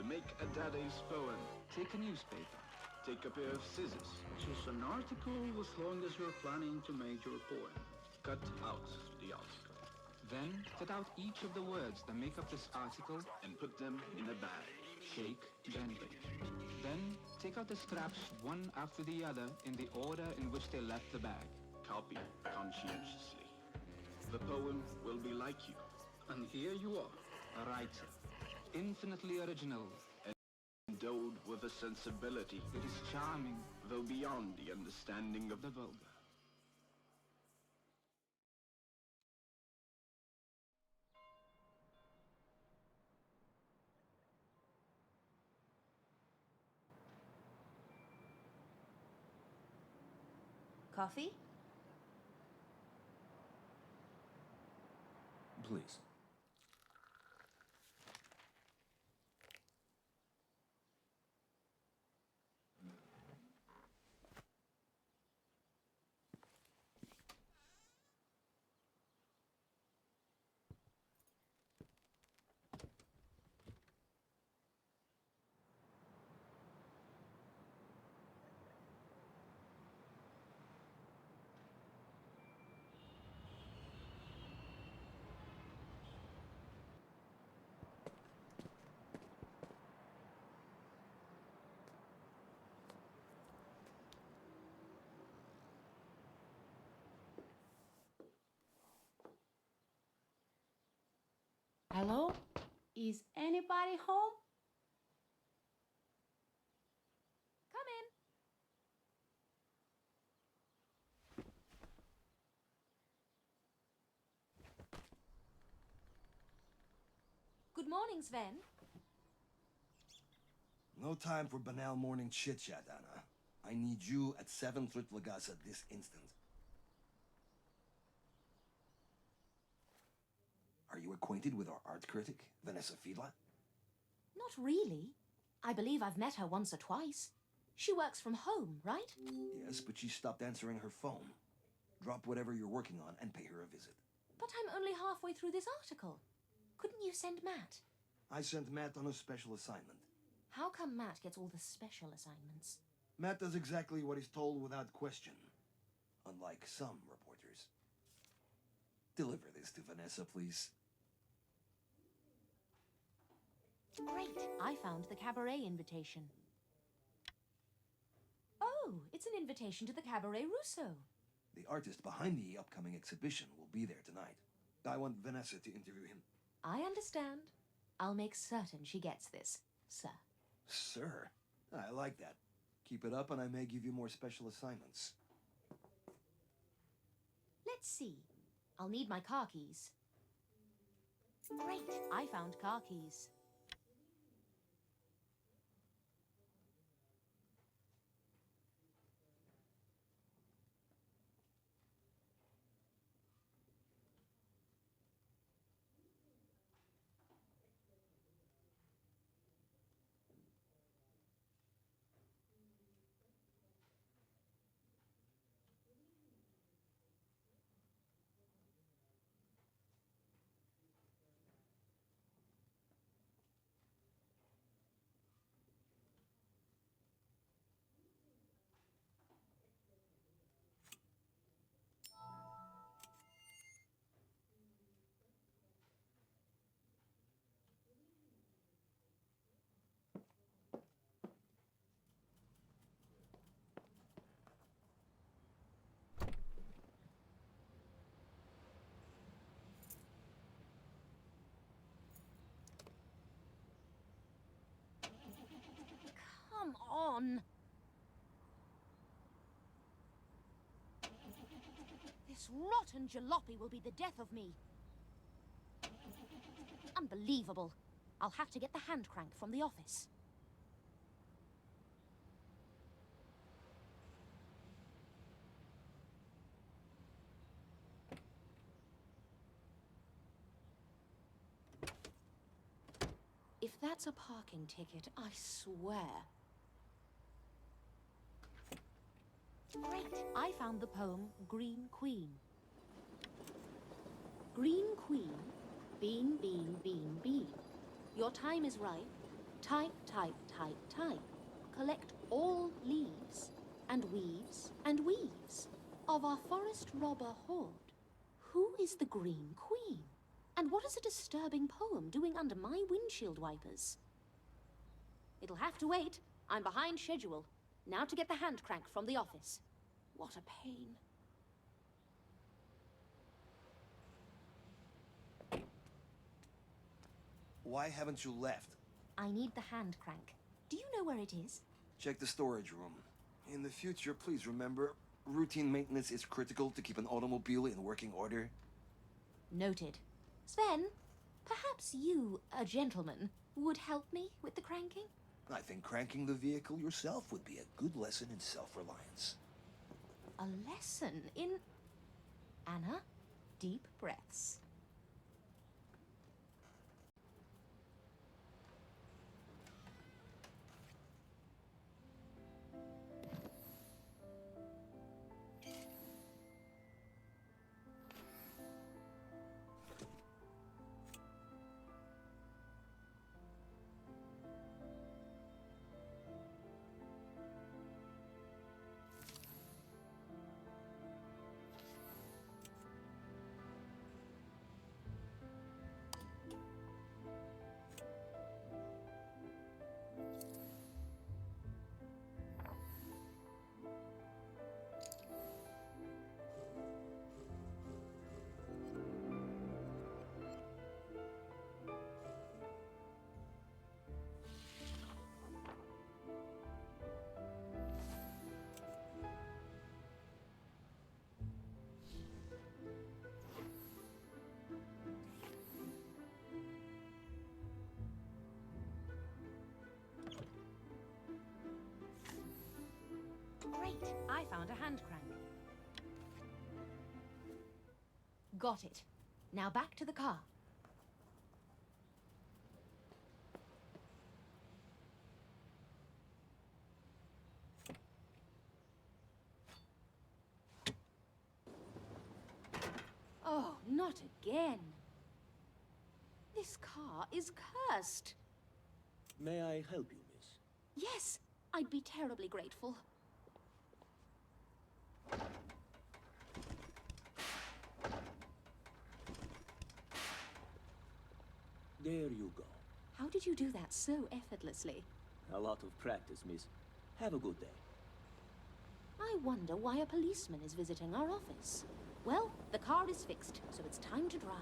make a Dada's poem. Take a newspaper. Take a pair of scissors. Choose an article as long as you're planning to make your poem. Cut out the article. Then cut out each of the words that make up this article And put them in a bag. shake, then bake. Then take out the scraps one after the other in the order in which they left the bag. Copy conscientiously. The poem will be like you. And here you are. A writer, infinitely original. Endowed with a sensibility It is charming, though beyond the understanding of the vulgar. Coffee? Please. Hello? Is anybody home? Come in. Good morning, Sven. No time for banal morning chit-chat, Anna. I need you at 7 Trutlagas at this instant. Are you acquainted with our art critic, Vanessa Fidla? Not really. I believe I've met her once or twice. She works from home, right? Yes, but she stopped answering her phone. Drop whatever you're working on and pay her a visit. But I'm only halfway through this article. Couldn't you send Matt? I sent Matt on a special assignment. How come Matt gets all the special assignments? Matt does exactly what he's told without question. Unlike some reporters. Deliver this to Vanessa, please. Great. I found the Cabaret Invitation. Oh, it's an invitation to the Cabaret Rousseau. The artist behind the upcoming exhibition will be there tonight. I want Vanessa to interview him. I understand. I'll make certain she gets this, sir. Sir? I like that. Keep it up and I may give you more special assignments. Let's see. I'll need my car keys. Great. I found car keys. Come on! This rotten jalopy will be the death of me. Unbelievable. I'll have to get the hand crank from the office. If that's a parking ticket, I swear. Great! I found the poem Green Queen. Green Queen, bean, bean, bean, bean. Your time is ripe. Type, type, type, type. Collect all leaves and weaves and weaves of our forest robber horde. Who is the Green Queen? And what is a disturbing poem doing under my windshield wipers? It'll have to wait. I'm behind schedule. Now to get the hand crank from the office. What a pain. Why haven't you left? I need the hand crank. Do you know where it is? Check the storage room. In the future, please remember, routine maintenance is critical to keep an automobile in working order. Noted. Sven, perhaps you, a gentleman, would help me with the cranking? I think cranking the vehicle yourself would be a good lesson in self-reliance. A lesson in... Anna, deep breaths. Great, I found a hand crank. Got it. Now back to the car. Oh, not again. This car is cursed. May I help you, miss? Yes, I'd be terribly grateful. There you go. How did you do that so effortlessly? A lot of practice, miss. Have a good day. I wonder why a policeman is visiting our office. Well, the car is fixed, so it's time to drive.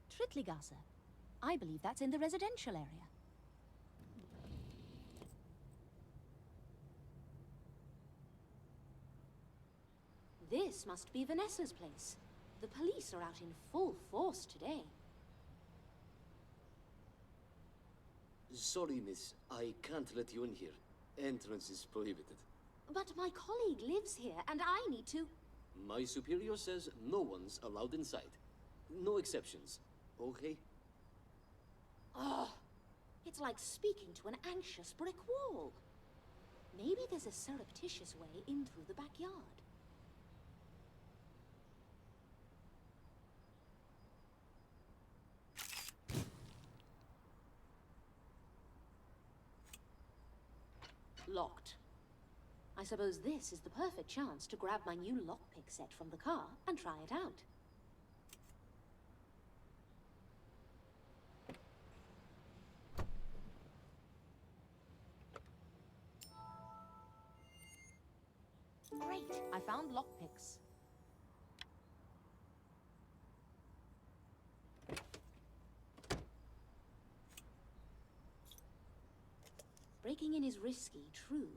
Trittligasse. I believe that's in the residential area. This must be Vanessa's place. The police are out in full force today. Sorry, miss. I can't let you in here. Entrance is prohibited. But my colleague lives here, and I need to... My superior says no one's allowed inside. No exceptions. Okay? Oh, it's like speaking to an anxious brick wall. Maybe there's a surreptitious way in through the backyard. Locked. I suppose this is the perfect chance to grab my new lockpick set from the car and try it out. Great, I found lockpicks. Breaking in is risky, true,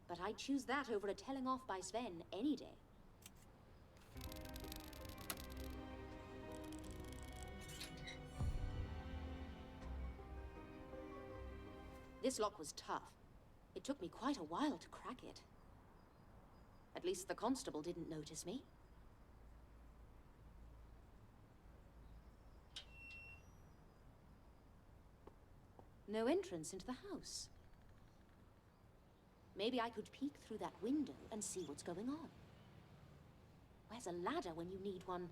but I'd choose that over a telling off by Sven any day. This lock was tough. It took me quite a while to crack it. At least the constable didn't notice me. No entrance into the house. Maybe I could peek through that window and see what's going on. Where's a ladder when you need one?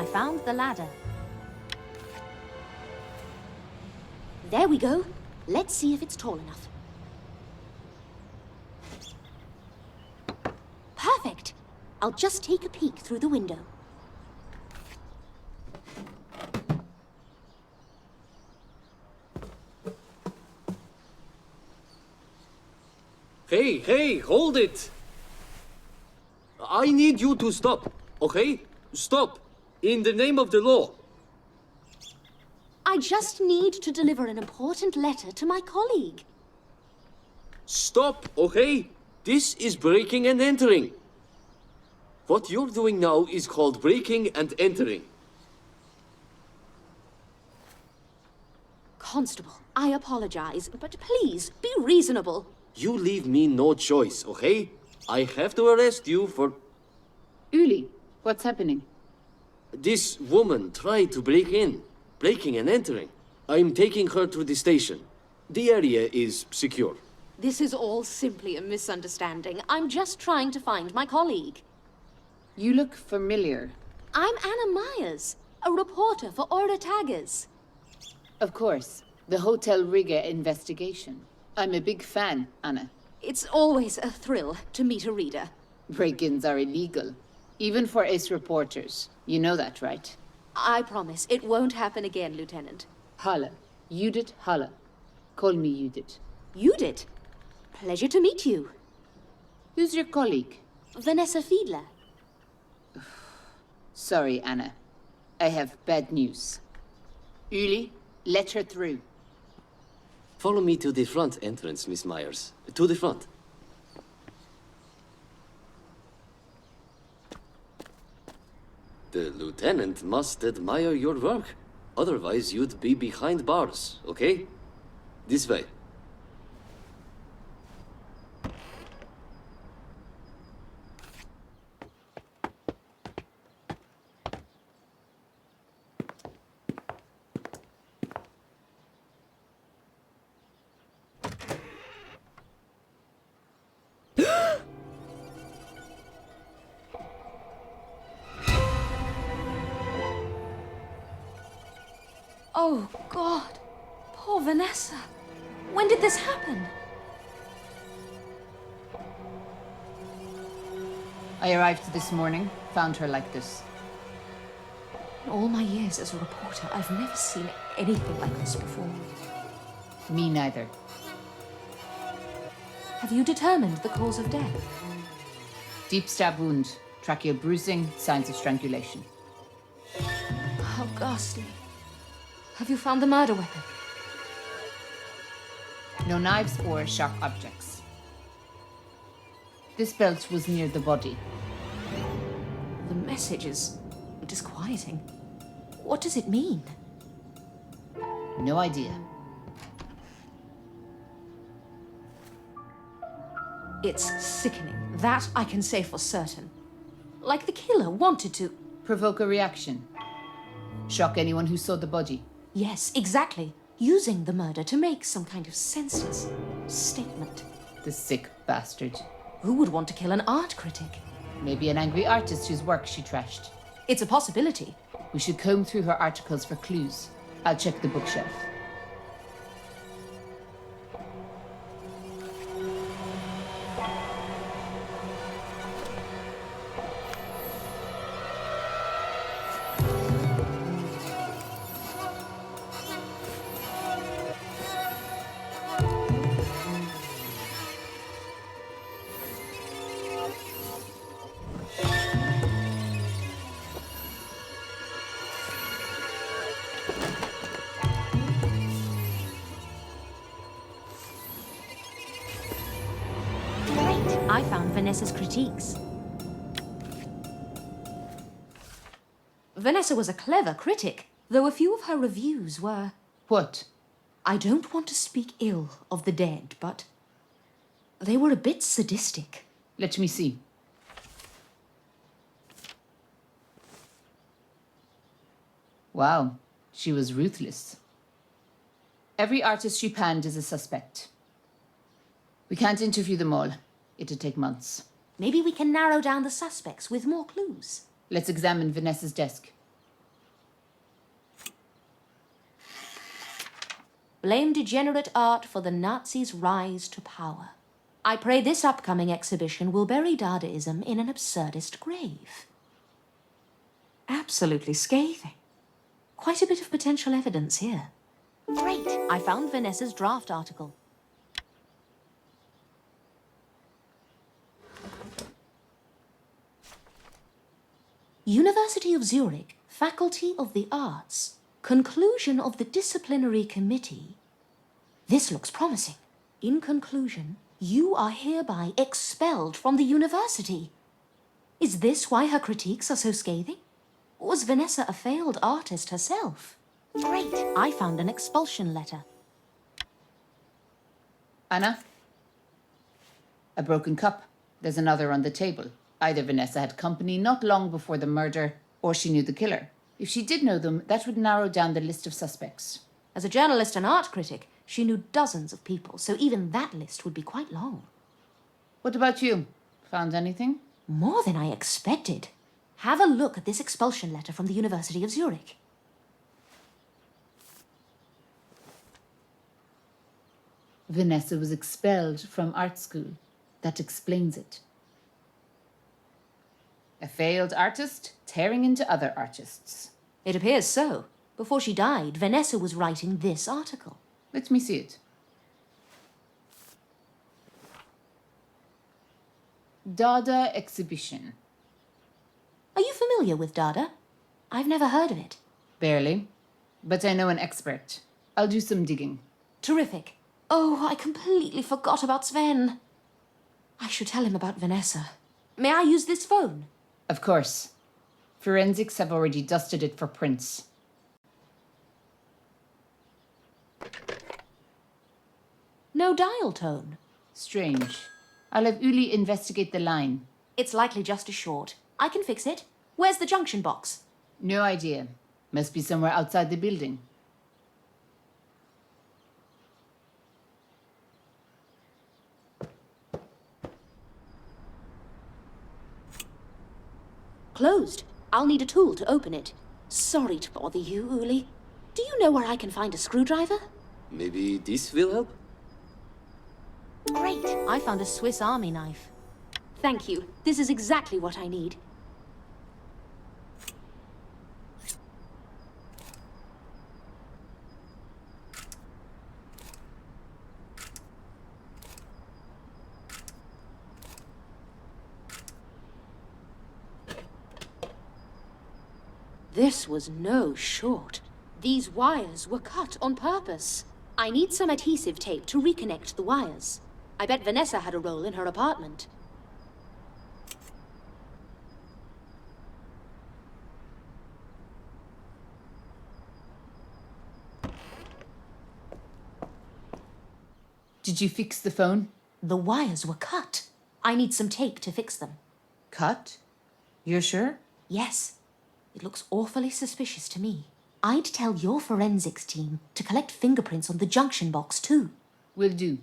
I found the ladder. There we go. Let's see if it's tall enough. Perfect. I'll just take a peek through the window. Hey, hold it! I need you to stop, okay? Stop! In the name of the law. I just need to deliver an important letter to my colleague. Stop, okay? This is breaking and entering. What you're doing now is called breaking and entering. Constable, I apologize, but please be reasonable. You leave me no choice, okay? I have to arrest you for... Uli, what's happening? This woman tried to break in. Breaking and entering. I'm taking her to the station. The area is secure. This is all simply a misunderstanding. I'm just trying to find my colleague. You look familiar. I'm Anna Myers, a reporter for Order Taggers. Of course, the Hotel Riga investigation. I'm a big fan, Anna. It's always a thrill to meet a reader. Break-ins are illegal, even for ace reporters. You know that, right? I promise it won't happen again, Lieutenant. Hala. Judith Hala. Call me Judith. You did. Pleasure to meet you. Who's your colleague? Vanessa Fiedler. Sorry, Anna. I have bad news. Uli, let her through. Follow me to the front entrance, Miss Myers. To the front. The lieutenant must admire your work. Otherwise, you'd be behind bars, okay? This way. Oh, God. Poor Vanessa. When did this happen? I arrived this morning, found her like this. In all my years as a reporter, I've never seen anything like this before. Me neither. Have you determined the cause of death? Deep stab wound, tracheal bruising, signs of strangulation. How ghastly. Have you found the murder weapon? No knives or sharp objects. This belt was near the body. The message is disquieting. What does it mean? No idea. It's sickening. That I can say for certain. Like the killer wanted to... Provoke a reaction. Shock anyone who saw the body. Yes, exactly. Using the murder to make some kind of senseless statement. The sick bastard. Who would want to kill an art critic? Maybe an angry artist whose work she trashed. It's a possibility. We should comb through her articles for clues. I'll check the bookshelf. Great. I found Vanessa's critiques. Vanessa was a clever critic, though a few of her reviews were... What? I don't want to speak ill of the dead, but they were a bit sadistic. Let me see. Wow, she was ruthless. Every artist she panned is a suspect. We can't interview them all. It'd take months. Maybe we can narrow down the suspects with more clues. Let's examine Vanessa's desk. Blame degenerate art for the Nazis' rise to power. I pray this upcoming exhibition will bury Dadaism in an absurdist grave. Absolutely scathing. Quite a bit of potential evidence here. Great! I found Vanessa's draft article. University of Zurich, Faculty of the Arts. Conclusion of the disciplinary committee. This looks promising. In conclusion, you are hereby expelled from the university. Is this why her critiques are so scathing? Was Vanessa a failed artist herself? Great! I found an expulsion letter. Anna? A broken cup. There's another on the table. Either Vanessa had company not long before the murder, or she knew the killer. If she did know them, that would narrow down the list of suspects. As a journalist and art critic, she knew dozens of people, so even that list would be quite long. What about you? Found anything? More than I expected. Have a look at this expulsion letter from the University of Zurich. Vanessa was expelled from art school. That explains it. A failed artist tearing into other artists. It appears so. Before she died, Vanessa was writing this article. Let me see it. Dada exhibition. Are you familiar with Dada? I've never heard of it. Barely. But I know an expert. I'll do some digging. Terrific. Oh, I completely forgot about Sven. I should tell him about Vanessa. May I use this phone? Of course. Forensics have already dusted it for prints. No dial tone. Strange. I'll have Uli investigate the line. It's likely just a short. I can fix it. Where's the junction box? No idea. Must be somewhere outside the building. Closed. I'll need a tool to open it. Sorry to bother you, Uli. Do you know where I can find a screwdriver? Maybe this will help? Great. I found a Swiss Army knife. Thank you. This is exactly what I need. This was no short. These wires were cut on purpose. I need some adhesive tape to reconnect the wires. I bet Vanessa had a roll in her apartment. Did you fix the phone? The wires were cut. I need some tape to fix them. Cut? You're sure? Yes. It looks awfully suspicious to me. I'd tell your forensics team to collect fingerprints on the junction box too. Will do.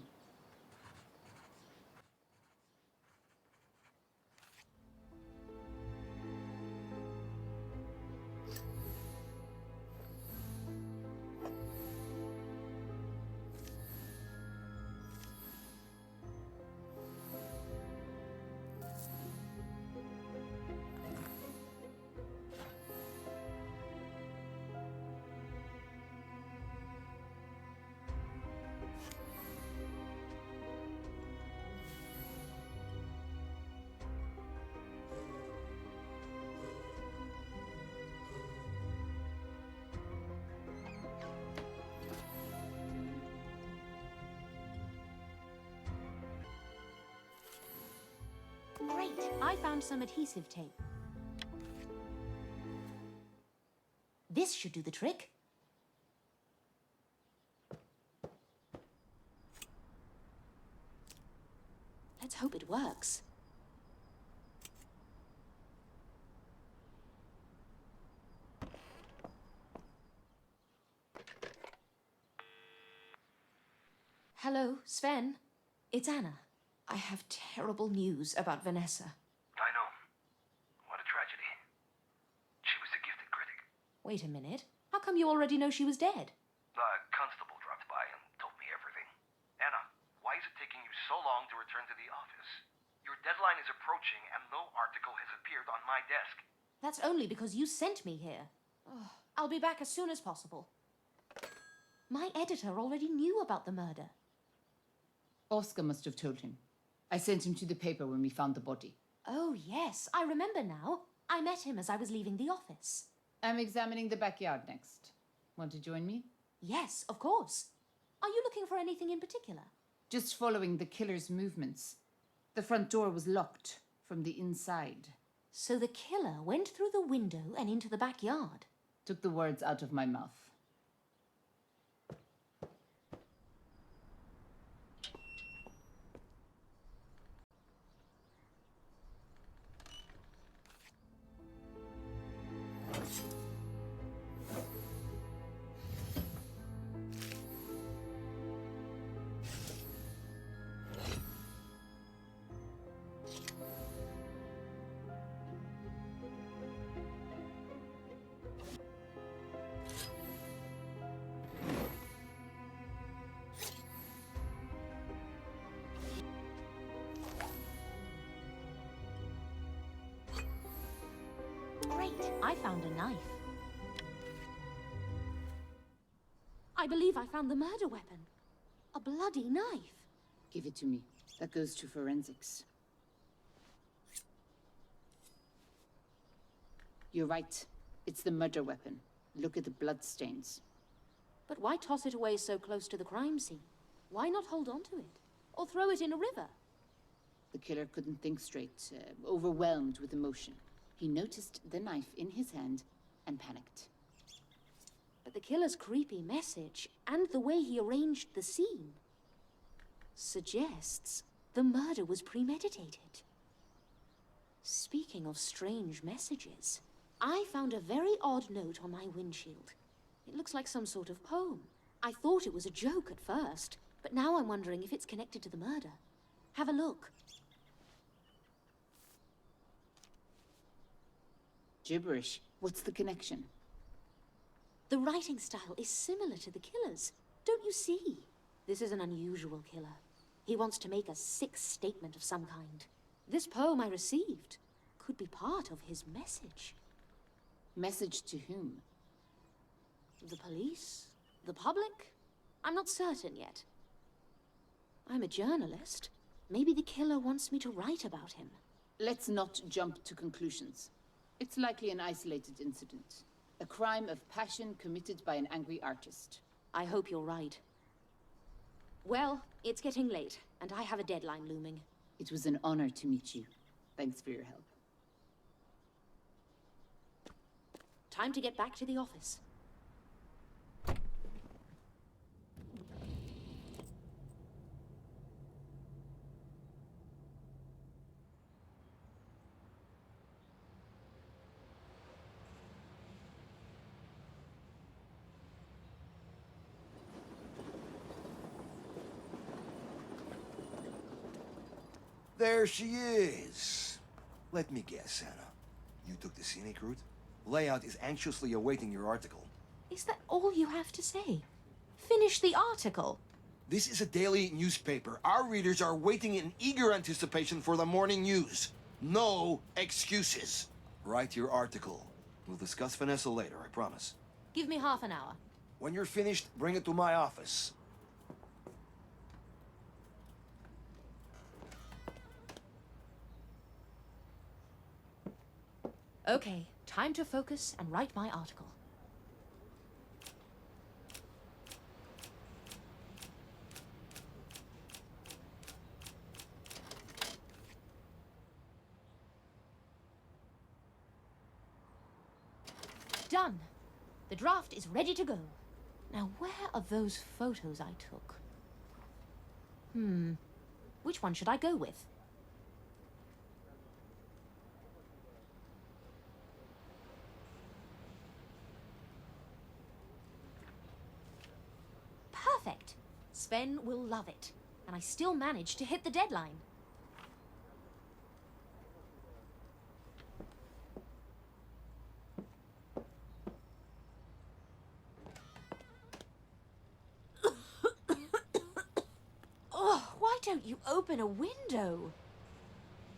Great. I found some adhesive tape. This should do the trick. Let's hope it works. Hello, Sven. It's Anna. I have terrible news about Vanessa. I know. What a tragedy. She was a gifted critic. Wait a minute. How come you already know she was dead? The constable dropped by and so long to return to the office. Your deadline is approaching and no article has appeared on my desk. That's only because you sent me here. Oh, I'll be back as soon as possible. My editor already knew about the murder. Oscar must have told him. I sent him to the paper when we found the body. Oh, yes, I remember now. I met him as I was leaving the office. I'm examining the backyard next. Want to join me? Yes, of course. Are you looking for anything in particular? Just following the killer's movements. The front door was locked from the inside. So the killer went through the window and into the backyard. Took the words out of my mouth. Great, I found a knife. I believe I found the murder weapon. A bloody knife. Give it to me. That goes to forensics. You're right. It's the murder weapon. Look at the bloodstains. But why toss it away so close to the crime scene? Why not hold on to it? Or throw it in a river? The killer couldn't think straight, overwhelmed with emotion. He noticed the knife in his hand and panicked. But the killer's creepy message and the way he arranged the scene suggests the murder was premeditated. Speaking of strange messages, I found a very odd note on my windshield. It looks like some sort of poem. I thought it was a joke at first, but now I'm wondering if it's connected to the murder. Have a look. Gibberish. What's the connection? The writing style is similar to the killer's. Don't you see? This is an unusual killer. He wants to make a sick statement of some kind. This poem I received could be part of his message. Message to whom? The police? The public? I'm not certain yet. I'm a journalist. Maybe the killer wants me to write about him. Let's not jump to conclusions. It's likely an isolated incident. A crime of passion committed by an angry artist. I hope you're right. Well, it's getting late, and I have a deadline looming. It was an honor to meet you. Thanks for your help. Time to get back to the office. There she is. Let me guess, Anna. You took the scenic route? Layout is anxiously awaiting your article. Is that all you have to say? Finish the article. This is a daily newspaper. Our readers are waiting in eager anticipation for the morning news. No excuses. Write your article. We'll discuss Vanessa later, I promise. Give me half an hour. When you're finished, bring it to my office. Okay, time to focus and write my article. Done. The draft is ready to go. Now, where are those photos I took? Which one should I go with? Perfect. Sven will love it. And I still managed to hit the deadline. don't you open a window?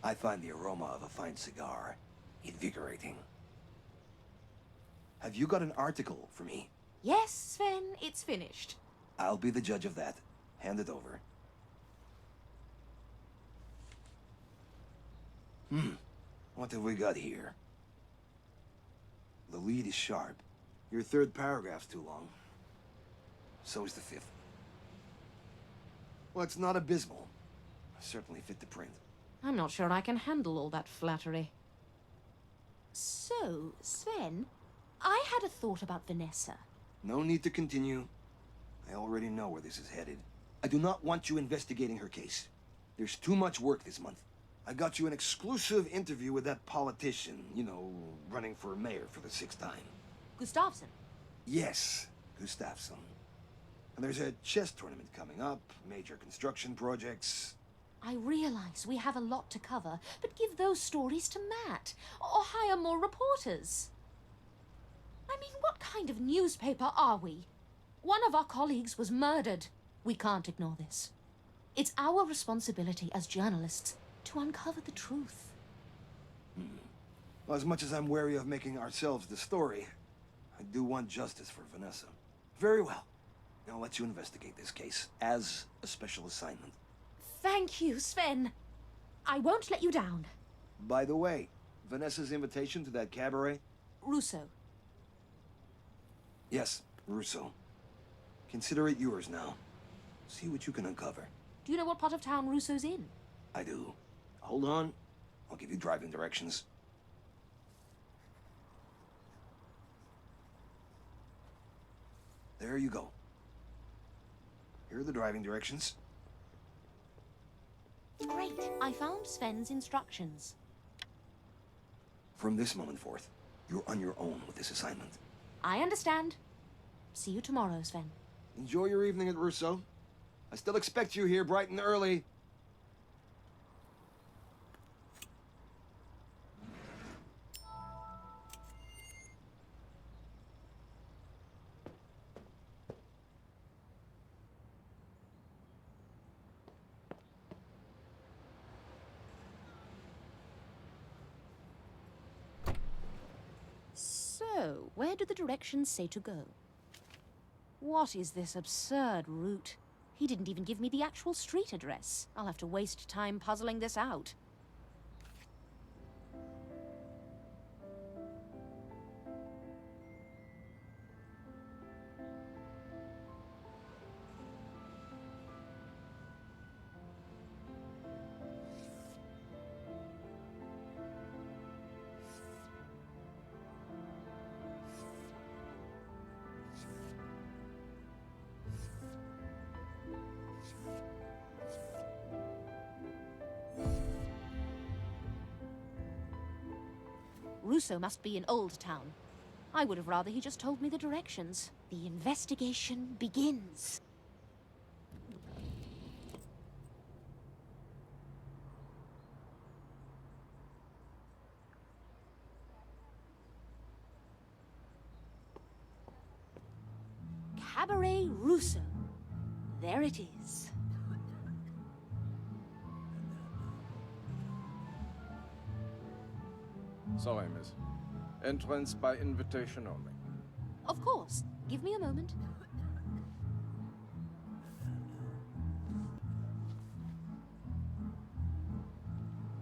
I find the aroma of a fine cigar invigorating. Have you got an article for me? Yes, Sven, it's finished. I'll be the judge of that. Hand it over. What have we got here? The lead is sharp. Your third paragraph's too long. So is the fifth. Well, it's not abysmal. Certainly fit the print. I'm not sure I can handle all that flattery. So, Sven, I had a thought about Vanessa. No need to continue. I already know where this is headed. I do not want you investigating her case. There's too much work this month. I got you an exclusive interview with that politician, you know, running for mayor for the 6th time. Gustafsson. Yes, Gustafsson. And there's a chess tournament coming up, major construction projects. I realize we have a lot to cover, but give those stories to Matt, or hire more reporters. I mean, what kind of newspaper are we? One of our colleagues was murdered. We can't ignore this. It's our responsibility as journalists to uncover the truth. Well, as much as I'm wary of making ourselves the story, I do want justice for Vanessa. Very well. I'll let you investigate this case as a special assignment. Thank you, Sven. I won't let you down. By the way, Vanessa's invitation to that cabaret? Russo. Yes, Russo. Consider it yours now. See what you can uncover. Do you know what part of town Russo's in? I do. Hold on. I'll give you driving directions. There you go. Here are the driving directions. Great. I found Sven's instructions. From this moment forth, you're on your own with this assignment. I understand. See you tomorrow, Sven. Enjoy your evening at Russo. I still expect you here bright and early. So, where do the directions say to go? What is this absurd route? He didn't even give me the actual street address. I'll have to waste time puzzling this out. Russo must be in Old Town. I would have rather he just told me the directions. The investigation begins. Cabaret Russo. There it is. Sorry, miss. Entrance by invitation only. Of course. Give me a moment.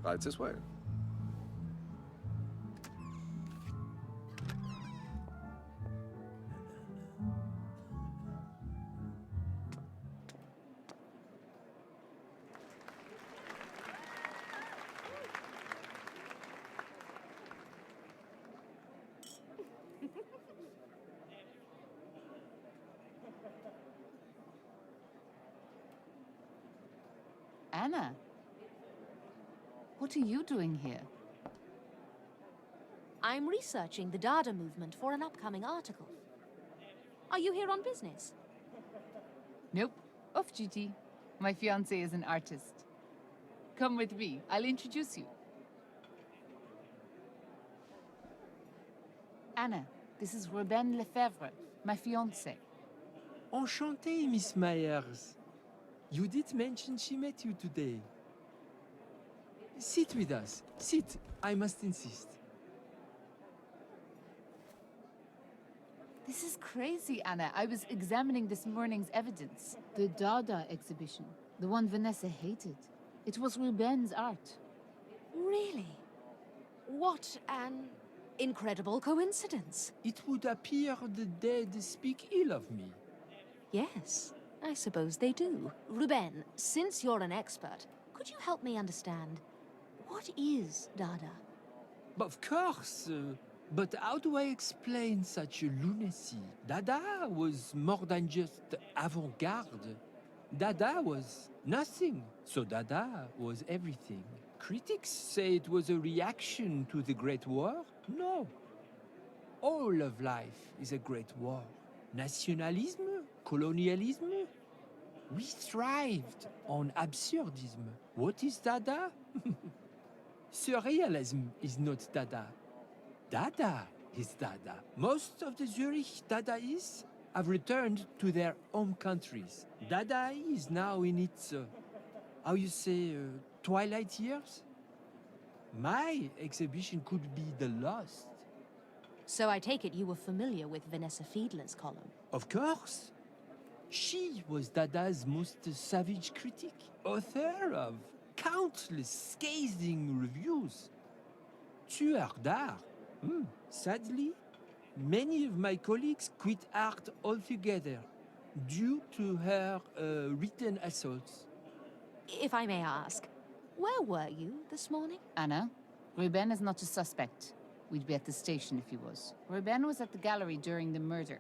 Right this way. Anna, what are you doing here? I'm researching the Dada movement for an upcoming article. Are you here on business? Nope, off duty. My fiancé is an artist. Come with me, I'll introduce you. Anna, this is Robin Lefebvre, my fiancé. Enchanté, Miss Myers. You did mention she met you today. Sit with us. Sit, I must insist. This is crazy, Anna. I was examining this morning's evidence. The Dada exhibition. The one Vanessa hated. It was Ruben's art. Really? What an incredible coincidence. It would appear the dead speak ill of me. Yes, I suppose they do. Ruben, since you're an expert, could you help me understand, what is Dada? Of course, but how do I explain such a lunacy? Dada was more than just avant-garde. Dada was nothing, so Dada was everything. Critics say it was a reaction to the Great War. No. All of life is a great war. Nationalism, colonialism. We thrived on absurdism. What is Dada? Surrealism is not Dada. Dada is Dada. Most of the Zurich Dadaists have returned to their home countries. Dada is now in its, twilight years? My exhibition could be the lost. So I take it you were familiar with Vanessa Fiedler's column. Of course. She was Dada's most savage critic, author of countless scathing reviews. Tueur d'art. Sadly, many of my colleagues quit art altogether due to her written assaults. If I may ask, where were you this morning? Anna, Ruben is not a suspect. We'd be at the station if he was. Ruben was at the gallery during the murder.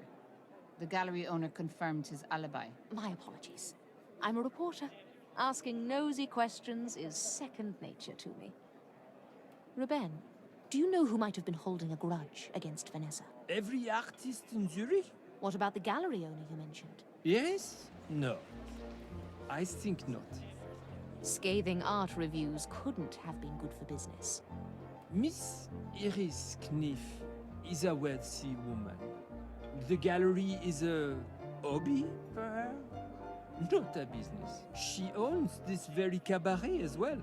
The gallery owner confirmed his alibi. My apologies. I'm a reporter. Asking nosy questions is second nature to me. Ruben, do you know who might have been holding a grudge against Vanessa? Every artist in Zurich? What about the gallery owner you mentioned? Yes? No. I think not. Scathing art reviews couldn't have been good for business. Miss Iris Kniff is a wealthy woman. The gallery is a hobby for her, not a business. She owns this very cabaret as well.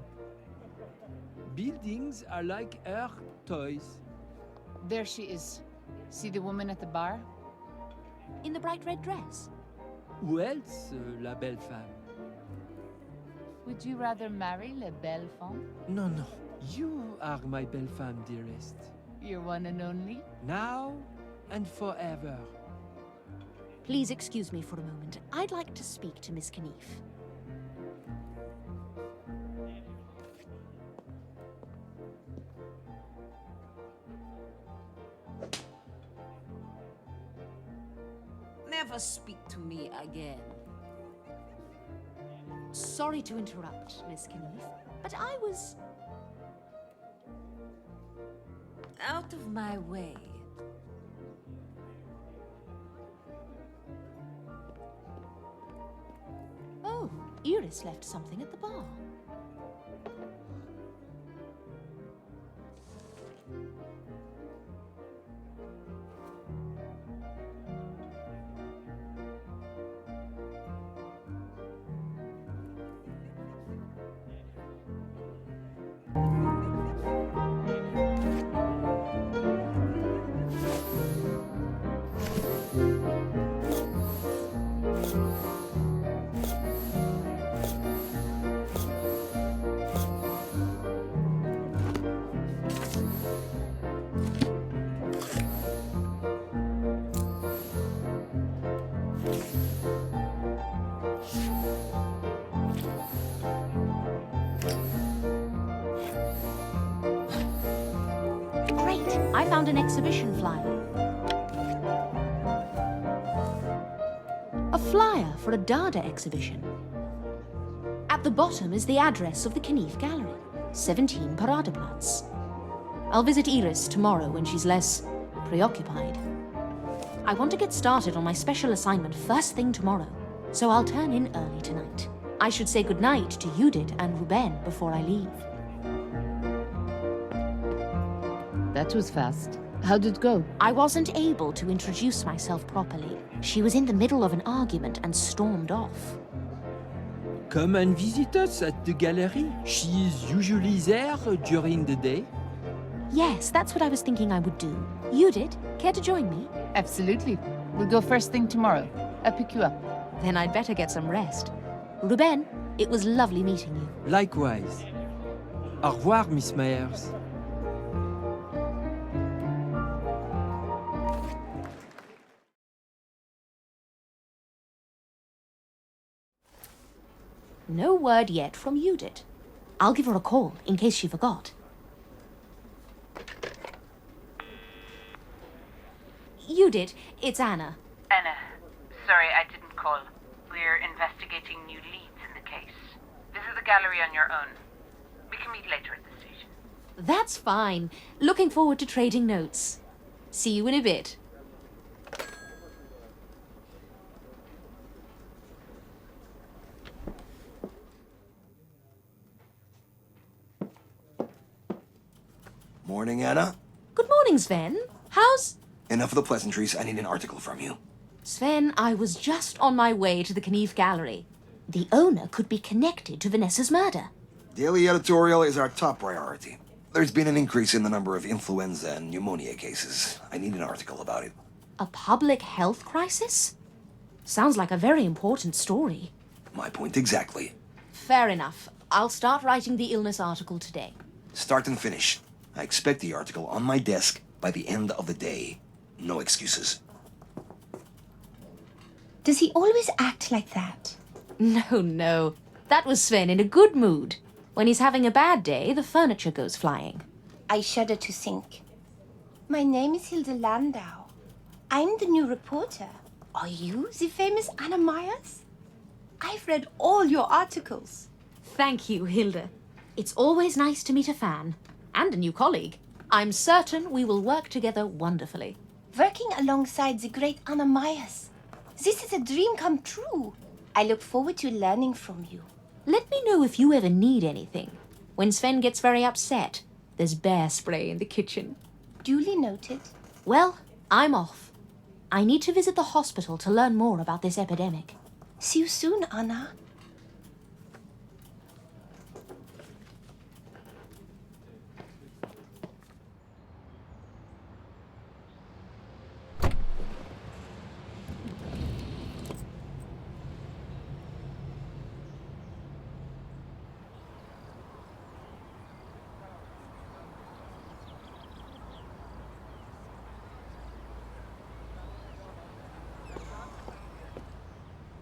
Buildings are like her toys. There she is. See the woman at the bar? In the bright red dress? Où else, la belle femme? Would you rather marry la belle femme? No, no. You are my belle femme, dearest. Your one and only? Now and forever. Please excuse me for a moment. I'd like to speak to Miss Knief. Never speak to me again. Sorry to interrupt, Miss Knief, but I was... Out of my way. Oh, Iris left something at the bar. I found an exhibition flyer. A flyer for a Dada exhibition. At the bottom is the address of the Knief Gallery, 17 Paradeplatz. I'll visit Iris tomorrow when she's less preoccupied. I want to get started on my special assignment first thing tomorrow, so I'll turn in early tonight. I should say goodnight to Judith and Ruben before I leave. That was fast. How'd it go? I wasn't able to introduce myself properly. She was in the middle of an argument and stormed off. come and visit us at the gallery. She is usually there during the day. Yes, that's what I was thinking I would do. You did. Care to join me? Absolutely. We'll go first thing tomorrow. I'll pick you up. Then I'd better get some rest. Ruben, it was lovely meeting you. Likewise. Au revoir, Miss Myers. No word yet from Judith. I'll give her a call in case she forgot. Judith, it's Anna. Anna, sorry I didn't call. We're investigating new leads in the case. This is the gallery on your own. We can meet later at the station. That's fine. Looking forward to trading notes. See you in a bit. Morning, Anna. Good morning, Sven. How's... Enough of the pleasantries. I need an article from you. Sven, I was just on my way to the Knief Gallery. The owner could be connected to Vanessa's murder. Daily editorial is our top priority. There's been an increase in the number of influenza and pneumonia cases. I need an article about it. A public health crisis? Sounds like a very important story. My point exactly. Fair enough. I'll start writing the illness article today. Start and finish. I expect the article on my desk by the end of the day. No excuses. Does he always act like that? No. That was Sven in a good mood. When he's having a bad day, the furniture goes flying. I shudder to think. My name is Hilde Landau. I'm the new reporter. Are you the famous Anna Myers? I've read all your articles. Thank you, Hilde. It's always nice to meet a fan. And a new colleague. I'm certain we will work together wonderfully. Working alongside the great Anna Myers. This is a dream come true. I look forward to learning from you. Let me know if you ever need anything. When Sven gets very upset, there's bear spray in the kitchen. Duly noted. Well, I'm off. I need to visit the hospital to learn more about this epidemic. See you soon, Anna.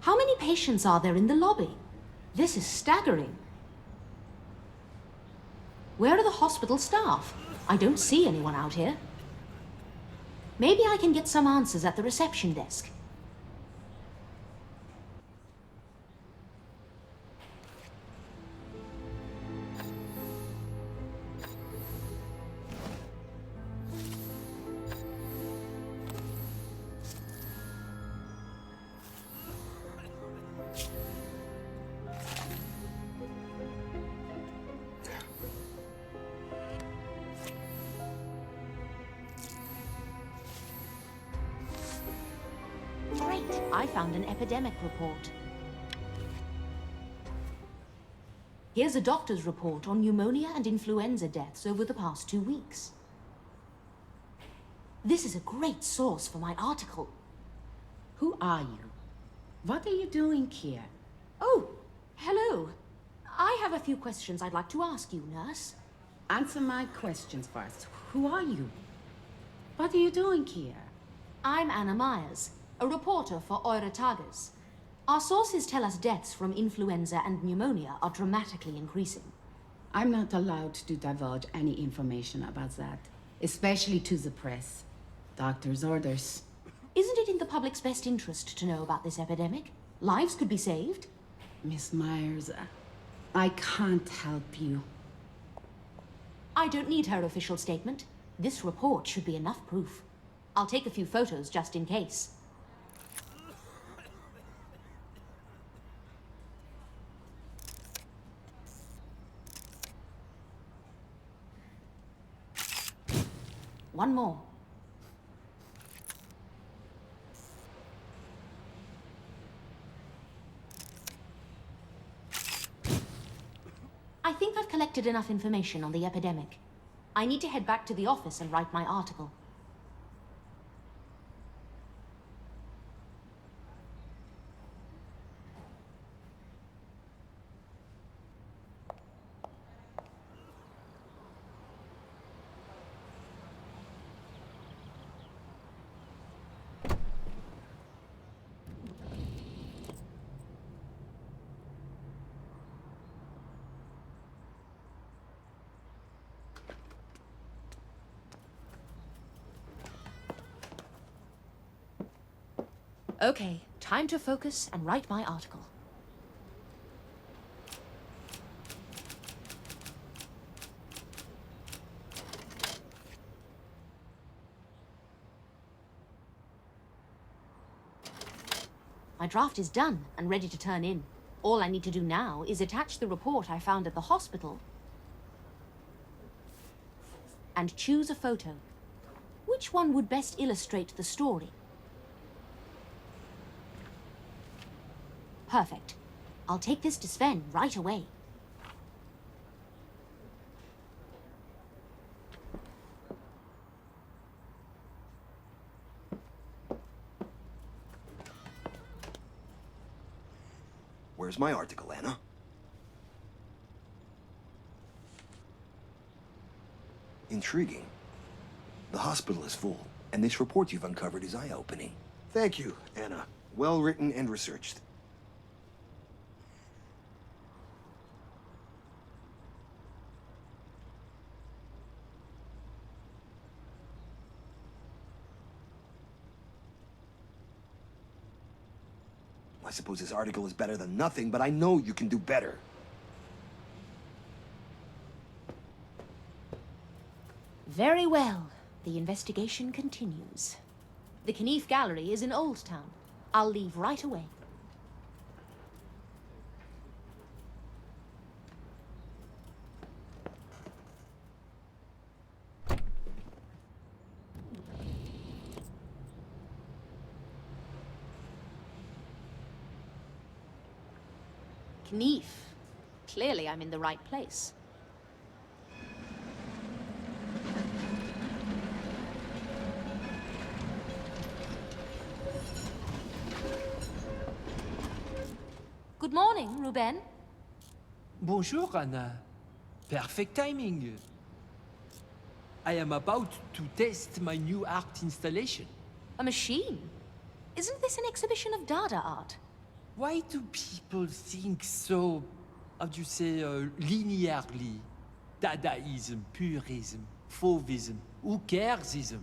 How many patients are there in the lobby? This is staggering. Where are the hospital staff? I don't see anyone out here. Maybe I can get some answers at the reception desk. Great, I found an epidemic report. Here's a doctor's report on pneumonia and influenza deaths over the past 2 weeks. This is a great source for my article. Who are you? What are you doing here? Oh, hello. I have a few questions I'd like to ask you, nurse. Answer my questions first. Who are you? What are you doing here? I'm Anna Myers, a reporter for Eure Tages. Our sources tell us deaths from influenza and pneumonia are dramatically increasing. I'm not allowed to divulge any information about that, especially to the press. Doctor's orders. Isn't it in the public's best interest to know about this epidemic? Lives could be saved. Miss Myers, I can't help you. I don't need her official statement. This report should be enough proof. I'll take a few photos just in case. One more. collected enough information on the epidemic. I need to head back to the office and write my article. Okay, time to focus and write my article. My draft is done and ready to turn in. All I need to do now is attach the report I found at the hospital and choose a photo. Which one would best illustrate the story? Perfect. I'll take this to Sven right away. Where's my article, Anna? Intriguing. The hospital is full, and this report you've uncovered is eye-opening. Thank you, Anna. Well written and researched. I suppose this article is better than nothing, but I know you can do better. Very well. The investigation continues. The Knief Gallery is in Old Town. I'll leave right away. Knief. Clearly I'm in the right place. Good morning, Ruben. Bonjour, Anna. Perfect timing. I am about to test my new art installation. A machine? Isn't this an exhibition of Dada art? Why do people think so, how do you say, linearly? Dadaism, purism, fauvism, who caresism?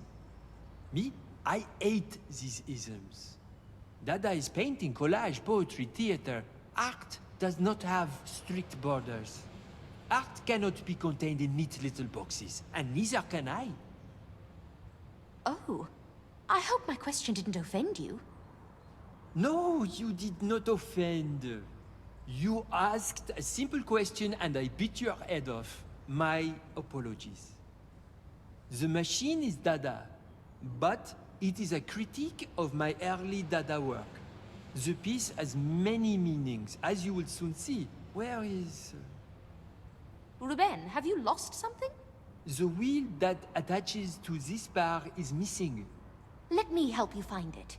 Me, I hate these isms. Dada is painting, collage, poetry, theater. Art does not have strict borders. Art cannot be contained in neat little boxes, and neither can I. Oh, I hope my question didn't offend you. No, you did not offend. You asked a simple question and I bit your head off. My apologies. The machine is Dada, but it is a critique of my early Dada work. The piece has many meanings, as you will soon see. Where is... Ruben, have you lost something? The wheel that attaches to this bar is missing. Let me help you find it.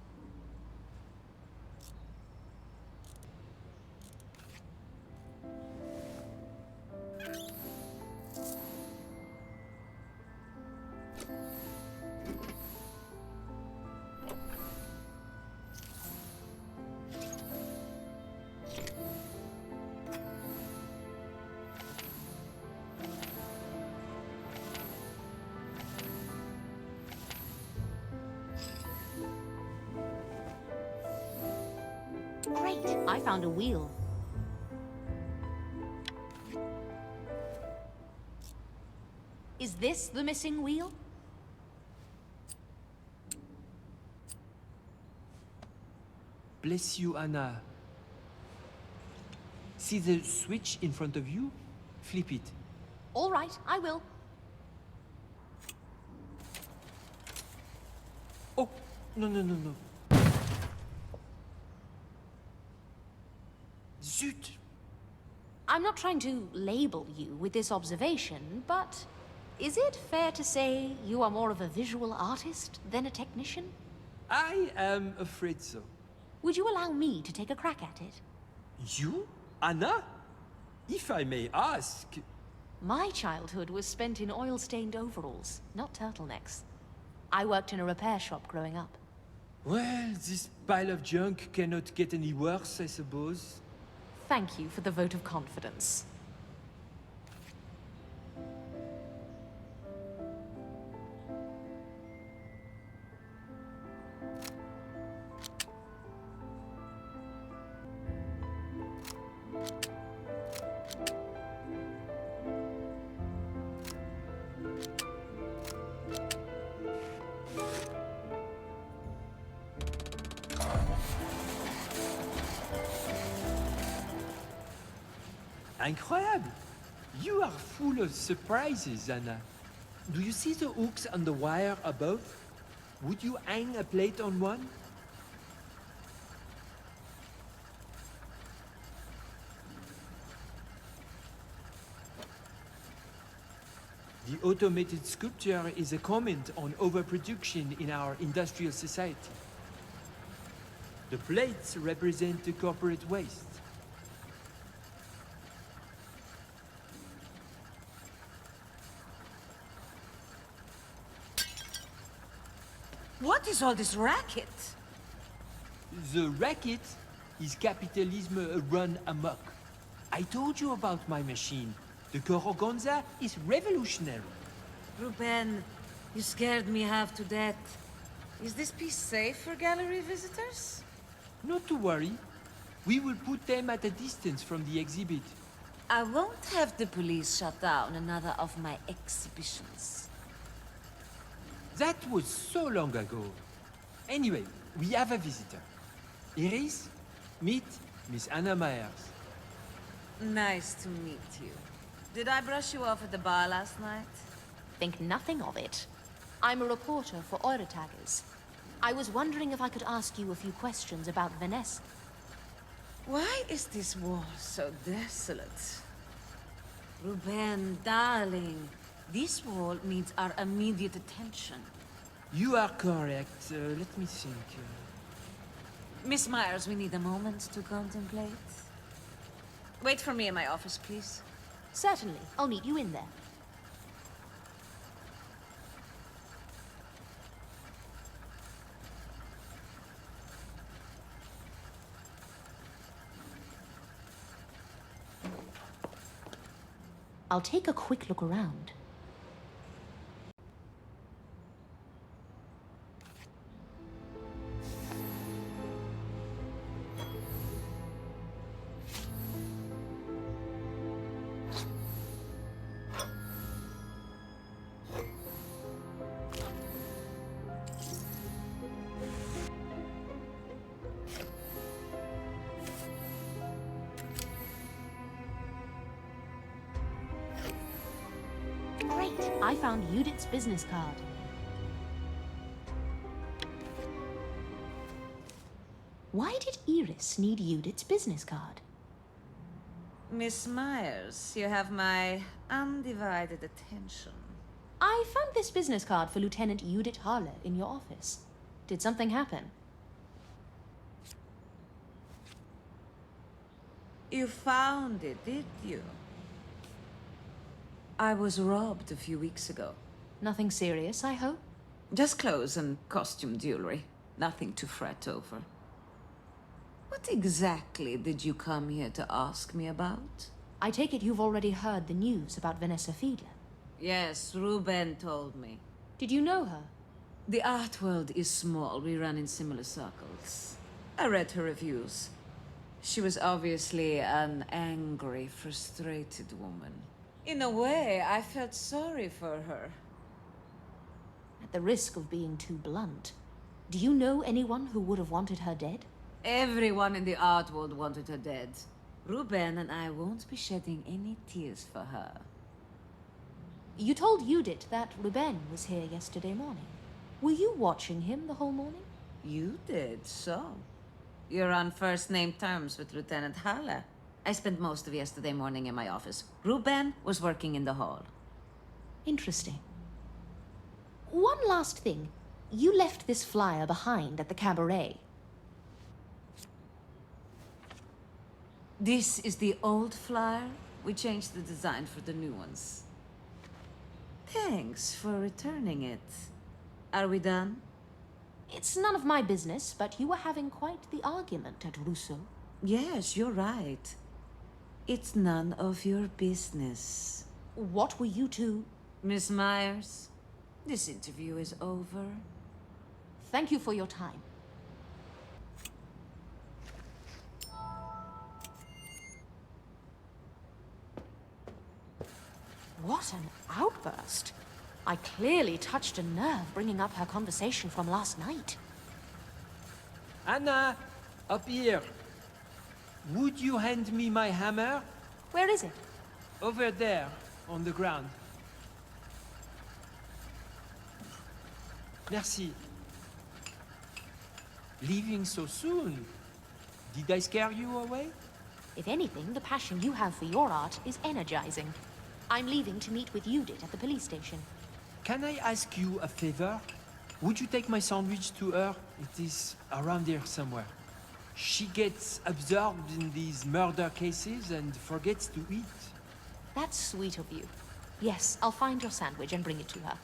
Great, I found a wheel. Is this the missing wheel? Bless you, Anna. See the switch in front of you? Flip it. All right, I will. Oh, no. Zut! I'm not not trying to label you with this observation, but is it fair to say you are more of a visual artist than a technician? I am afraid so. Would you allow me to take a crack at it? You, Anna? If I may ask... My childhood was spent in oil-stained overalls, not turtlenecks. I worked in a repair shop growing up. Well, this pile of junk cannot get any worse, I suppose. Thank you for the vote of confidence. Incroyable! You are full of surprises, Anna. Do you see the hooks on the wire above? Would you hang a plate on one? The automated sculpture is a comment on overproduction in our industrial society. The plates represent the corporate waste. What is all this racket? The racket is capitalism run amok. I told you about my machine. The Corogonza is revolutionary. Ruben, you scared me half to death. Is this piece safe for gallery visitors? Not to worry. We will put them at a distance from the exhibit. I won't have the police shut down another of my exhibitions. That was so long ago. Anyway, we have a visitor. Iris, meet Miss Anna Myers. Nice to meet you. Did I brush you off at the bar last night? Think nothing of it. I'm a reporter for Eurotagers. I was wondering if I could ask you a few questions about Vanessa. Why is this wall so desolate? Ruben, darling, this wall needs our immediate attention. You are correct. Let me think. Miss Myers, we need a moment to contemplate. Wait for me in my office, please. Certainly. I'll meet you in there. I'll take a quick look around. Great! I found Judith's business card. Why did Iris need Judith's business card? Miss Myers, you have my undivided attention. I found this business card for Lieutenant Judith Harler in your office. Did something happen? You found it, did you? I was robbed a few weeks ago. Nothing serious, I hope? Just clothes and costume jewelry. Nothing to fret over. What exactly did you come here to ask me about? I take it you've already heard the news about Vanessa Fiedler. Yes, Ruben told me. Did you know her? The art world is small. We run in similar circles. I read her reviews. She was obviously an angry, frustrated woman. In a way, I felt sorry for her. At the risk of being too blunt, do you know anyone who would have wanted her dead? Everyone in the art world wanted her dead. Ruben and I won't be shedding any tears for her. You told Judith that Ruben was here yesterday morning. Were you watching him the whole morning? You did, so. You're on first-name terms with Lieutenant Halle. I spent most of yesterday morning in my office. Ruben was working in the hall. Interesting. One last thing. You left this flyer behind at the cabaret. This is the old flyer. We changed the design for the new ones. Thanks for returning it. Are we done? It's none of my business, but you were having quite the argument at Rousseau. Yes, you're right. It's none of your business. What were you two? Miss Myers, this interview is over. Thank you for your time. What an outburst. I clearly touched a nerve bringing up her conversation from last night. Anna, up here. Would you hand me my hammer? Where is it? Over there, on the ground. Merci. Leaving so soon? Did I scare you away? If anything, the passion you have for your art is energizing. I'm leaving to meet with Judith at the police station. Can I ask you a favor? Would you take my sandwich to her? It is around here somewhere. She gets absorbed in these murder cases and forgets to eat. That's sweet of you. Yes, I'll find your sandwich and bring it to her.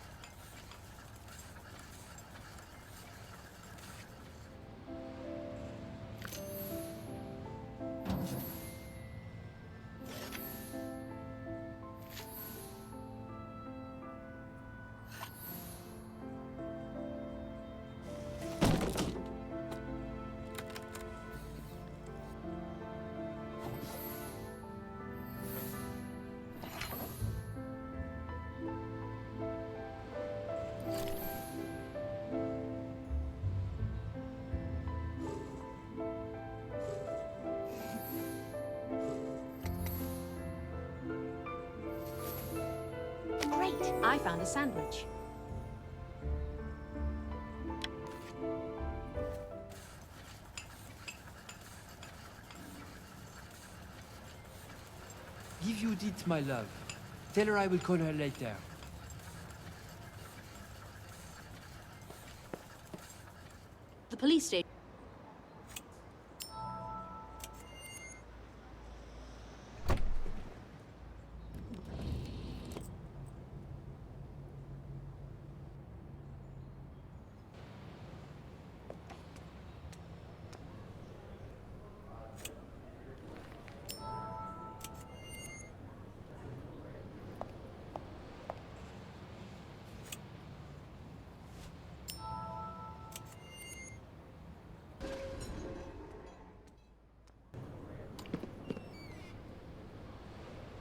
Great, I found a sandwich. Give Judith my love. Tell her I will call her later. The police station.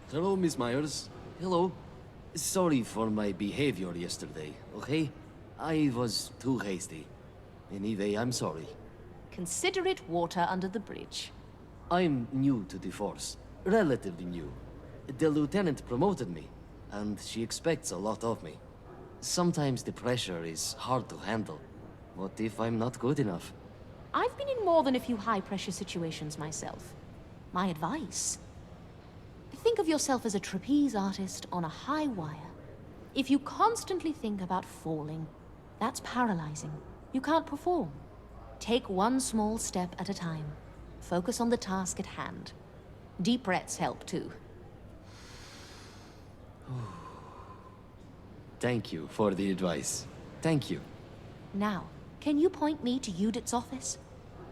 Hello, Miss Myers. Hello. Sorry for my behavior yesterday, okay? I was too hasty. Anyway, I'm sorry. Consider it water under the bridge. I'm new to the force. Relatively new. The lieutenant promoted me, and she expects a lot of me. Sometimes the pressure is hard to handle. What if I'm not good enough? I've been in more than a few high-pressure situations myself. My advice: think of yourself as a trapeze artist on a high wire. If you constantly think about falling, that's paralyzing. You can't perform. Take one small step at a time. Focus on the task at hand. Deep breaths help too. Thank you for the advice. Thank you. Now, can you point me to Judith's office?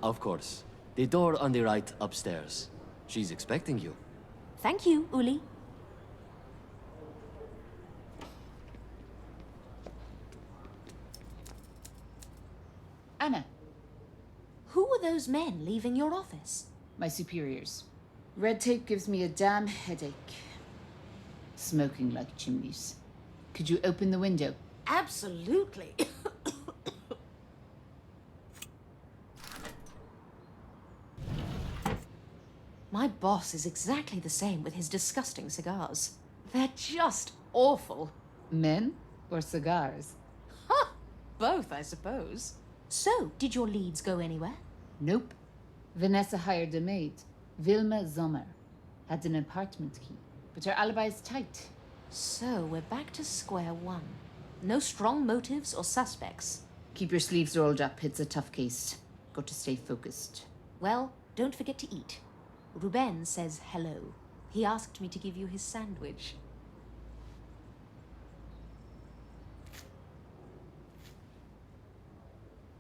Of course. The door on the right upstairs. She's expecting you. Thank you, Uli. Anna. Who were those men leaving your office? My superiors. Red tape gives me a damn headache. Smoking like chimneys. Could you open the window? Absolutely. My boss is exactly the same with his disgusting cigars. They're just awful. Men or cigars? Ha! Both, I suppose. So, did your leads go anywhere? Nope. Vanessa hired a maid, Vilma Sommer. Had an apartment key, but her alibi is tight. So we're back to square one. No strong motives or suspects. Keep your sleeves rolled up. It's a tough case. Got to stay focused. Well, don't forget to eat. Ruben says hello. He asked me to give you his sandwich.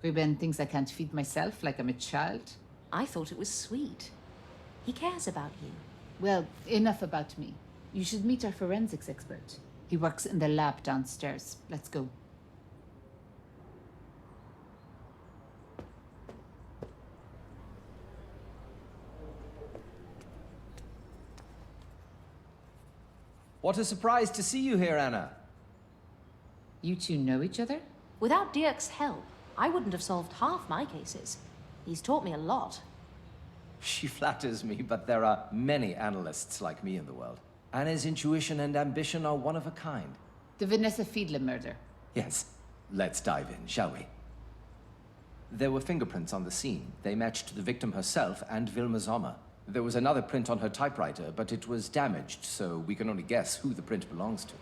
Ruben thinks I can't feed myself like I'm a child. I thought it was sweet. He cares about you. Well, enough about me. You should meet our forensics expert. He works in the lab downstairs. Let's go. What a surprise to see you here, Anna. You two know each other? Without Dirk's help, I wouldn't have solved half my cases. He's taught me a lot. She flatters me, but there are many analysts like me in the world. Anna's intuition and ambition are one of a kind. The Vanessa Fiedler murder. Yes, let's dive in, shall we? There were fingerprints on the scene. They matched the victim herself and Vilma Sommer. There was another print on her typewriter, but it was damaged, so we can only guess who the print belongs to.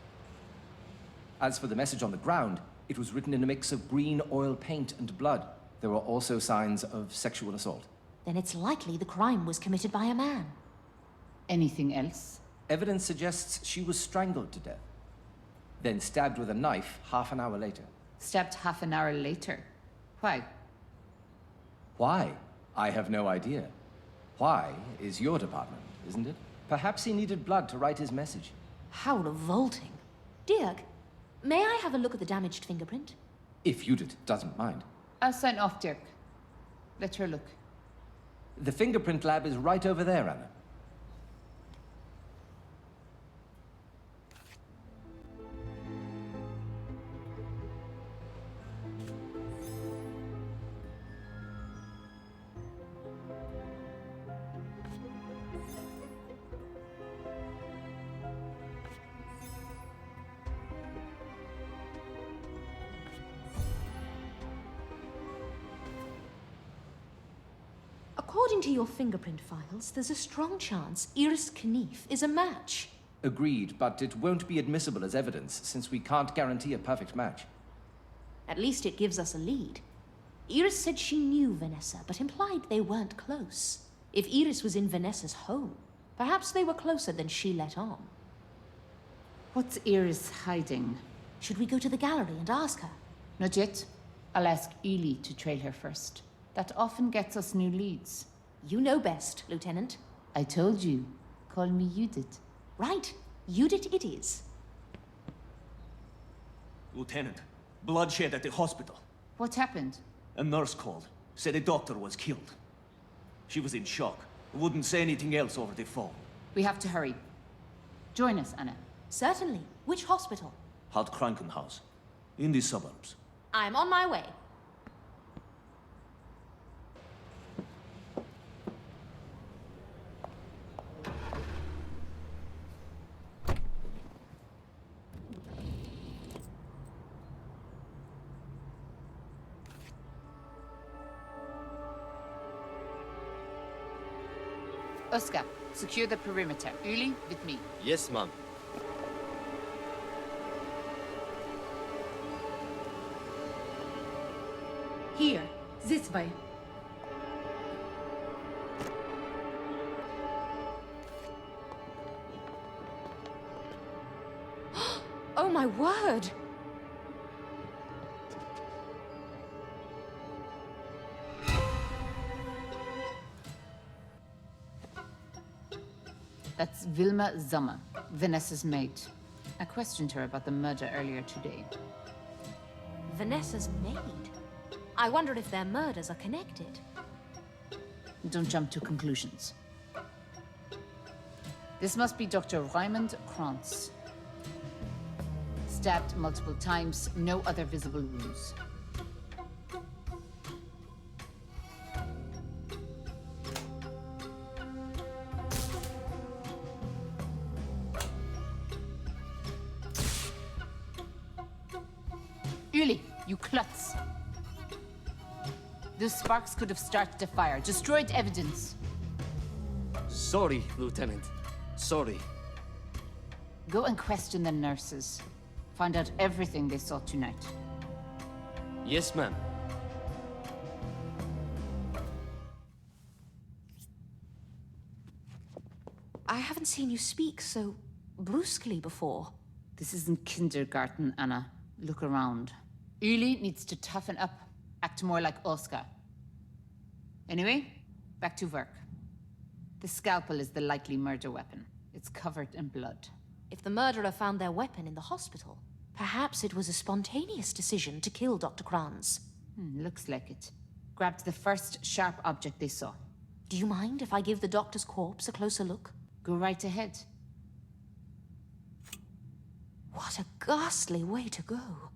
As for the message on the ground, it was written in a mix of green oil paint and blood. There were also signs of sexual assault. Then it's likely the crime was committed by a man. Anything else? Evidence suggests she was strangled to death, then stabbed with a knife half an hour later. Stabbed half an hour later? Why? Why? I have no idea. Why is your department, isn't it? Perhaps he needed blood to write his message. How revolting. Dirk, may I have a look at the damaged fingerprint? If Judith doesn't mind. I'll sign off, Dirk. Let her look. The fingerprint lab is right over there, Anna. According to your fingerprint files, there's a strong chance Iris Knief is a match. Agreed, but it won't be admissible as evidence, since we can't guarantee a perfect match. At least it gives us a lead. Iris said she knew Vanessa, but implied they weren't close. If Iris was in Vanessa's home, perhaps they were closer than she let on. What's Iris hiding? Should we go to the gallery and ask her? Not yet. I'll ask Ely to trail her first. That often gets us new leads. You know best, Lieutenant. I told you. Call me Judith. Right. Judith it is. Lieutenant, bloodshed at the hospital. What happened? A nurse called. Said a doctor was killed. She was in shock. Wouldn't say anything else over the phone. We have to hurry. Join us, Anna. Certainly. Which hospital? Haupt-Krankenhaus. In the suburbs. I'm on my way. Oscar, secure the perimeter. Uli, with me. Yes, ma'am. Here, this way. Oh my word! That's Vilma Sommer, Vanessa's maid. I questioned her about the murder earlier today. Vanessa's maid? I wonder if their murders are connected. Don't jump to conclusions. This must be Dr. Raymond Krantz. Stabbed multiple times, no other visible wounds. Uli, you klutz! Those sparks could have started a fire, destroyed evidence. Sorry, Lieutenant. Sorry. Go and question the nurses. Find out everything they saw tonight. Yes, ma'am. I haven't seen you speak so brusquely before. This isn't kindergarten, Anna. Look around. Uli needs to toughen up. Act more like Oscar. Anyway, back to work. The scalpel is the likely murder weapon. It's covered in blood. If the murderer found their weapon in the hospital, perhaps it was a spontaneous decision to kill Dr. Kranz. Looks like it. Grabbed the first sharp object they saw. Do you mind if I give the doctor's corpse a closer look? Go right ahead. What a ghastly way to go.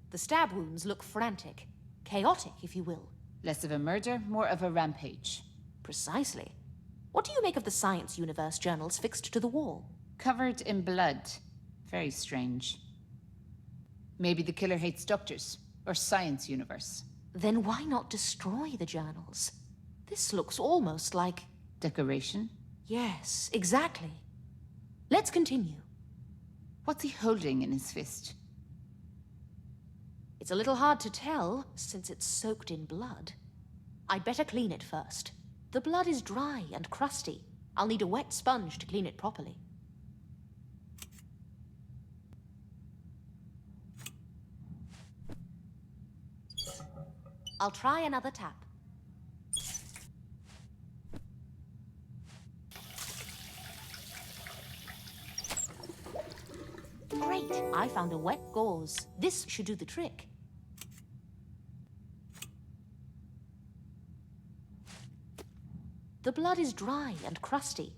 The stab wounds look frantic. Chaotic, if you will. Less of a murder, more of a rampage. Precisely. What do you make of the Science Universe journals fixed to the wall? Covered in blood. Very strange. Maybe the killer hates doctors, or Science Universe. Then why not destroy the journals? This looks almost like... decoration? Yes, exactly. Let's continue. What's he holding in his fist? It's a little hard to tell, since it's soaked in blood. I'd better clean it first. The blood is dry and crusty. I'll need a wet sponge to clean it properly. I'll try another tap. Great! I found a wet gauze. This should do the trick. The blood is dry and crusty.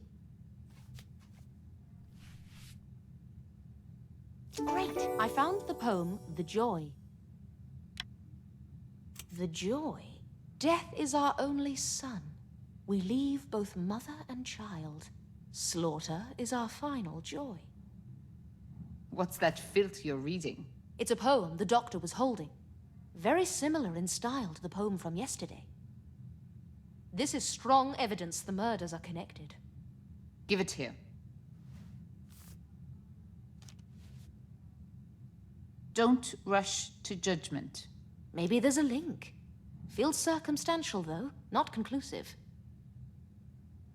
Great! I found the poem, The Joy. The joy. Death is our only son. We leave both mother and child. Slaughter is our final joy. What's that filth you're reading? It's a poem the doctor was holding. Very similar in style to the poem from yesterday. This is strong evidence the murders are connected. Give it here. Don't rush to judgment. Maybe there's a link. Feels circumstantial, though, not conclusive.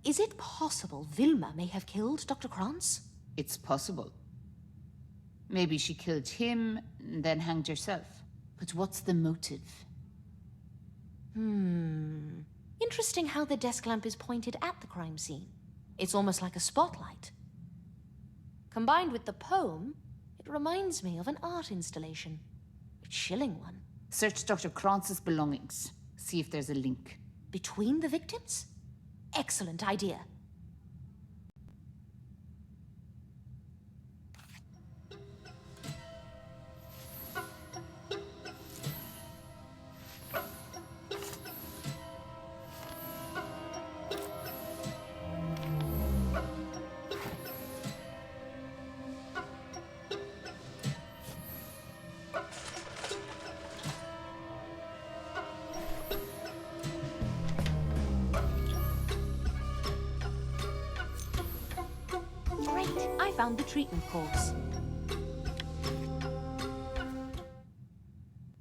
Is it possible Vilma may have killed Dr. Kranz? It's possible. Maybe she killed him, and then hanged herself. But what's the motive? Interesting how the desk lamp is pointed at the crime scene. It's almost like a spotlight. Combined with the poem, it reminds me of an art installation. A chilling one. Search Dr. Kranz's belongings. See if there's a link. Between the victims? Excellent idea. I found the treatment course.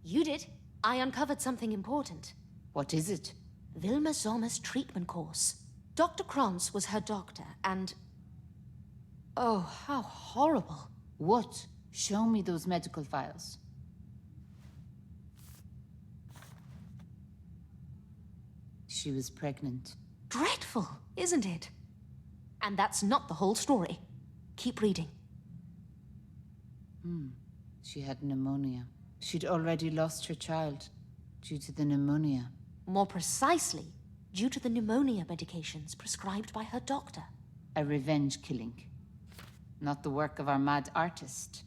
You did. I uncovered something important. What is it? Vilma Sommer's treatment course. Dr. Kranz was her doctor, and... oh, how horrible. What? Show me those medical files. She was pregnant. Dreadful, isn't it? And that's not the whole story. Keep reading. She had pneumonia. She'd already lost her child due to the pneumonia. More precisely, due to the pneumonia medications prescribed by her doctor. A revenge killing. Not the work of our mad artist.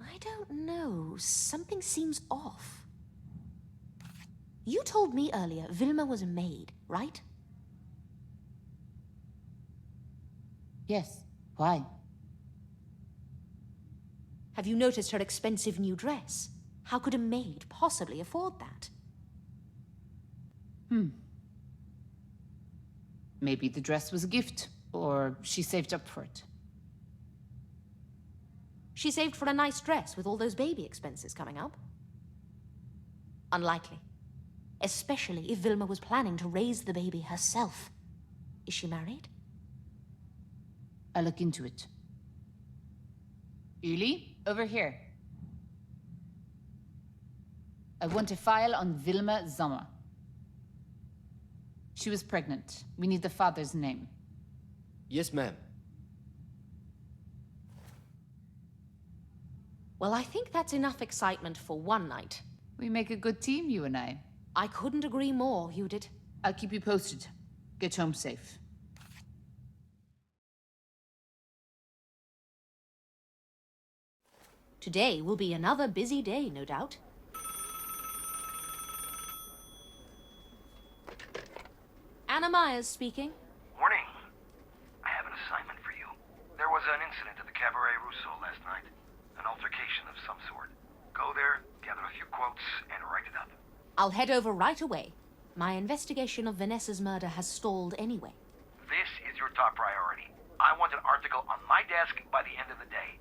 I don't know. Something seems off. You told me earlier Vilma was a maid, right? Yes. Why? Have you noticed her expensive new dress? How could a maid possibly afford that? Maybe the dress was a gift. or she saved up for it. She saved for a nice dress with all those baby expenses coming up. Unlikely. Especially if Vilma was planning to raise the baby herself. Is she married? I'll look into it. Uli, over here. I want a file on Vilma Sommer. She was pregnant. We need the father's name. Yes, ma'am. Well, I think that's enough excitement for one night. We make a good team, you and I. I couldn't agree more, Judith. I'll keep you posted. Get home safe. Today will be another busy day, no doubt. Anna Myers speaking. Morning. I have an assignment for you. There was an incident at the Cabaret Rousseau last night. An altercation of some sort. Go there, gather a few quotes, and write it up. I'll head over right away. My investigation of Vanessa's murder has stalled anyway. This is your top priority. I want an article on my desk by the end of the day.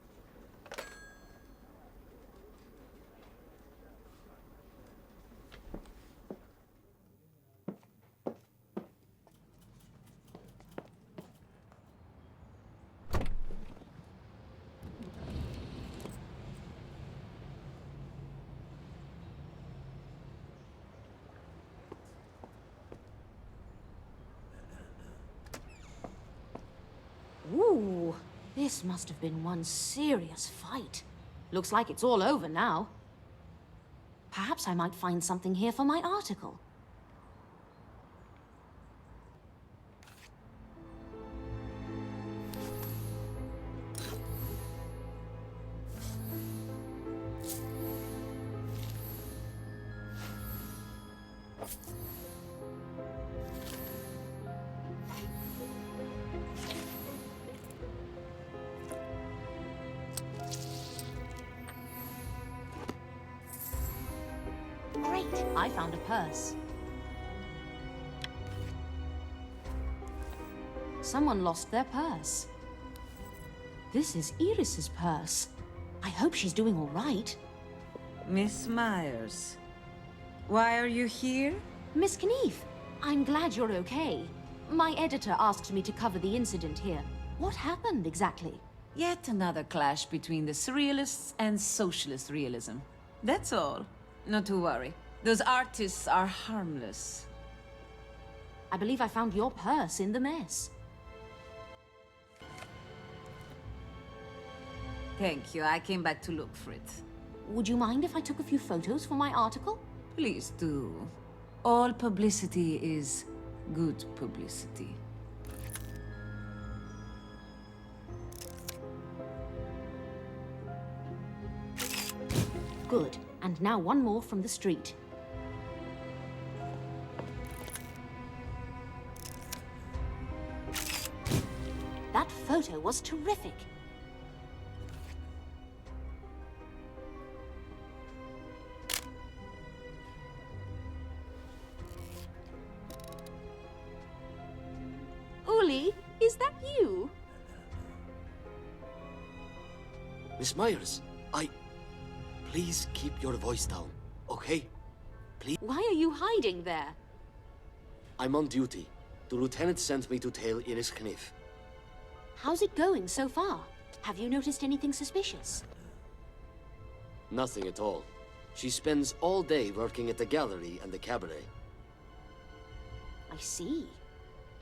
Ooh, this must have been one serious fight. Looks like it's all over now. Perhaps I might find something here for my article. Great, I found a purse. Someone lost their purse. This is Iris's purse. I hope she's doing all right. Miss Myers, why are you here? Miss Knief, I'm glad you're okay. My editor asked me to cover the incident here. What happened exactly? Yet another clash between the surrealists and socialist realism. That's all. Not to worry. Those artists are harmless. I believe I found your purse in the mess. Thank you. I came back to look for it. Would you mind if I took a few photos for my article? Please do. All publicity is good publicity. Good. And now one more from the street. That photo was terrific. Uli, is that you? Miss Myers, Please keep your voice down, okay? Please. Why are you hiding there? I'm on duty. The lieutenant sent me to tail Iris Knief. How's it going so far? Have you noticed anything suspicious? Nothing at all. She spends all day working at the gallery and the cabaret. I see.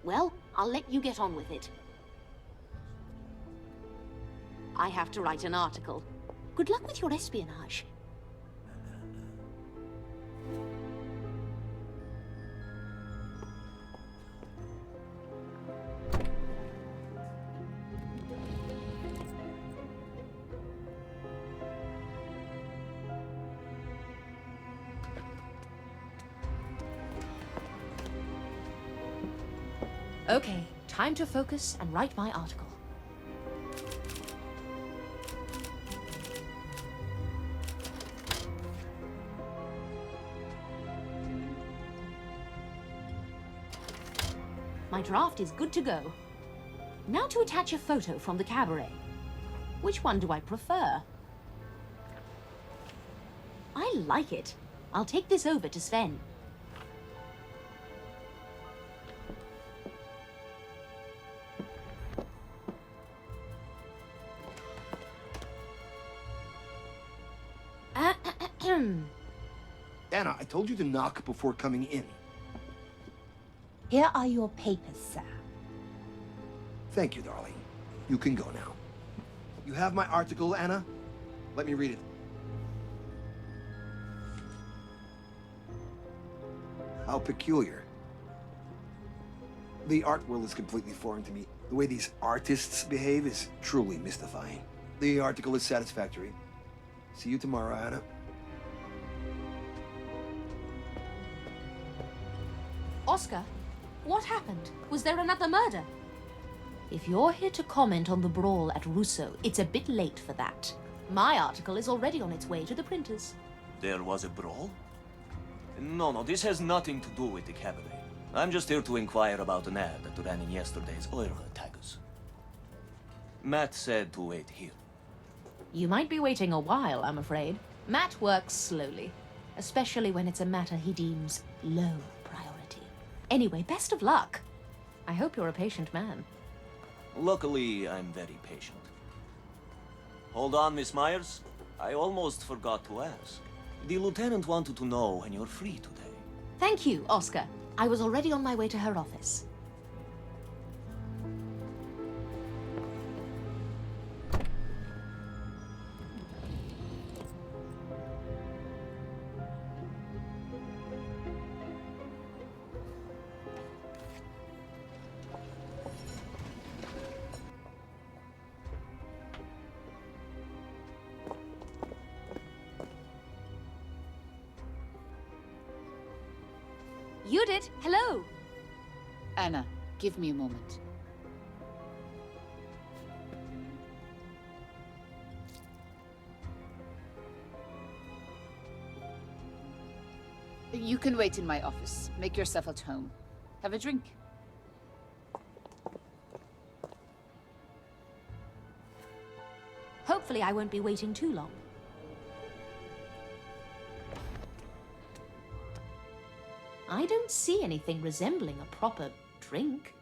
Well, I'll let you get on with it. I have to write an article. Good luck with your espionage. Okay, time to focus and write my article. My draft is good to go. Now to attach a photo from the cabaret. Which one do I prefer? I like it. I'll take this over to Sven. Anna, I told you to knock before coming in. Here are your papers, sir. Thank you, darling. You can go now. You have my article, Anna? Let me read it. How peculiar. The art world is completely foreign to me. The way these artists behave is truly mystifying. The article is satisfactory. See you tomorrow, Anna. Oscar, what happened? Was there another murder? If you're here to comment on the brawl at Russo, it's a bit late for that. My article is already on its way to the printers. There was a brawl? No, this has nothing to do with the cabaret. I'm just here to inquire about an ad that ran in yesterday's Eure Tagus. Matt said to wait here. You might be waiting a while, I'm afraid. Matt works slowly, especially when it's a matter he deems low priority. Anyway, best of luck. I hope you're a patient man. Luckily, I'm very patient. Hold on, Miss Myers. I almost forgot to ask. The lieutenant wanted to know when you're free today. Thank you, Oscar. I was already on my way to her office. Judith, hello. Anna, give me a moment. You can wait in my office. Make yourself at home. Have a drink. Hopefully I won't be waiting too long. I don't see anything resembling a proper drink.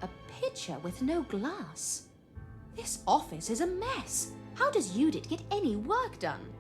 A pitcher with no glass. This office is a mess. How does Judith get any work done?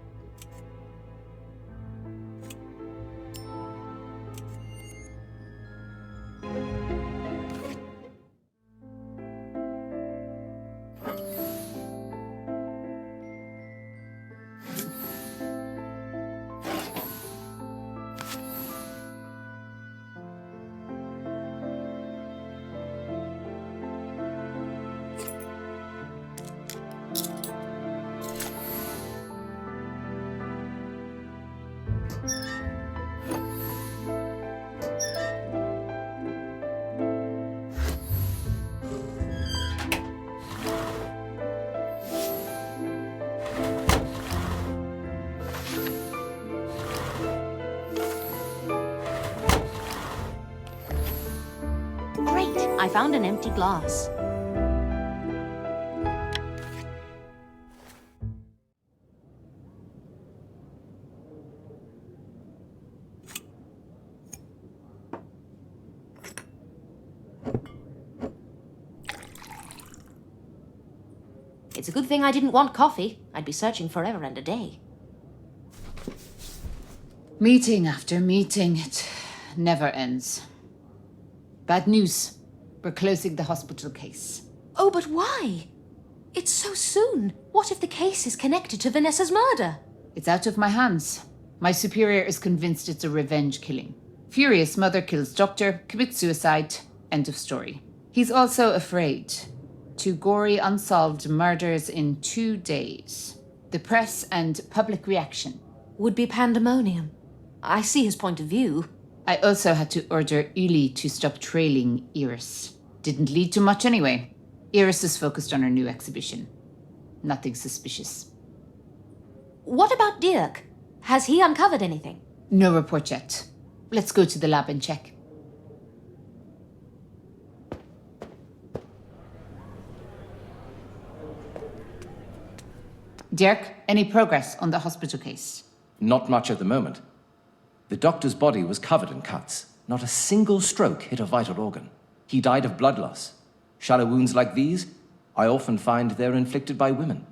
I found an empty glass. It's a good thing I didn't want coffee. I'd be searching forever and a day. Meeting after meeting, it never ends. Bad news. We're closing the hospital case. Oh, but why? It's so soon. What if the case is connected to Vanessa's murder? It's out of my hands. My superior is convinced it's a revenge killing. Furious mother kills doctor, commits suicide, end of story. He's also afraid. 2 gory, unsolved murders in 2 days. The press and public reaction would be pandemonium. I see his point of view. I also had to order Uli to stop trailing Iris. Didn't lead to much anyway. Iris is focused on her new exhibition. Nothing suspicious. What about Dirk? Has he uncovered anything? No report yet. Let's go to the lab and check. Dirk, any progress on the hospital case? Not much at the moment. The doctor's body was covered in cuts. Not a single stroke hit a vital organ. He died of blood loss. Shallow wounds like these, I often find they're inflicted by women.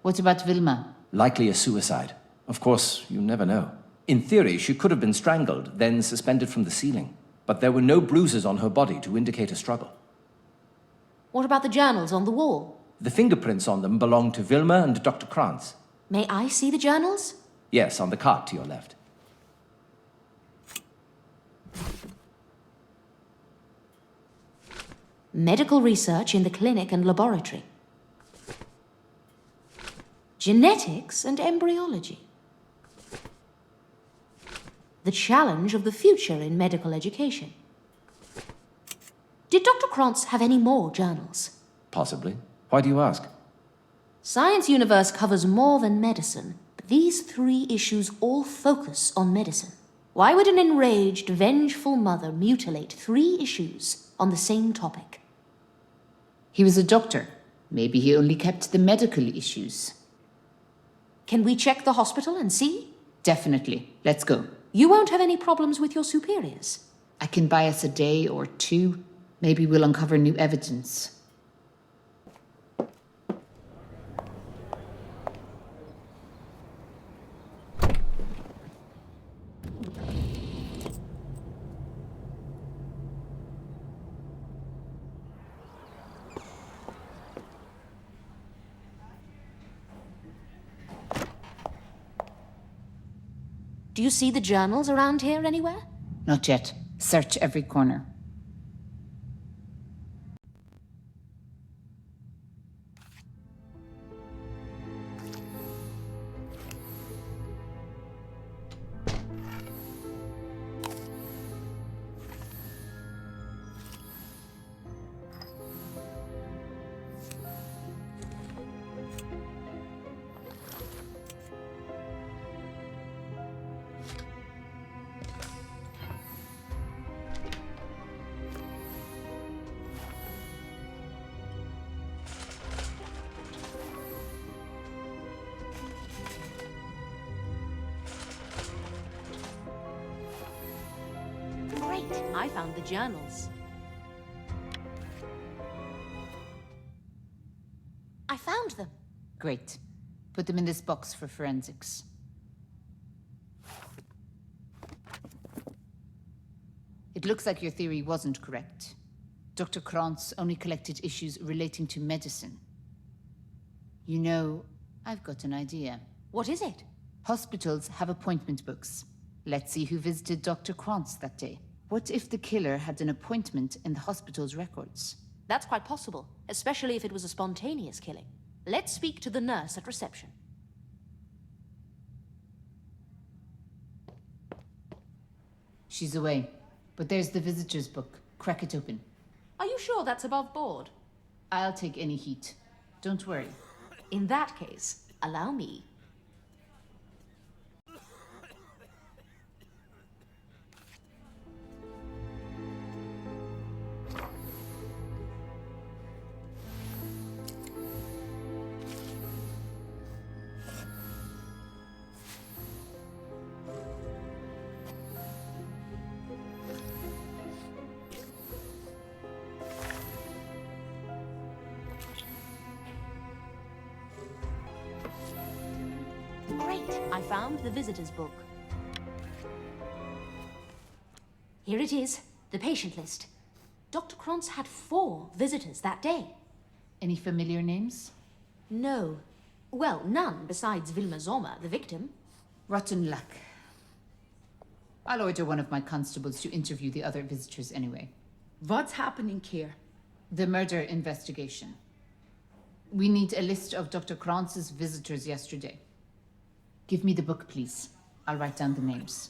What about Vilma? Likely a suicide. Of course, you never know. In theory, she could have been strangled, then suspended from the ceiling. But there were no bruises on her body to indicate a struggle. What about the journals on the wall? The fingerprints on them belong to Vilma and Dr. Krantz. May I see the journals? Yes, on the cart to your left. Medical research in the clinic and laboratory. Genetics and embryology. The challenge of the future in medical education. Did Dr. Krantz have any more journals? Possibly. Why do you ask? Science Universe covers more than medicine, but these 3 issues all focus on medicine. Why would an enraged, vengeful mother mutilate 3 issues on the same topic? He was a doctor. Maybe he only kept the medical issues. Can we check the hospital and see? Definitely. Let's go. You won't have any problems with your superiors. I can buy us a day or 2. Maybe we'll uncover new evidence. Do you see the journals around here anywhere? Not yet. Search every corner. Great, I found the journals. I found them. Great. Put them in this box for forensics. It looks like your theory wasn't correct. Dr. Krantz only collected issues relating to medicine. You know, I've got an idea. What is it? Hospitals have appointment books. Let's see who visited Dr. Krantz that day. What if the killer had an appointment in the hospital's records? That's quite possible, especially if it was a spontaneous killing. Let's speak to the nurse at reception. She's away. But there's the visitor's book. Crack it open. Are you sure that's above board? I'll take any heat. Don't worry. In that case, allow me. Great, I found the visitor's book. Here it is, the patient list. Dr. Krantz had 4 visitors that day. Any familiar names? No. Well, none besides Vilma Sommer, the victim. Rotten luck. I'll order one of my constables to interview the other visitors anyway. What's happening here? The murder investigation. We need a list of Dr. Krantz's visitors yesterday. Give me the book, please. I'll write down the names.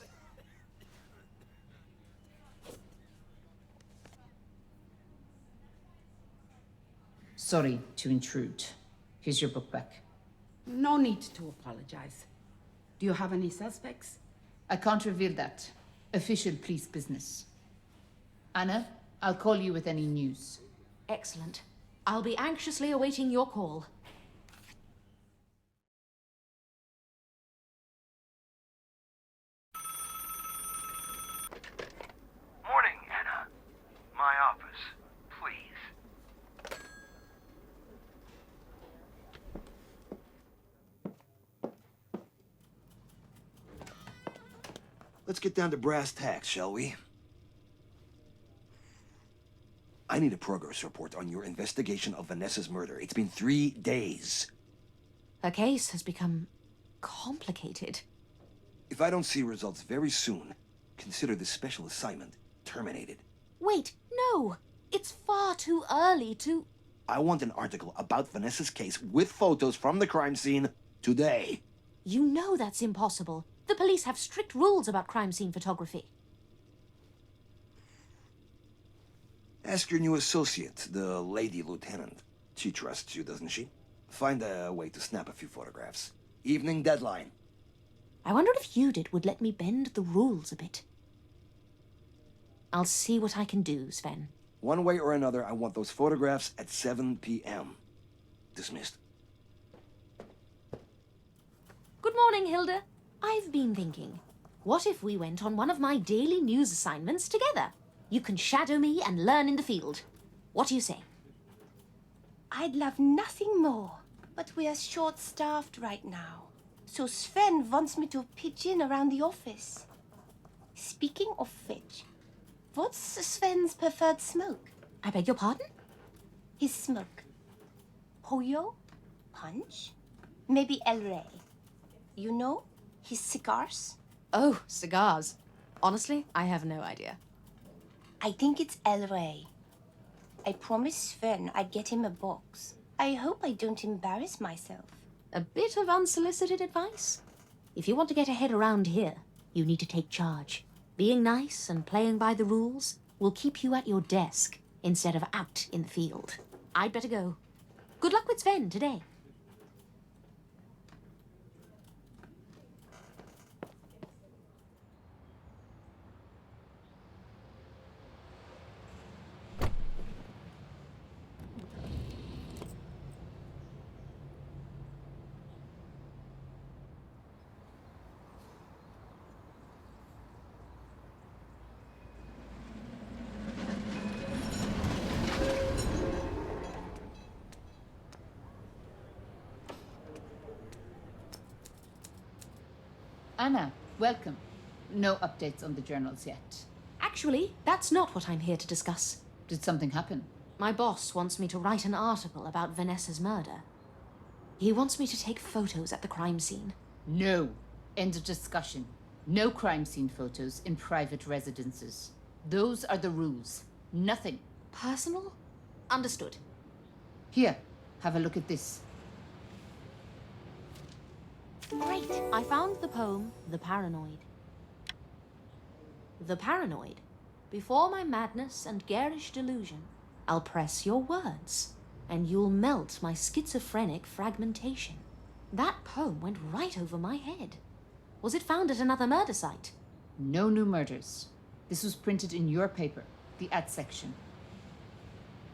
Sorry to intrude. Here's your book back. No need to apologize. Do you have any suspects? I can't reveal that. Official police business. Anna, I'll call you with any news. Excellent. I'll be anxiously awaiting your call. Let's get down to brass tacks, shall we? I need a progress report on your investigation of Vanessa's murder. It's been 3 days. Her case has become complicated. If I don't see results very soon, consider this special assignment terminated. Wait, no! It's far too early to... I want an article about Vanessa's case with photos from the crime scene today. You know that's impossible. The police have strict rules about crime scene photography. Ask your new associate, the lady lieutenant. She trusts you, doesn't she? Find a way to snap a few photographs. Evening deadline. I wondered if Judith would let me bend the rules a bit. I'll see what I can do, Sven. One way or another, I want those photographs at 7 p.m. Dismissed. Good morning, Hilda. I've been thinking, what if we went on one of my daily news assignments together? You can shadow me and learn in the field. What do you say? I'd love nothing more, but we are short-staffed right now. So Sven wants me to pitch in around the office. Speaking of which, what's Sven's preferred smoke? I beg your pardon? His smoke. Pollo? Punch? Maybe El Rey. You know, his cigars? Oh, cigars. Honestly, I have no idea. I think it's El Rey. I promised Sven I'd get him a box. I hope I don't embarrass myself. A bit of unsolicited advice. If you want to get ahead around here, you need to take charge. Being nice and playing by the rules will keep you at your desk instead of out in the field. I'd better go. Good luck with Sven today. Anna, welcome. No updates on the journals yet. Actually, that's not what I'm here to discuss. Did something happen? My boss wants me to write an article about Vanessa's murder. He wants me to take photos at the crime scene. No. End of discussion. No crime scene photos in private residences. Those are the rules. Nothing. Personal? Understood. Here, have a look at this. Great. I found the poem, The Paranoid. The Paranoid. Before my madness and garish delusion, I'll press your words, and you'll melt my schizophrenic fragmentation. That poem went right over my head. Was it found at another murder site? No new murders. This was printed in your paper, the ad section.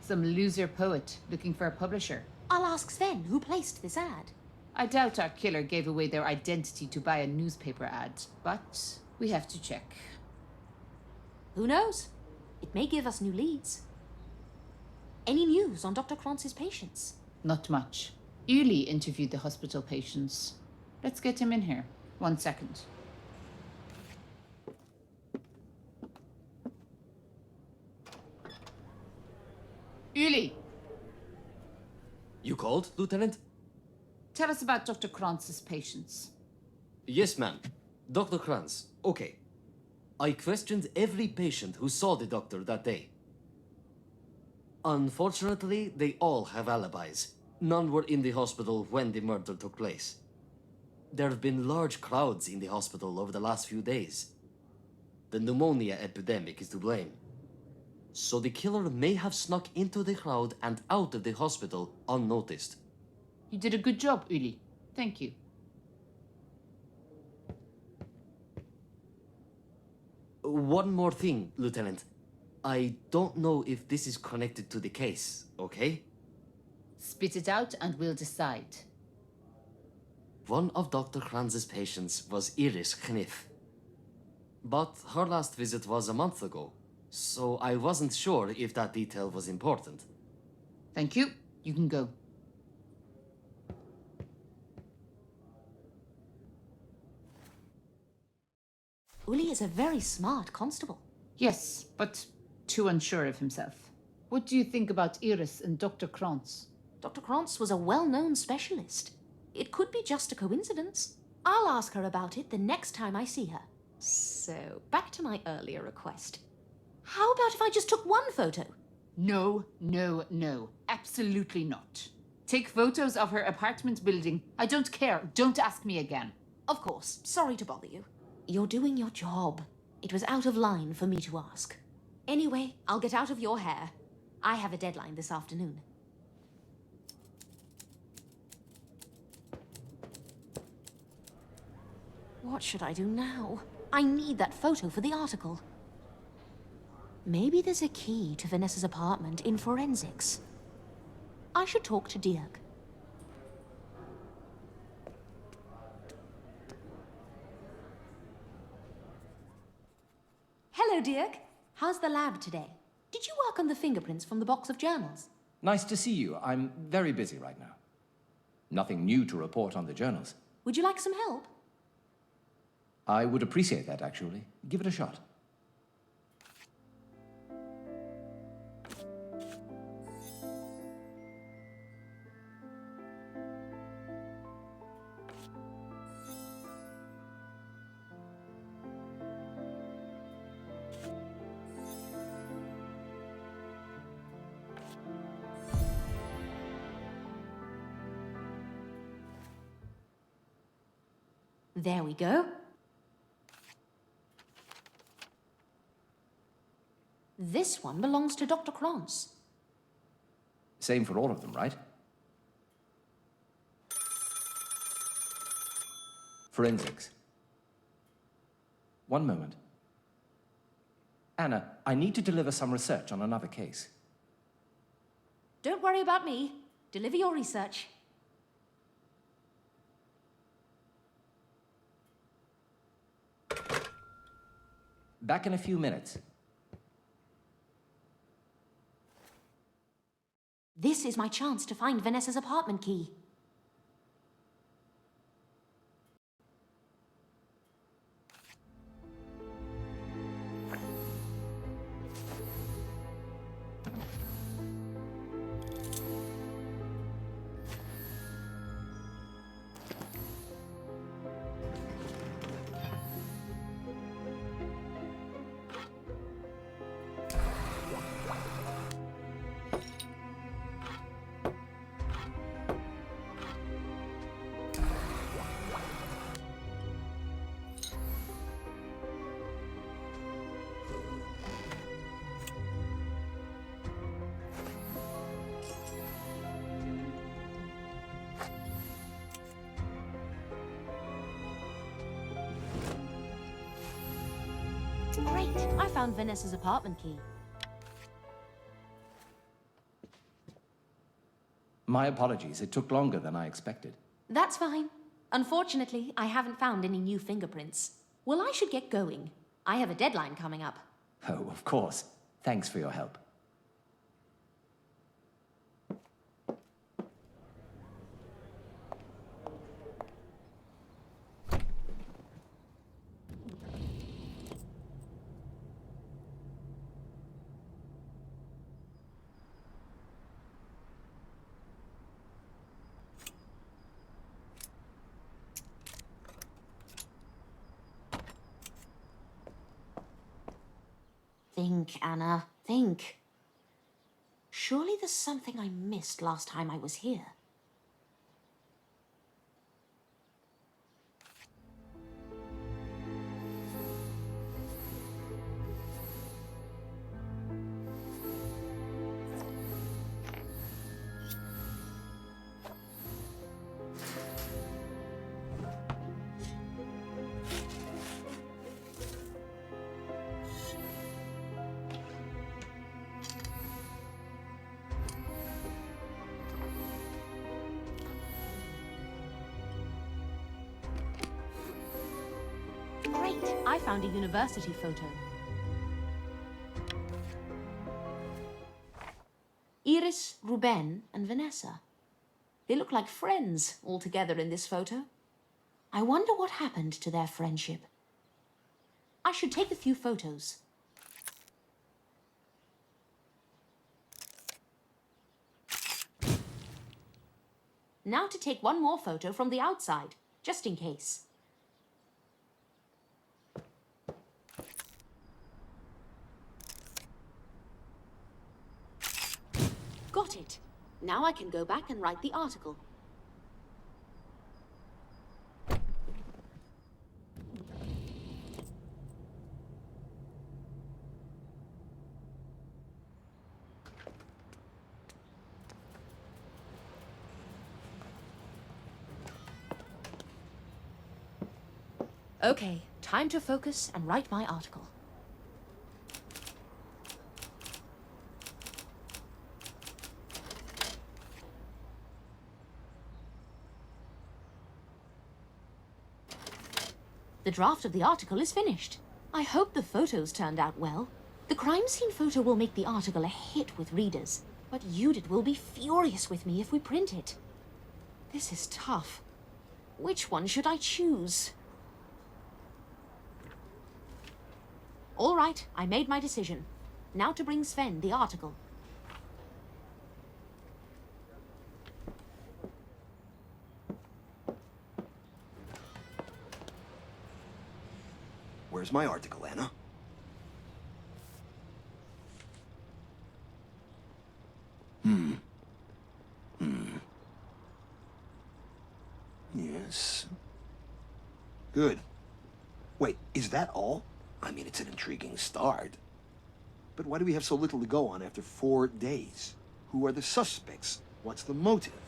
Some loser poet looking for a publisher. I'll ask Sven who placed this ad. I doubt our killer gave away their identity to buy a newspaper ad, but we have to check. Who knows? It may give us new leads. Any news on Dr. Kranz's patients? Not much. Uli interviewed the hospital patients. Let's get him in here. 1 second. Uli! You called, Lieutenant? Tell us about Dr. Kranz's patients. Yes, ma'am. Dr. Kranz. Okay. I questioned every patient who saw the doctor that day. Unfortunately, they all have alibis. None were in the hospital when the murder took place. There have been large crowds in the hospital over the last few days. The pneumonia epidemic is to blame. So the killer may have snuck into the crowd and out of the hospital unnoticed. You did a good job, Uli. Thank you. One more thing, Lieutenant. I don't know if this is connected to the case, okay? Spit it out and we'll decide. One of Dr. Kranz's patients was Iris Kniff. But her last visit was a month ago, so I wasn't sure if that detail was important. Thank you. You can go. Uli is a very smart constable. Yes, but too unsure of himself. What do you think about Iris and Dr. Krantz? Dr. Krantz was a well-known specialist. It could be just a coincidence. I'll ask her about it the next time I see her. So, back to my earlier request. How about if I just took one photo? No, no, no. Absolutely not. Take photos of her apartment building. I don't care. Don't ask me again. Of course. Sorry to bother you. You're doing your job. It was out of line for me to ask. Anyway, I'll get out of your hair. I have a deadline this afternoon. What should I do now? I need that photo for the article. Maybe there's a key to Vanessa's apartment in forensics. I should talk to Dirk. Hello, Dirk. How's the lab today? Did you work on the fingerprints from the box of journals? Nice to see you. I'm very busy right now. Nothing new to report on the journals. Would you like some help? I would appreciate that, actually. Give it a shot. There we go. This one belongs to Dr. Krantz. Same for all of them, right? Forensics. One moment. Anna, I need to deliver some research on another case. Don't worry about me. Deliver your research. Back in a few minutes. This is my chance to find Vanessa's apartment key. Great, I found Vanessa's apartment key. My apologies, it took longer than I expected. That's fine. Unfortunately, I haven't found any new fingerprints. Well, I should get going. I have a deadline coming up. Oh, of course. Thanks for your help. Think, Anna, think. Surely there's something I missed last time I was here. Great, I found a university photo. Iris, Ruben, and Vanessa. They look like friends all together in this photo. I wonder what happened to their friendship. I should take a few photos. Now to take one more photo from the outside, just in case. Got it. Now I can go back and write the article. Okay, time to focus and write my article. The draft of the article is finished. I hope the photos turned out well. The crime scene photo will make the article a hit with readers, but Judith will be furious with me if we print it. This is tough. Which one should I choose? All right, I made my decision. Now to bring Sven the article. Where's my article, Anna? Yes. Good. Wait, is that all? I mean, it's an intriguing start. But why do we have so little to go on after 4 days? Who are the suspects? What's the motive?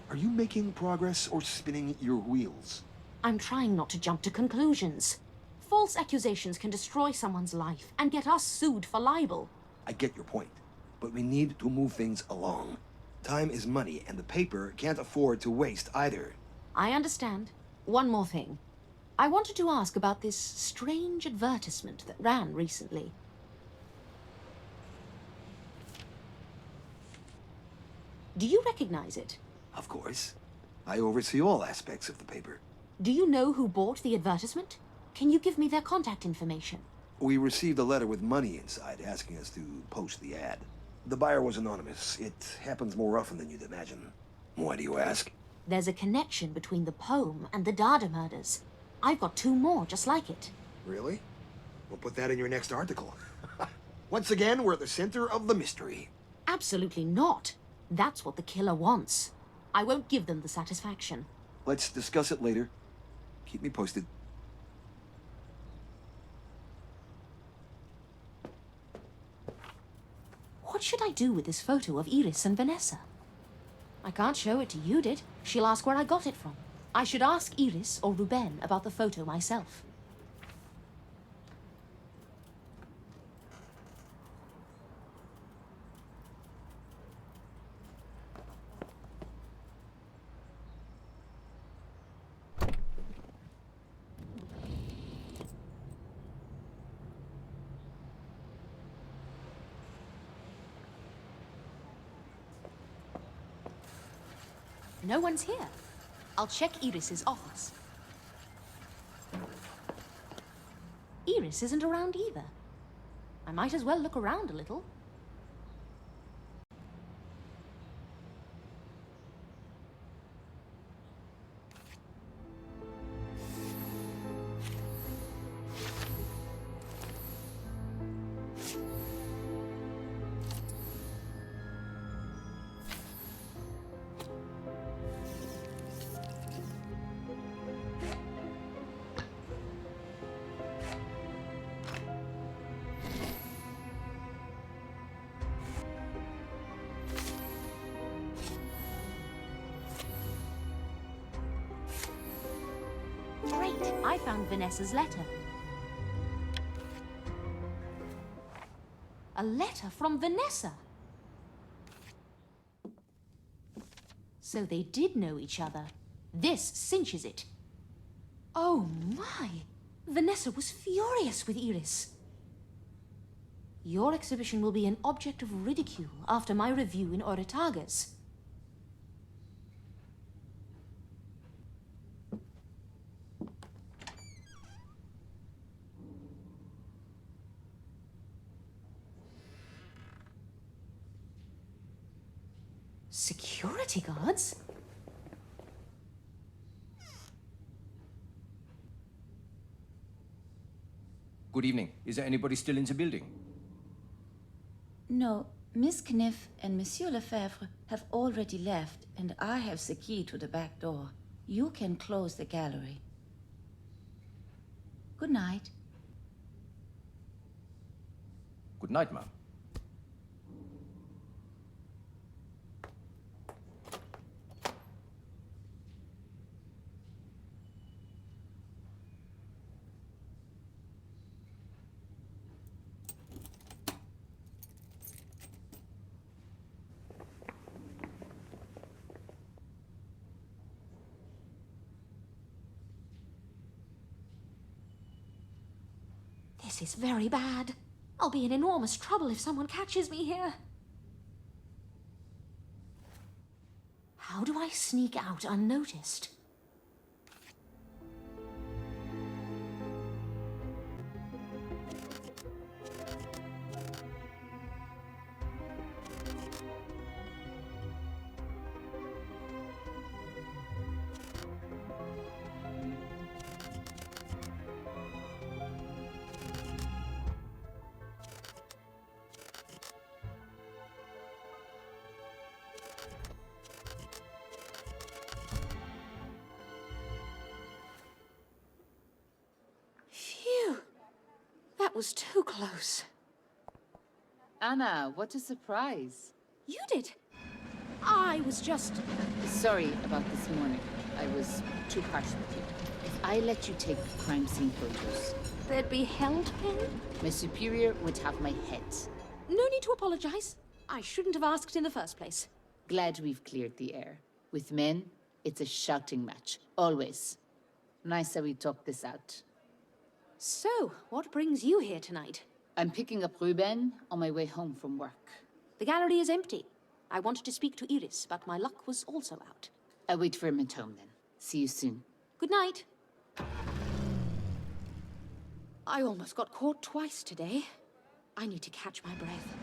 Are you making progress or spinning your wheels? I'm trying not to jump to conclusions. False accusations can destroy someone's life and get us sued for libel. I get your point, but we need to move things along. Time is money, and the paper can't afford to waste either. I understand. One more thing. I wanted to ask about this strange advertisement that ran recently. Do you recognize it? Of course. I oversee all aspects of the paper. Do you know who bought the advertisement? Can you give me their contact information? We received a letter with money inside asking us to post the ad. The buyer was anonymous. It happens more often than you'd imagine. Why do you ask? There's a connection between the poem and the Dada murders. I've got 2 more just like it. Really? We'll put that in your next article. Once again, we're at the center of the mystery. Absolutely not. That's what the killer wants. I won't give them the satisfaction. Let's discuss it later. Keep me posted. What should I do with this photo of Iris and Vanessa? I can't show it to Judith. She'll ask where I got it from. I should ask Iris or Ruben about the photo myself. No one's here. I'll check Iris's office. Iris isn't around either. I might as well look around a little. Great, I found Vanessa's letter. A letter from Vanessa. So they did know each other. This cinches it. Oh my! Vanessa was furious with Iris. Your exhibition will be an object of ridicule after my review in Oretagas. Security guards? Good evening. Is there anybody still in the building? No, Miss Kniff and Monsieur Lefebvre have already left, and I have the key to the back door. You can close the gallery. Good night. Good night, ma'am. This is very bad. I'll be in enormous trouble if someone catches me here. How do I sneak out unnoticed? That was too close. Anna, what a surprise. You did. I was just... Sorry about this morning. I was too harsh with you. If I let you take crime scene photos... They'd be held in? My superior would have my head. No need to apologize. I shouldn't have asked in the first place. Glad we've cleared the air. With men, it's a shouting match. Always. Nice that we talked this out. So, what brings you here tonight? I'm picking up Ruben on my way home from work. The gallery is empty. I wanted to speak to Iris, but my luck was also out. I'll wait for him at home then. See you soon. Good night. I almost got caught twice today. I need to catch my breath.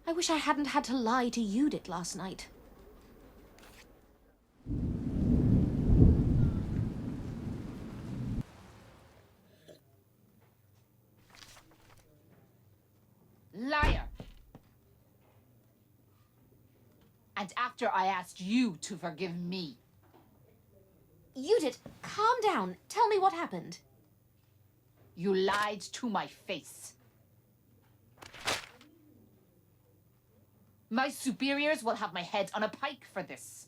I wish I hadn't had to lie to Judith last night. Liar! And after I asked you to forgive me. Judith, calm down. Tell me what happened. You lied to my face. My superiors will have my head on a pike for this.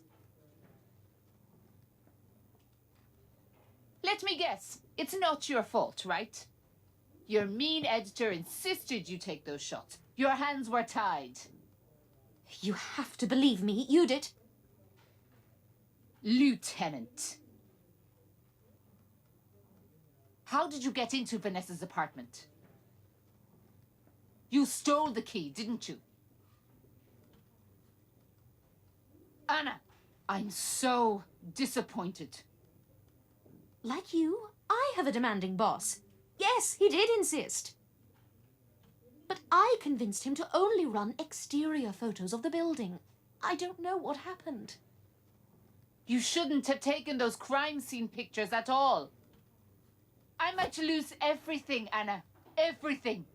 Let me guess. It's not your fault, right? Your mean editor insisted you take those shots. Your hands were tied. You have to believe me, Judith. Lieutenant. How did you get into Vanessa's apartment? You stole the key, didn't you? Anna, I'm so disappointed. Like you, I have a demanding boss. Yes, he did insist. But I convinced him to only run exterior photos of the building. I don't know what happened. You shouldn't have taken those crime scene pictures at all. I might lose everything, Anna. Everything.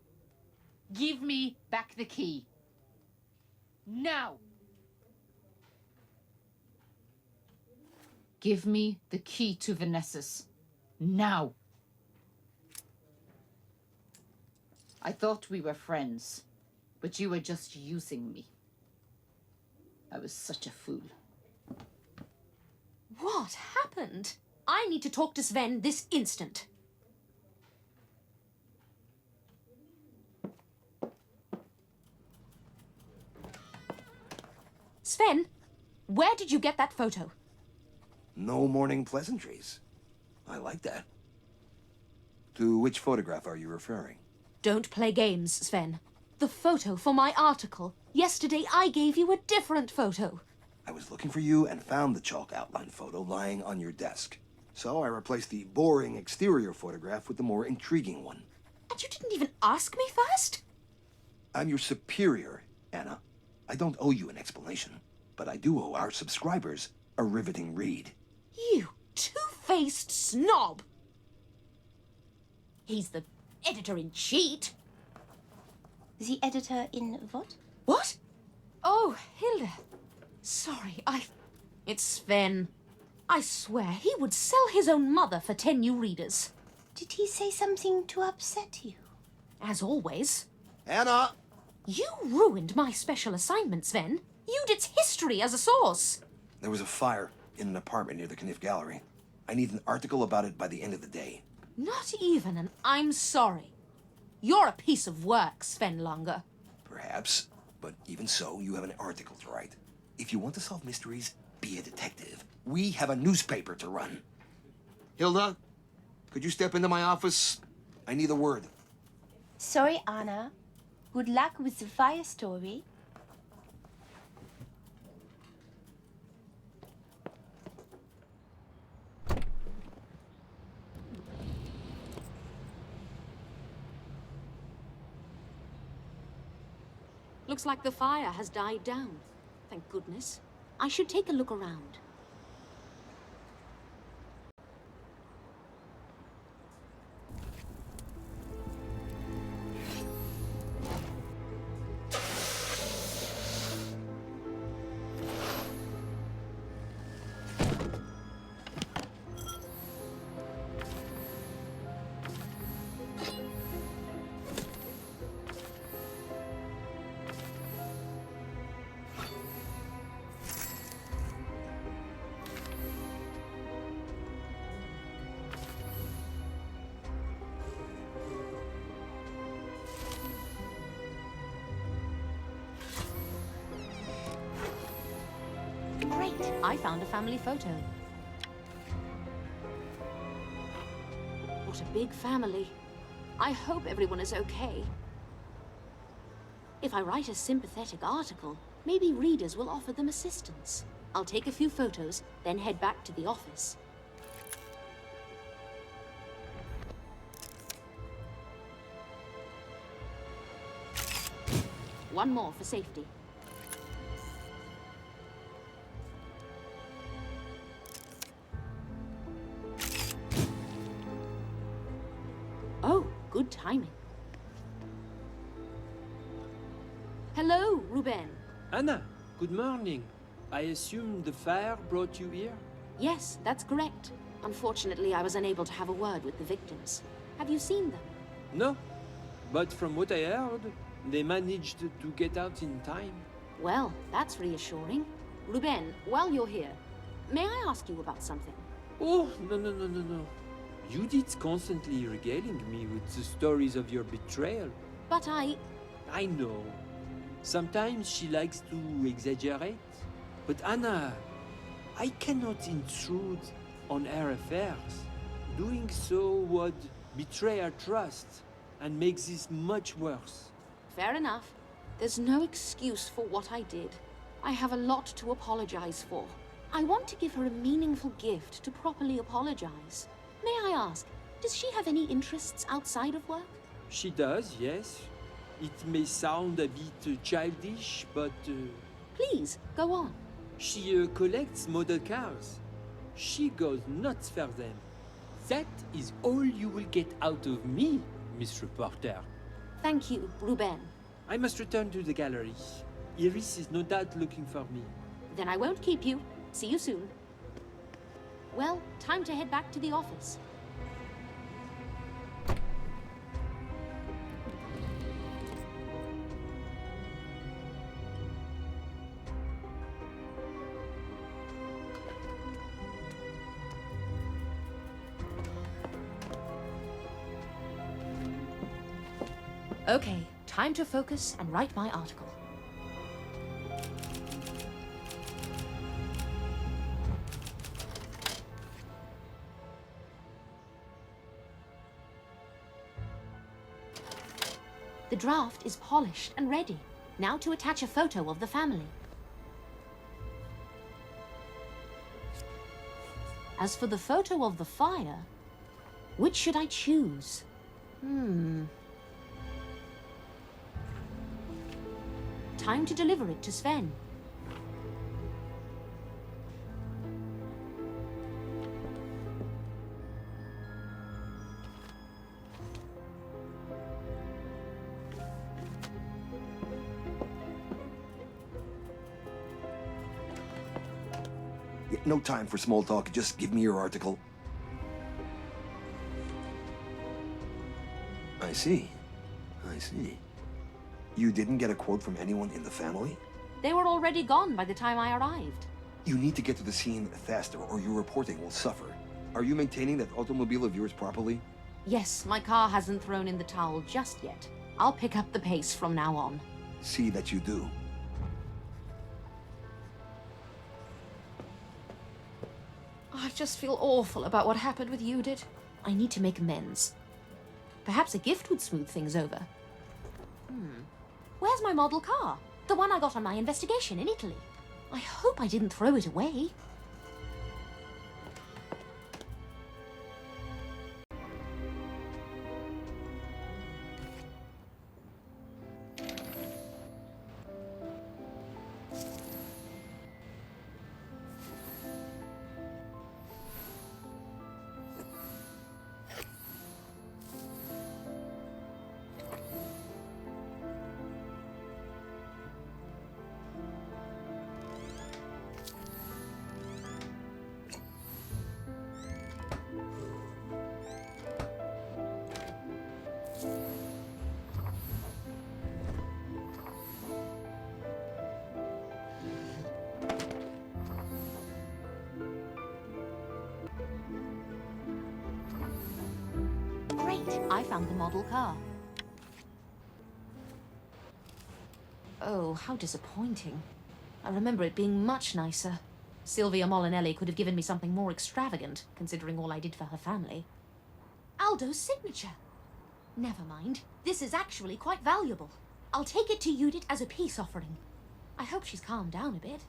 Give me back the key. Now. Give me the key to Vanessa's. Now. I thought we were friends, but you were just using me. I was such a fool. What happened? I need to talk to Sven this instant. Sven, where did you get that photo? No morning pleasantries. I like that. To which photograph are you referring? Don't play games, Sven. The photo for my article. Yesterday I gave you a different photo. I was looking for you and found the chalk outline photo lying on your desk. So I replaced the boring exterior photograph with the more intriguing one. And you didn't even ask me first? I'm your superior, Anna. I don't owe you an explanation, but I do owe our subscribers a riveting read. You two-faced snob! He's the editor-in-chief. The editor-in what? What? Oh, Hilda. Sorry, It's Sven. I swear he would sell his own mother for 10 new readers. Did he say something to upset you? As always. Anna! You ruined my special assignment, Sven. Used its history as a source. There was a fire in an apartment near the Kniff Gallery. I need an article about it by the end of the day. Not even an I'm sorry. You're a piece of work, Sven Langer. Perhaps, but even so, you have an article to write. If you want to solve mysteries, be a detective. We have a newspaper to run. Hilda, could you step into my office? I need a word. Sorry, Anna. Good luck with the fire story. Looks like the fire has died down. Thank goodness. I should take a look around. Great, I found a family photo. What a big family. I hope everyone is okay. If I write a sympathetic article, maybe readers will offer them assistance. I'll take a few photos, then head back to the office. One more for safety. Oh, good timing. Hello, Ruben. Anna, good morning. I assume the fire brought you here? Yes, that's correct. Unfortunately, I was unable to have a word with the victims. Have you seen them? No, but from what I heard, they managed to get out in time. Well, that's reassuring. Ruben, while you're here, may I ask you about something? Oh, no. Judith's constantly regaling me with the stories of your betrayal. But I know. Sometimes she likes to exaggerate. But Anna, I cannot intrude on her affairs. Doing so would betray her trust and make this much worse. Fair enough. There's no excuse for what I did. I have a lot to apologize for. I want to give her a meaningful gift to properly apologize. May I ask, does she have any interests outside of work? She does, yes. It may sound a bit childish, but... Please, go on. She collects model cars. She goes nuts for them. That is all you will get out of me, Miss Reporter. Thank you, Ruben. I must return to the gallery. Iris is no doubt looking for me. Then I won't keep you. See you soon. Well, time to head back to the office. Okay, time to focus and write my article. The draft is polished and ready. Now to attach a photo of the family. As for the photo of the fire, which should I choose? Time to deliver it to Sven. Yeah, no time for small talk. Just give me your article. I see. I see. You didn't get a quote from anyone in the family? They were already gone by the time I arrived. You need to get to the scene faster, or your reporting will suffer. Are you maintaining that automobile of yours properly? Yes, my car hasn't thrown in the towel just yet. I'll pick up the pace from now on. See that you do. I just feel awful about what happened with Judith. I need to make amends. Perhaps a gift would smooth things over. Where's my model car? The one I got on my investigation in Italy. I hope I didn't throw it away. Great, I found the model car. Oh, how disappointing. I remember it being much nicer. Silvia Molinelli could have given me something more extravagant, considering all I did for her family. Aldo's signature. Never mind. This is actually quite valuable. I'll take it to Judith as a peace offering. I hope she's calmed down a bit.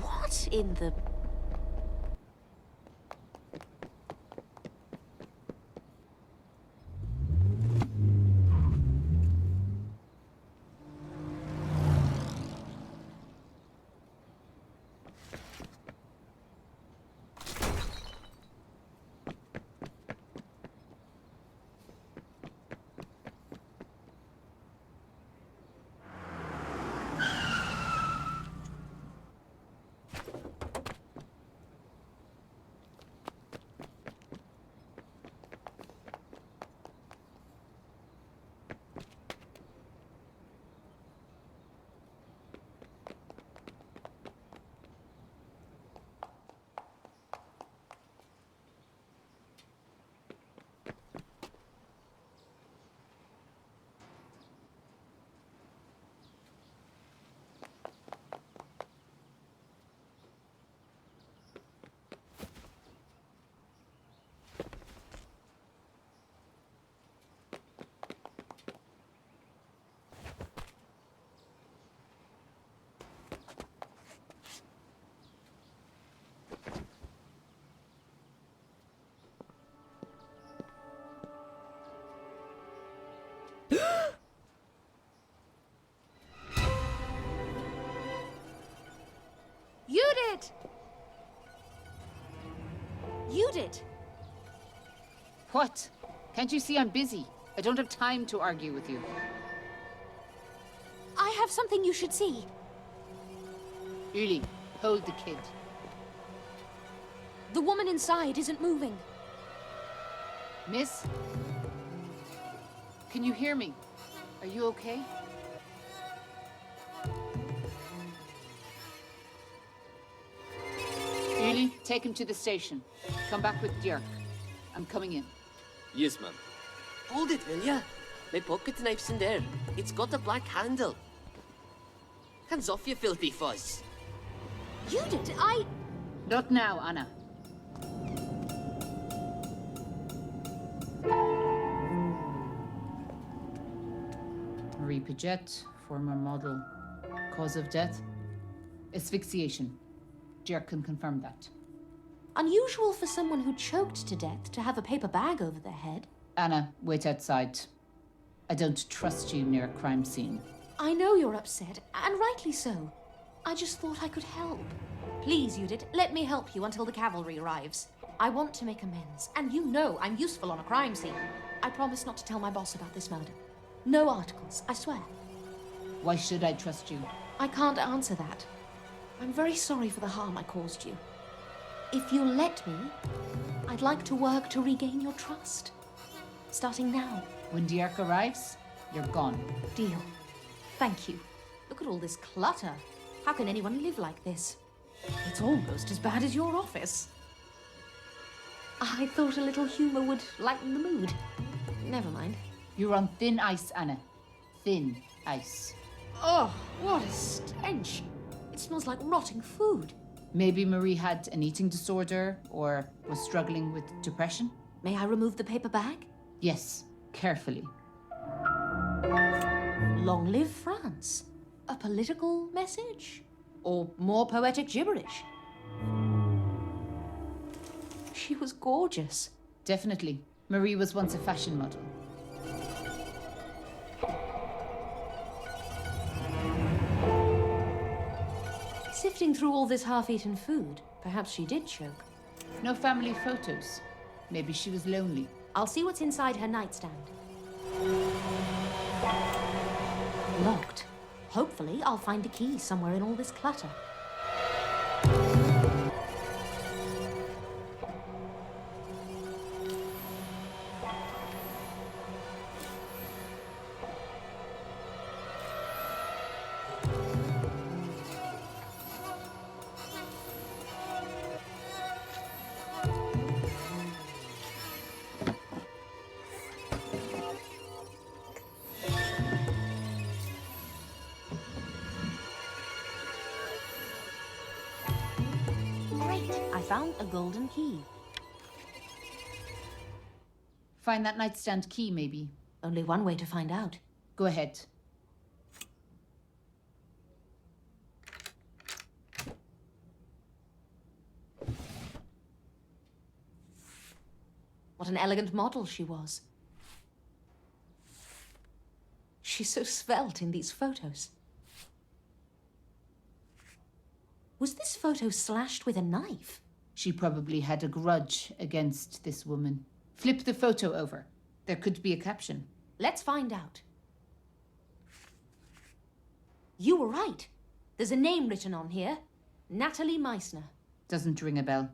What in the... Judith! Judith! What? Can't you see I'm busy? I don't have time to argue with you. I have something you should see. Uli, hold the kid. The woman inside isn't moving. Miss? Can you hear me? Are you okay? Uli, take him to the station. Come back with Dirk. I'm coming in. Yes, ma'am. Hold it, will ya? My pocket knife's in there. It's got a black handle. Hands off, you filthy fuzz. You did. Not now, Anna. Marie Paget, former model. Cause of death? Asphyxiation. Jerk can confirm that. Unusual for someone who choked to death to have a paper bag over their head. Anna, wait outside. I don't trust you near a crime scene. I know you're upset, and rightly so. I just thought I could help. Please, Judith, let me help you until the cavalry arrives. I want to make amends, and you know I'm useful on a crime scene. I promise not to tell my boss about this murder. No articles, I swear. Why should I trust you? I can't answer that. I'm very sorry for the harm I caused you. If you'll let me, I'd like to work to regain your trust. Starting now. When Dierk arrives, you're gone. Deal. Thank you. Look at all this clutter. How can anyone live like this? It's almost as bad as your office. I thought a little humor would lighten the mood. Never mind. You're on thin ice, Anna. Thin ice. Oh, what a stench. It smells like rotting food. Maybe Marie had an eating disorder or was struggling with depression? May I remove the paper bag? Yes, carefully. Long live France. A political message? Or more poetic gibberish? She was gorgeous. Definitely. Marie was once a fashion model. Sifting through all this half-eaten food, perhaps she did choke. No family photos. Maybe she was lonely. I'll see what's inside her nightstand. Locked. Hopefully, I'll find a key somewhere in all this clutter. I found a golden key. Find that nightstand key, maybe. Only one way to find out. Go ahead. What an elegant model she was. She's so svelte in these photos. Was this photo slashed with a knife? She probably had a grudge against this woman. Flip the photo over. There could be a caption. Let's find out. You were right. There's a name written on here. Natalie Meissner. Doesn't ring a bell.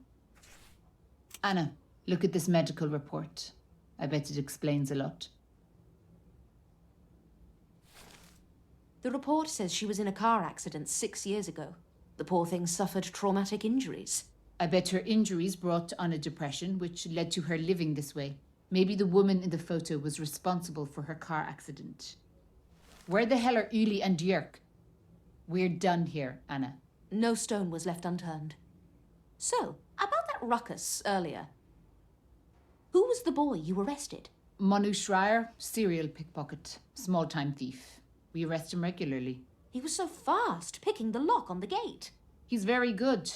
Anna, look at this medical report. I bet it explains a lot. The report says she was in a car accident 6 years ago. The poor thing suffered traumatic injuries. I bet her injuries brought on a depression, which led to her living this way. Maybe the woman in the photo was responsible for her car accident. Where the hell are Uli and Jörg? We're done here, Anna. No stone was left unturned. So, about that ruckus earlier. Who was the boy you arrested? Manu Schreier, serial pickpocket, small-time thief. We arrest him regularly. He was so fast, picking the lock on the gate. He's very good.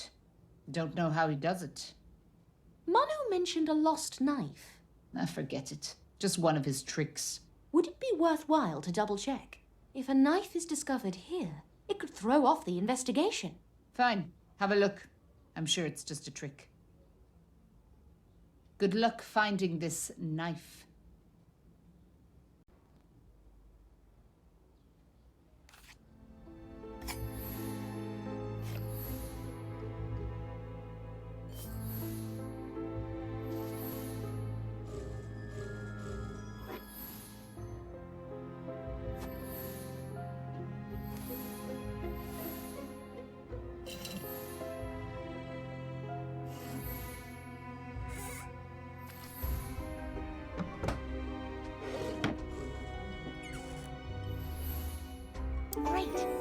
Don't know how he does it. Manu mentioned a lost knife. Forget it. Just one of his tricks. Would it be worthwhile to double-check? If a knife is discovered here, it could throw off the investigation. Fine. Have a look. I'm sure it's just a trick. Good luck finding this knife.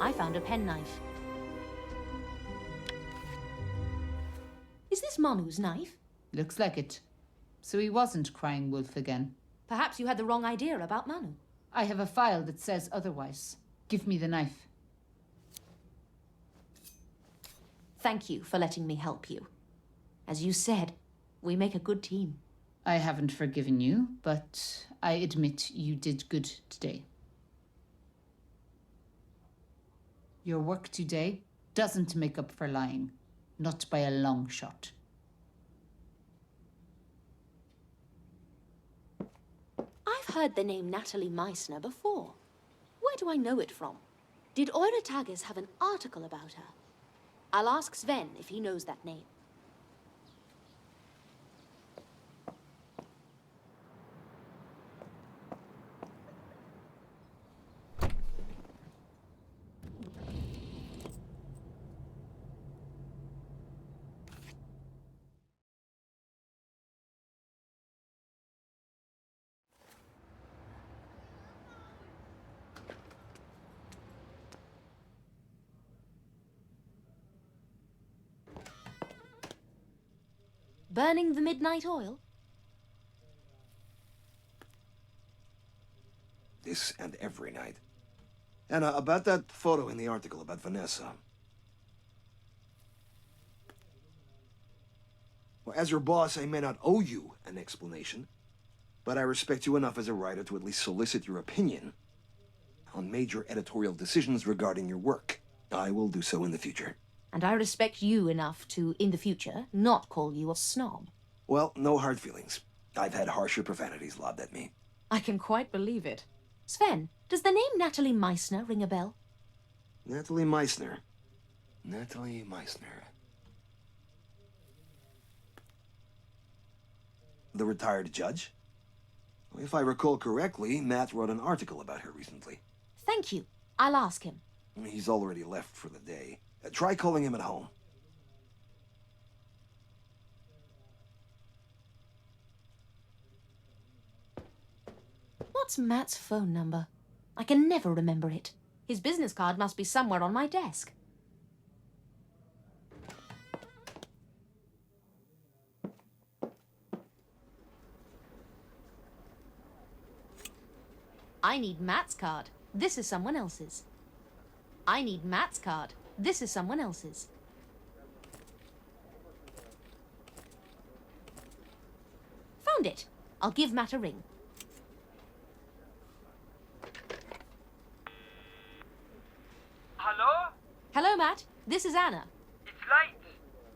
I found a penknife. Is this Manu's knife? Looks like it. So he wasn't crying wolf again. Perhaps you had the wrong idea about Manu. I have a file that says otherwise. Give me the knife. Thank you for letting me help you. As you said, we make a good team. I haven't forgiven you, but I admit you did good today. Your work today doesn't make up for lying. Not by a long shot. I've heard the name Natalie Meissner before. Where do I know it from? Did Eure Tages have an article about her? I'll ask Sven if he knows that name. Burning the midnight oil? This and every night. And about that photo in the article about Vanessa. Well, as your boss, I may not owe you an explanation, but I respect you enough as a writer to at least solicit your opinion on major editorial decisions regarding your work. I will do so in the future. And I respect you enough to, in the future, not call you a snob. Well, no hard feelings. I've had harsher profanities lobbed at me. I can quite believe it. Sven, does the name Natalie Meissner ring a bell? Natalie Meissner. Natalie Meissner. The retired judge? If I recall correctly, Matt wrote an article about her recently. Thank you. I'll ask him. He's already left for the day. Try calling him at home. What's Matt's phone number? I can never remember it. His business card must be somewhere on my desk. I need Matt's card. This is someone else's. I need Matt's card. This is someone else's. Found it. I'll give Matt a ring. Hello? Hello, Matt. This is Anna. It's late.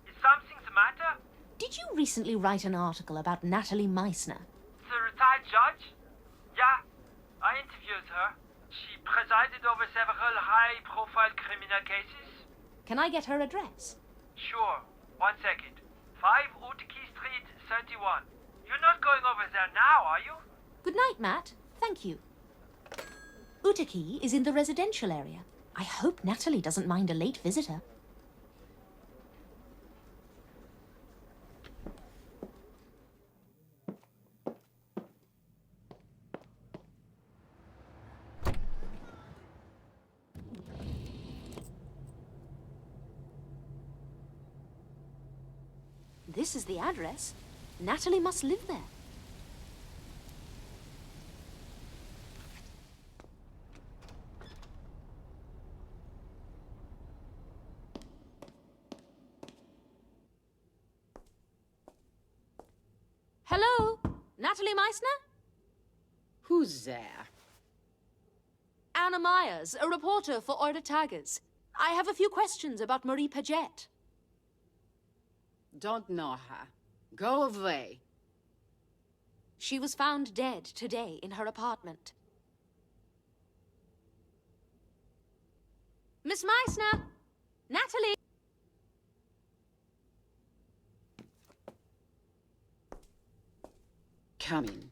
Is something the matter? Did you recently write an article about Natalie Meissner? The retired judge? Yeah, I interviewed her. She presided over several high-profile criminal cases. Can I get her address? Sure. 1 second. 5 Utkey Street, 31. You're not going over there now, are you? Good night, Matt. Thank you. Utakey is in the residential area. I hope Natalie doesn't mind a late visitor. This is the address. Natalie must live there. Hello? Natalie Meissner? Who's there? Anna Myers, a reporter for Eure Tages. I have a few questions about Marie Paget. Don't know her. Go away. She was found dead today in her apartment. Miss Meissner! Natalie! Come in.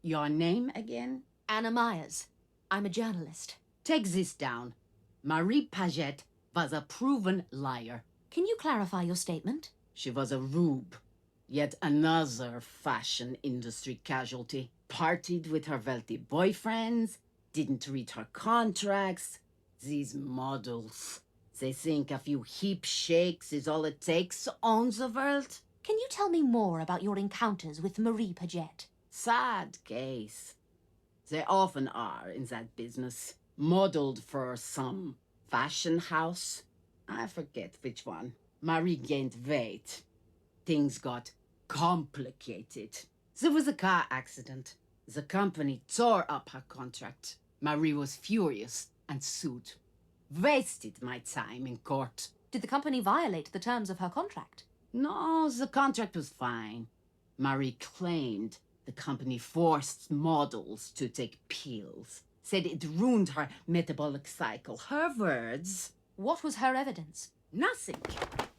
Your name again? Anna Myers. I'm a journalist. Take this down. Marie Paget was a proven liar. Can you clarify your statement? She was a rube. Yet another fashion industry casualty. partied with her wealthy boyfriends, didn't read her contracts. These models, they think a few hip shakes is all it takes to own the world. Can you tell me more about your encounters with Marie Paget? Sad case. They often are in that business. Modeled for some fashion house. I forget which one. Marie gained weight. Things got complicated. There was a car accident. The company tore up her contract. Marie was furious and sued. Wasted my time in court. Did the company violate the terms of her contract? No, the contract was fine. Marie claimed the company forced models to take pills. Said it ruined her metabolic cycle. Her words. What was her evidence? Nothing.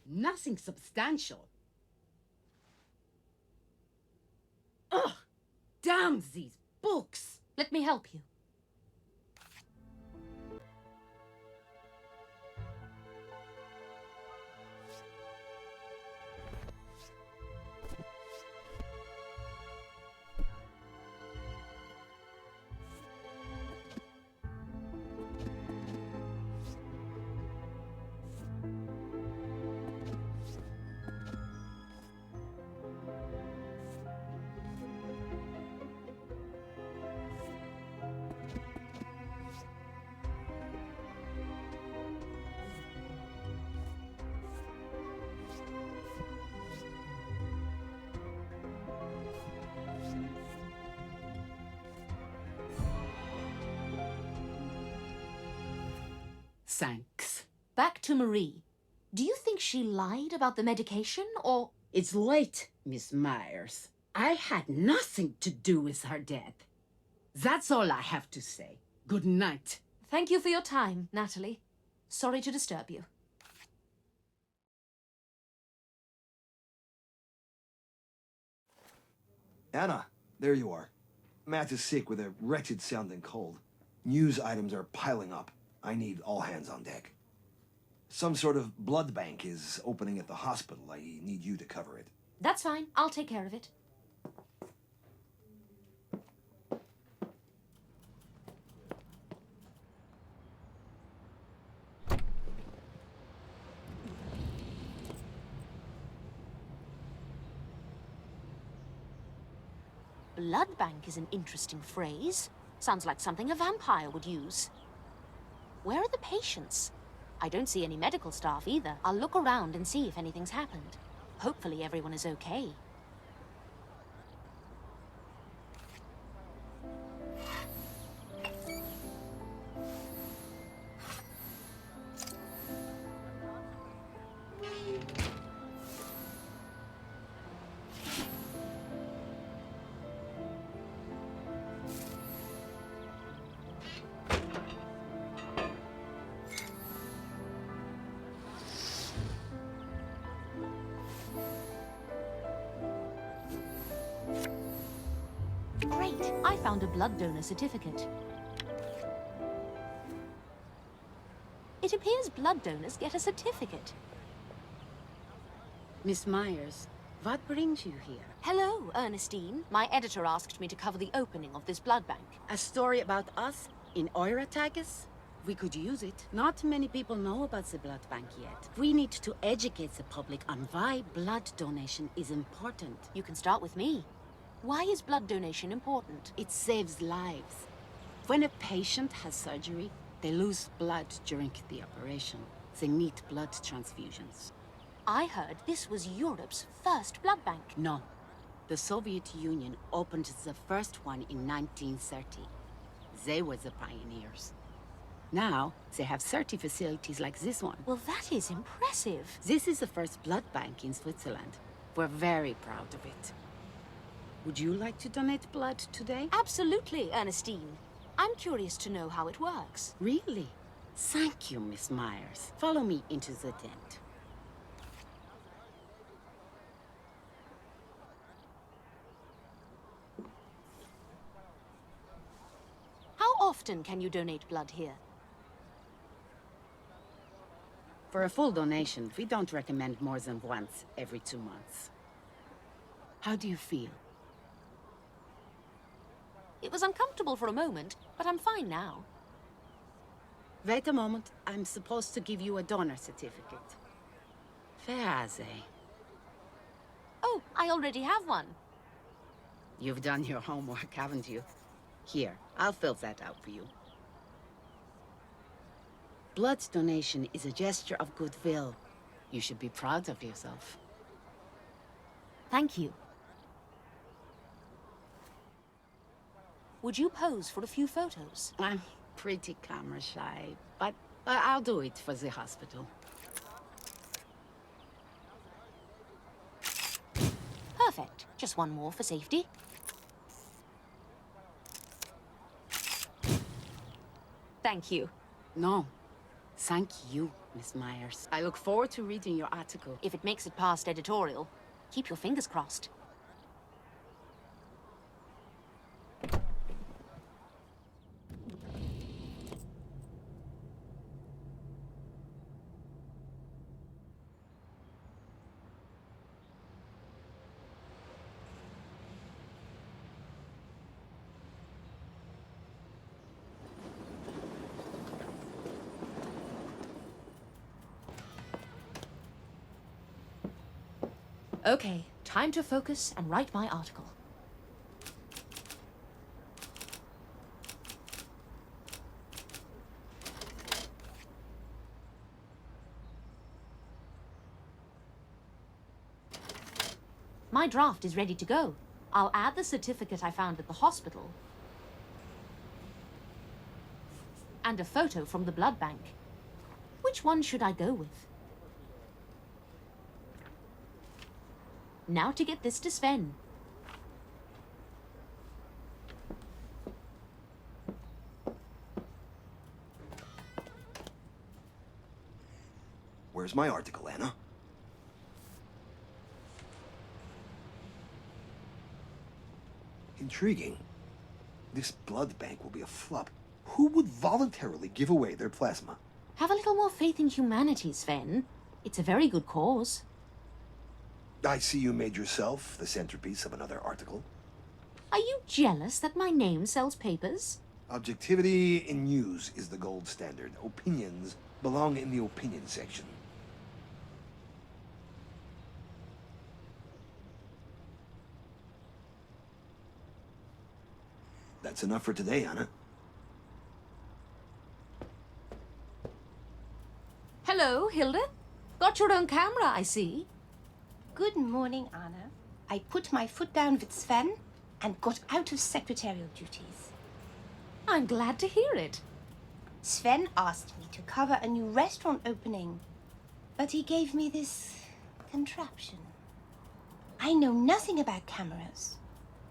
Nothing substantial. Ugh! Damn these books! Let me help you. Thanks. Back to Marie. Do you think she lied about the medication, or... It's late, Miss Myers. I had nothing to do with her death. That's all I have to say. Good night. Thank you for your time, Natalie. Sorry to disturb you. Anna, there you are. Matt is sick with a wretched-sounding cold. News items are piling up. I need all hands on deck. Some sort of blood bank is opening at the hospital. I need you to cover it. That's fine. I'll take care of it. Blood bank is an interesting phrase. Sounds like something a vampire would use. Where are the patients? I don't see any medical staff either. I'll look around and see if anything's happened. Hopefully everyone is okay. Great! I found a blood donor certificate. It appears blood donors get a certificate. Miss Myers, what brings you here? Hello, Ernestine. My editor asked me to cover the opening of this blood bank. A story about us in Oiratagus? We could use it. Not many people know about the blood bank yet. We need to educate the public on why blood donation is important. You can start with me. Why is blood donation important? It saves lives. When a patient has surgery, they lose blood during the operation. They need blood transfusions. I heard this was Europe's first blood bank. No. The Soviet Union opened the first one in 1930. They were the pioneers. Now, they have 30 facilities like this one. Well, that is impressive. This is the first blood bank in Switzerland. We're very proud of it. Would you like to donate blood today? Absolutely, Ernestine. I'm curious to know how it works. Really? Thank you, Miss Myers. Follow me into the tent. How often can you donate blood here? For a full donation, we don't recommend more than once every 2 months. How do you feel? It was uncomfortable for a moment, but I'm fine now. Wait a moment. I'm supposed to give you a donor certificate. Feaze. Oh, I already have one. You've done your homework, haven't you? Here, I'll fill that out for you. Blood donation is a gesture of goodwill. You should be proud of yourself. Thank you. Would you pose for a few photos? I'm pretty camera shy, but I'll do it for the hospital. Perfect. Just one more for safety. Thank you. No. Thank you, Miss Myers. I look forward to reading your article. If it makes it past editorial, keep your fingers crossed. Okay, time to focus and write my article. My draft is ready to go. I'll add the certificate I found at the hospital and a photo from the blood bank. Which one should I go with? Now to get this to Sven. Where's my article, Anna? Intriguing. This blood bank will be a flop. Who would voluntarily give away their plasma? Have a little more faith in humanity, Sven. It's a very good cause. I see you made yourself the centerpiece of another article. Are you jealous that my name sells papers? Objectivity in news is the gold standard. Opinions belong in the opinion section. That's enough for today, Anna. Hello, Hilda. Got your own camera, I see. Good morning, Anna. I put my foot down with Sven and got out of secretarial duties. I'm glad to hear it. Sven asked me to cover a new restaurant opening, but he gave me this contraption. I know nothing about cameras.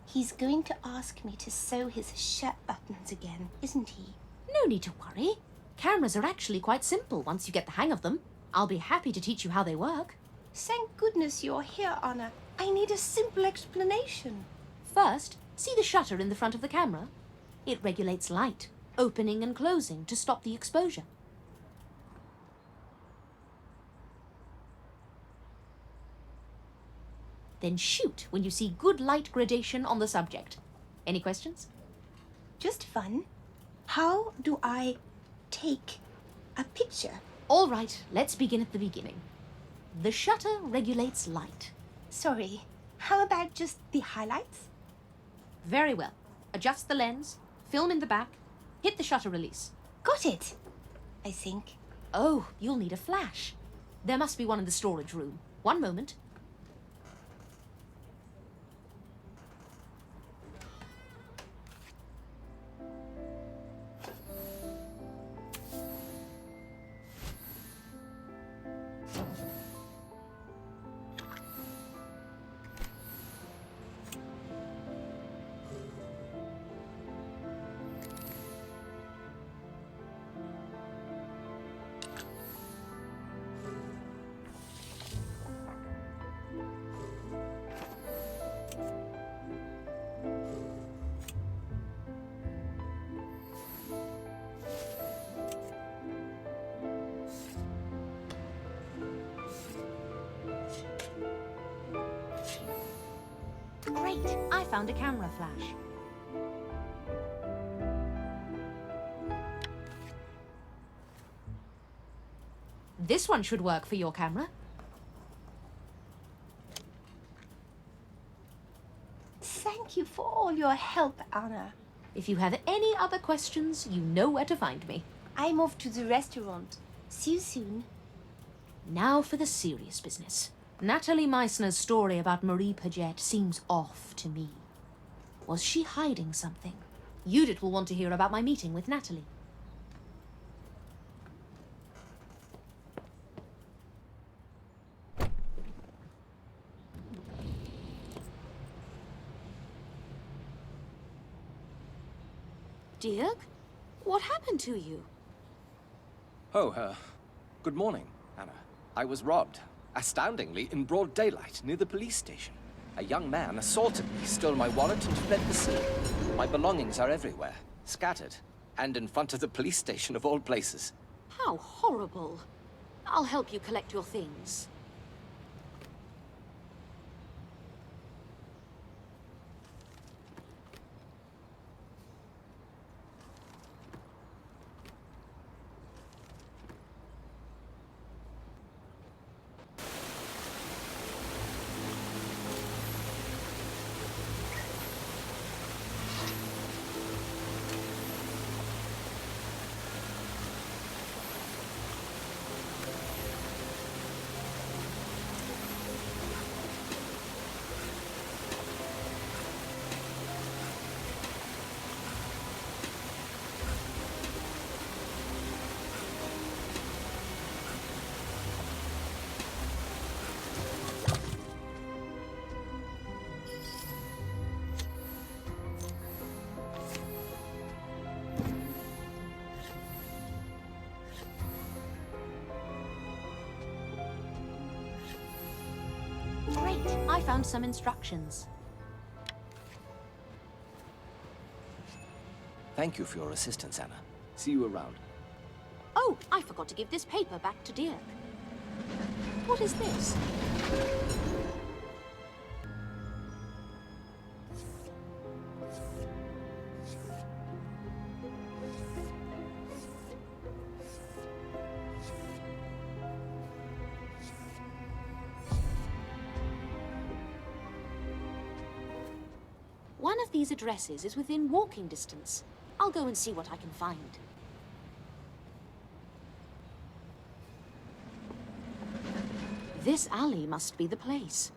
He's going to ask me to sew his shirt buttons again, isn't he? No need to worry. Cameras are actually quite simple once you get the hang of them. I'll be happy to teach you how they work. Thank goodness you're here, Anna. I need a simple explanation. First, see the shutter in the front of the camera? It regulates light, opening and closing to stop the exposure. Then shoot when you see good light gradation on the subject. Any questions? Just fun. How do I take a picture? All right, let's begin at the beginning. The shutter regulates light. Sorry, how about just the highlights? Very well. Adjust the lens, film in the back, hit the shutter release. Got it, I think. Oh, you'll need a flash. There must be one in the storage room. One moment. Great, I found a camera flash. This one should work for your camera. Thank you for all your help, Anna. If you have any other questions, you know where to find me. I'm off to the restaurant. See you soon. Now for the serious business. Natalie Meissner's story about Marie Paget seems off to me. Was she hiding something? Judith will want to hear about my meeting with Natalie. Dirk? What happened to you? Oh, good morning, Anna. I was robbed, astoundingly, in broad daylight, near the police station. A young man assaulted me, stole my wallet, and fled the scene. My belongings are everywhere, scattered, and in front of the police station of all places. How horrible. I'll help you collect your things. Great, I found some instructions. Thank you for your assistance, Anna. See you around. Oh, I forgot to give this paper back to Dirk. What is this? One of these addresses is within walking distance. I'll go and see what I can find. This alley must be the place.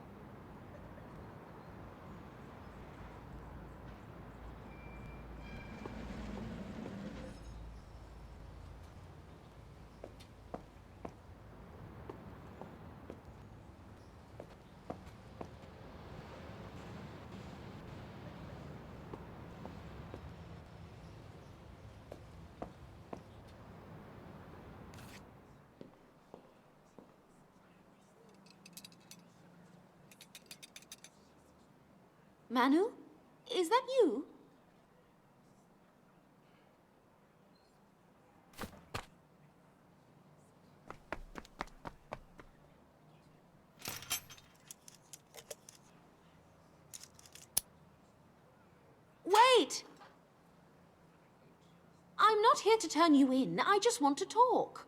Manu? Is that you? Wait! I'm not here to turn you in. I just want to talk.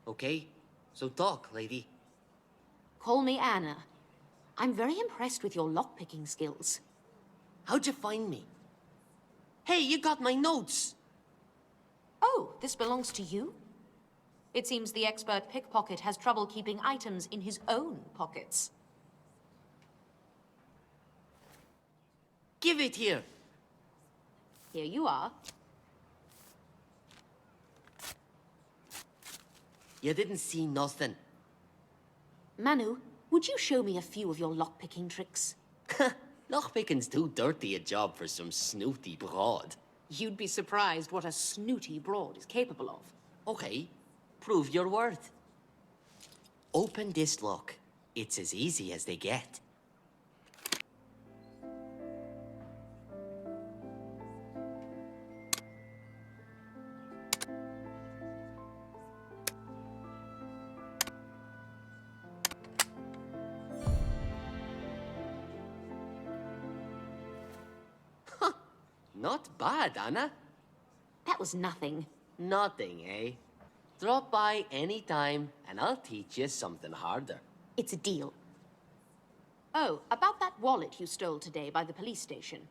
Okay, so talk, lady. Call me Anna. I'm very impressed with your lockpicking skills. How'd you find me? Hey, you got my notes! Oh, this belongs to you? It seems the expert pickpocket has trouble keeping items in his own pockets. Give it here! Here you are. You didn't see nothing. Manu, would you show me a few of your lockpicking tricks? Lockpicking's too dirty a job for some snooty broad. You'd be surprised what a snooty broad is capable of. Okay, prove your worth. Open this lock. It's as easy as they get. Not bad, Anna. That was nothing. Nothing, eh? Drop by any time, and I'll teach you something harder. It's a deal. Oh, about that wallet you stole today by the police station.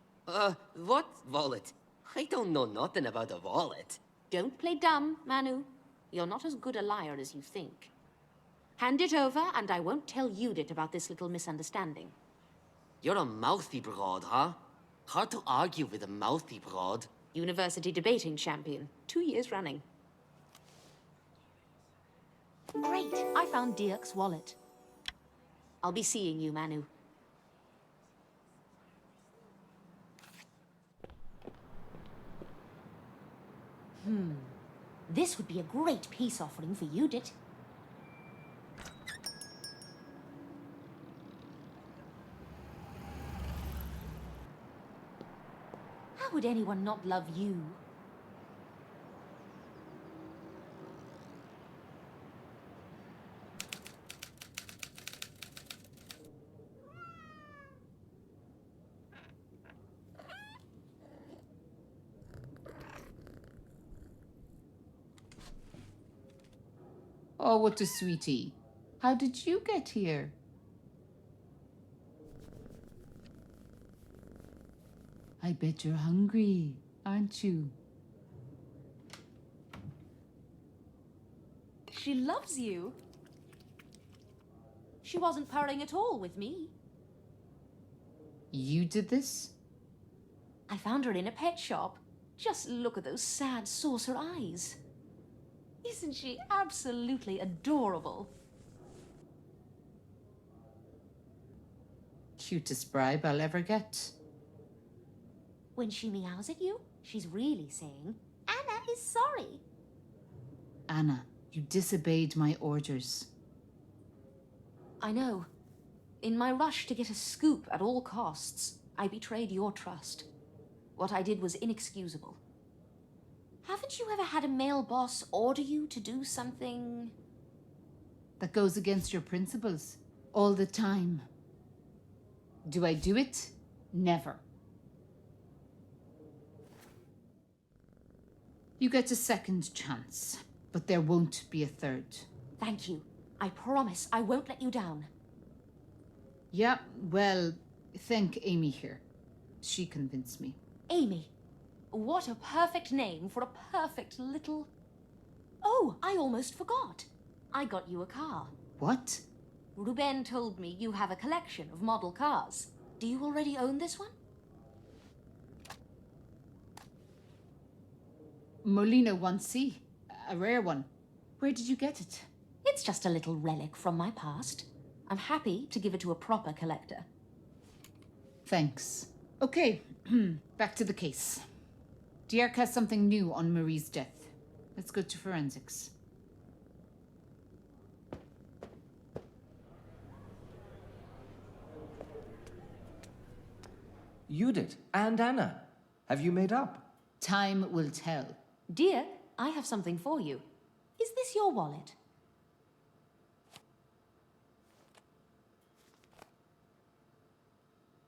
What wallet? I don't know nothing about a wallet. Don't play dumb, Manu. You're not as good a liar as you think. Hand it over, and I won't tell Judith about this little misunderstanding. You're a mouthy broad, huh? Hard to argue with a mouthy broad. University debating champion, 2 years running. Great, I found Dirk's wallet. I'll be seeing you, Manu. This would be a great peace offering for Judith. How would anyone not love you? Oh, what a sweetie. How did you get here? I bet you're hungry, aren't you? She loves you. She wasn't purring at all with me. You did this? I found her in a pet shop. Just look at those sad saucer eyes. Isn't she absolutely adorable? Cutest bribe I'll ever get. When she meows at you, she's really saying, Anna is sorry. Anna, you disobeyed my orders. I know. In my rush to get a scoop at all costs, I betrayed your trust. What I did was inexcusable. Haven't you ever had a male boss order you to do something? That goes against your principles. All the time. Do I do it? Never. You get a second chance, but there won't be a third. Thank you. I promise I won't let you down. Yeah, well, thank Amy here. She convinced me. Amy. What a perfect name for a perfect little... Oh, I almost forgot. I got you a car. What? Ruben told me you have a collection of model cars. Do you already own this one? Molino 1C. A rare one. Where did you get it? It's just a little relic from my past. I'm happy to give it to a proper collector. Thanks. Okay, back to the case. Dirk has something new on Marie's death. Let's go to forensics. Judith and Anna, have you made up? Time will tell. Dirk, I have something for you. Is this your wallet?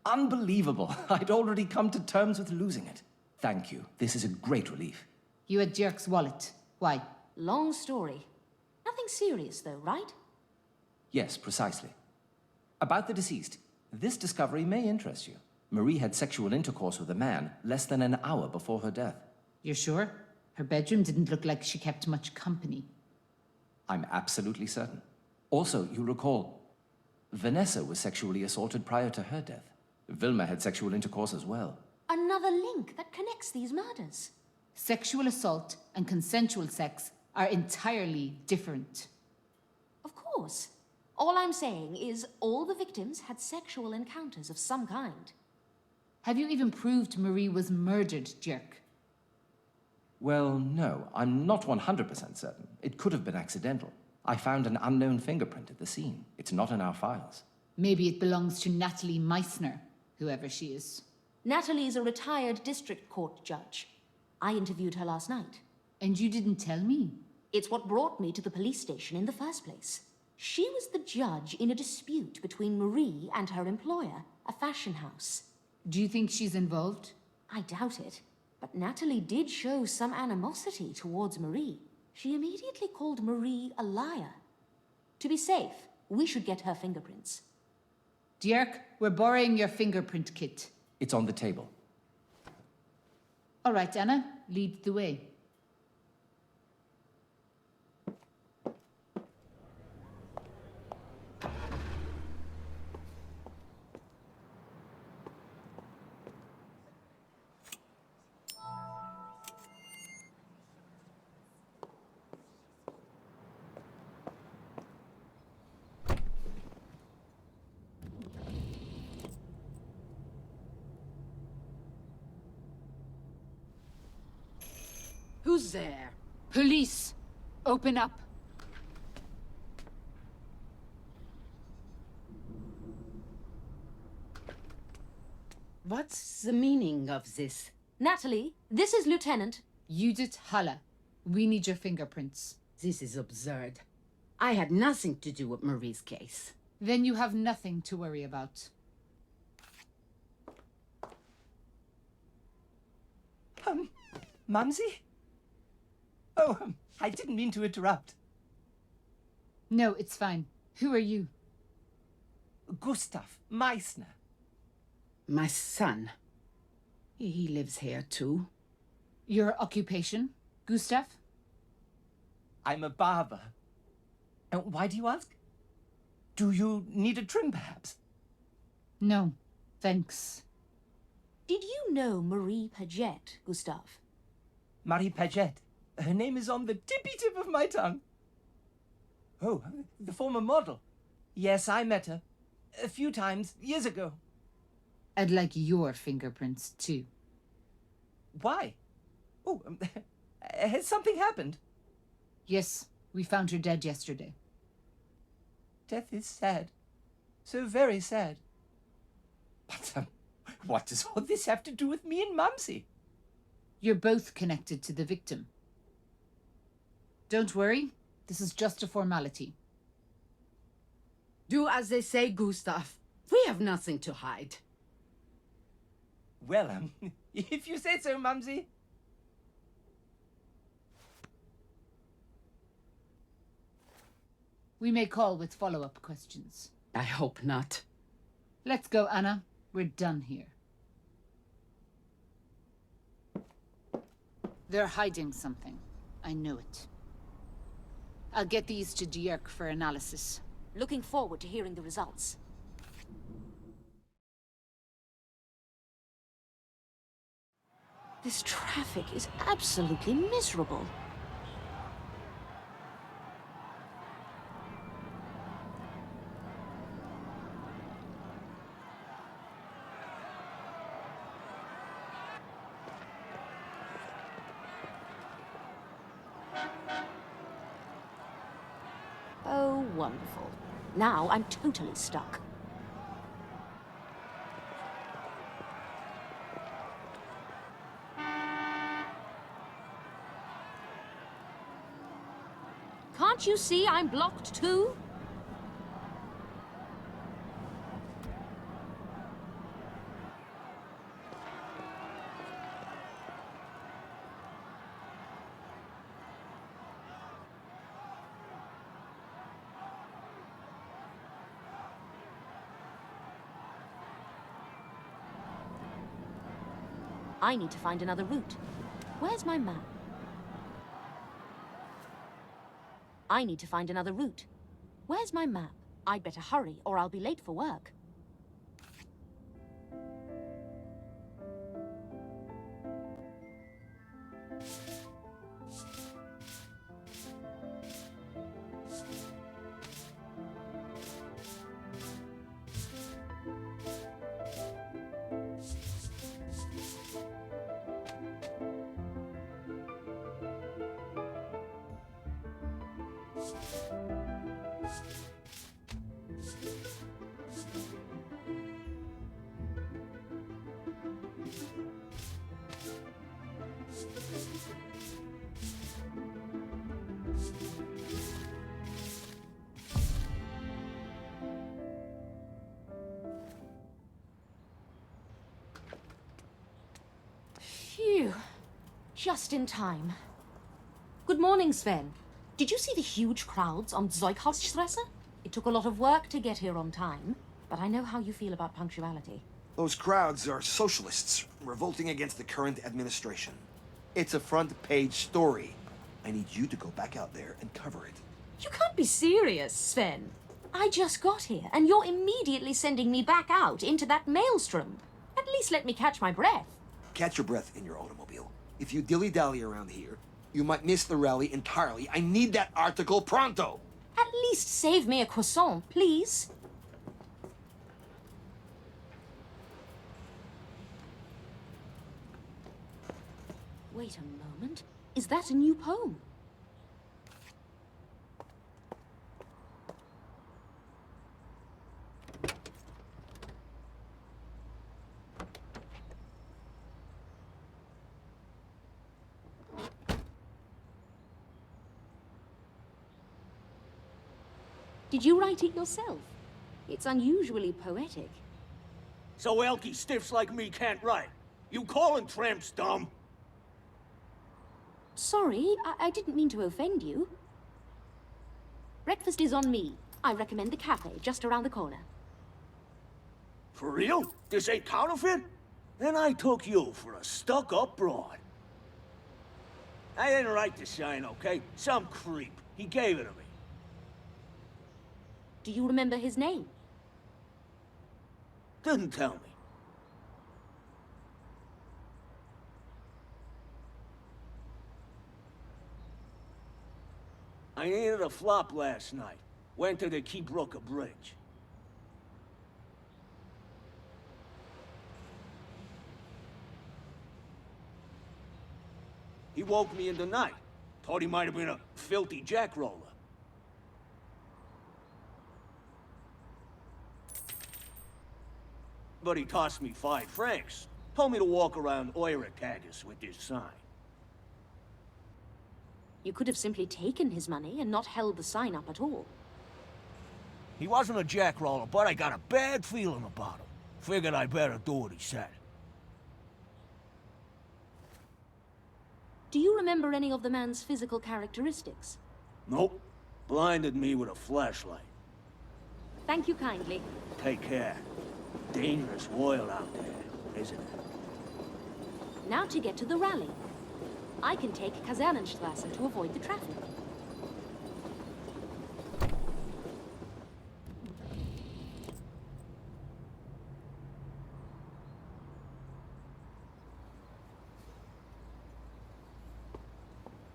Unbelievable. I'd already come to terms with losing it. Thank you. This is a great relief. You had Dirk's wallet. Why? Long story. Nothing serious, though, right? Yes, precisely. About the deceased, this discovery may interest you. Marie had sexual intercourse with a man less than an hour before her death. You're sure? Her bedroom didn't look like she kept much company. I'm absolutely certain. Also, you'll recall, Vanessa was sexually assaulted prior to her death. Vilma had sexual intercourse as well. Another link that connects these murders. Sexual assault and consensual sex are entirely different. Of course. All I'm saying is all the victims had sexual encounters of some kind. Have you even proved Marie was murdered, Dirk? Well, no, I'm not 100% certain. It could have been accidental. I found an unknown fingerprint at the scene. It's not in our files. Maybe it belongs to Natalie Meissner, whoever she is. Natalie is a retired district court judge. I interviewed her last night. And you didn't tell me? It's what brought me to the police station in the first place. She was the judge in a dispute between Marie and her employer, a fashion house. Do you think she's involved? I doubt it. But Natalie did show some animosity towards Marie. She immediately called Marie a liar. To be safe, we should get her fingerprints. Dirk, we're borrowing your fingerprint kit. It's on the table. All right, Anna, lead the way. Who's there? Police! Open up. What's the meaning of this? Natalie, this is Lieutenant. Judith Halle. We need your fingerprints. This is absurd. I had nothing to do with Marie's case. Then you have nothing to worry about. Mumsy? Oh, I didn't mean to interrupt. No, it's fine. Who are you? Gustav Meissner. My son. He lives here too. Your occupation, Gustav? I'm a barber. And why do you ask? Do you need a trim, perhaps? No, thanks. Did you know Marie Paget, Gustav? Marie Paget. Her name is on the tippy tip of my tongue. Oh, the former model. Yes, I met her. A few times, years ago. I'd like your fingerprints, too. Why? Oh, has something happened? Yes, we found her dead yesterday. Death is sad. So very sad. But, what does all this have to do with me and Mumsy? You're both connected to the victim. Don't worry, this is just a formality. Do as they say, Gustav. We have nothing to hide. Well, if you say so, Mumsy. We may call with follow-up questions. I hope not. Let's go, Anna. We're done here. They're hiding something. I know it. I'll get these to Dirk for analysis. Looking forward to hearing the results. This traffic is absolutely miserable. Oh, wonderful. Now I'm totally stuck. Can't you see I'm blocked too? I need to find another route. Where's my map? I need to find another route. Where's my map? I'd better hurry or I'll be late for work. Phew. Just in time. Good morning, Sven. Did you see the huge crowds on Zeughausstrasse? It took a lot of work to get here on time, but I know how you feel about punctuality. Those crowds are socialists revolting against the current administration. It's a front-page story. I need you to go back out there and cover it. You can't be serious, Sven. I just got here, and you're immediately sending me back out into that maelstrom. At least let me catch my breath. Catch your breath in your automobile. If you dilly-dally around here, you might miss the rally entirely. I need that article pronto! At least save me a croissant, please. Wait a moment. Is that a new poem? Did you write it yourself? It's unusually poetic. So Elky stiffs like me can't write. You calling tramps dumb? Sorry, I didn't mean to offend you. Breakfast is on me. I recommend the cafe just around the corner. For real? This ain't counterfeit? Then I took you for a stuck-up broad. I didn't write the sign, okay? Some creep. He gave it to me. Do you remember his name? Didn't tell me. I needed a flop last night. Went to the Keybrook Bridge. He woke me in the night. Thought he might have been a filthy jackroller. But he tossed me 5 francs. Told me to walk around Euretagus with this sign. You could have simply taken his money and not held the sign up at all. He wasn't a jackroller, but I got a bad feeling about him. Figured I'd better do what he said. Do you remember any of the man's physical characteristics? Nope. Blinded me with a flashlight. Thank you kindly. Take care. Dangerous world out there, isn't it? Now to get to the rally. I can take Kasernenstrasse to avoid the traffic.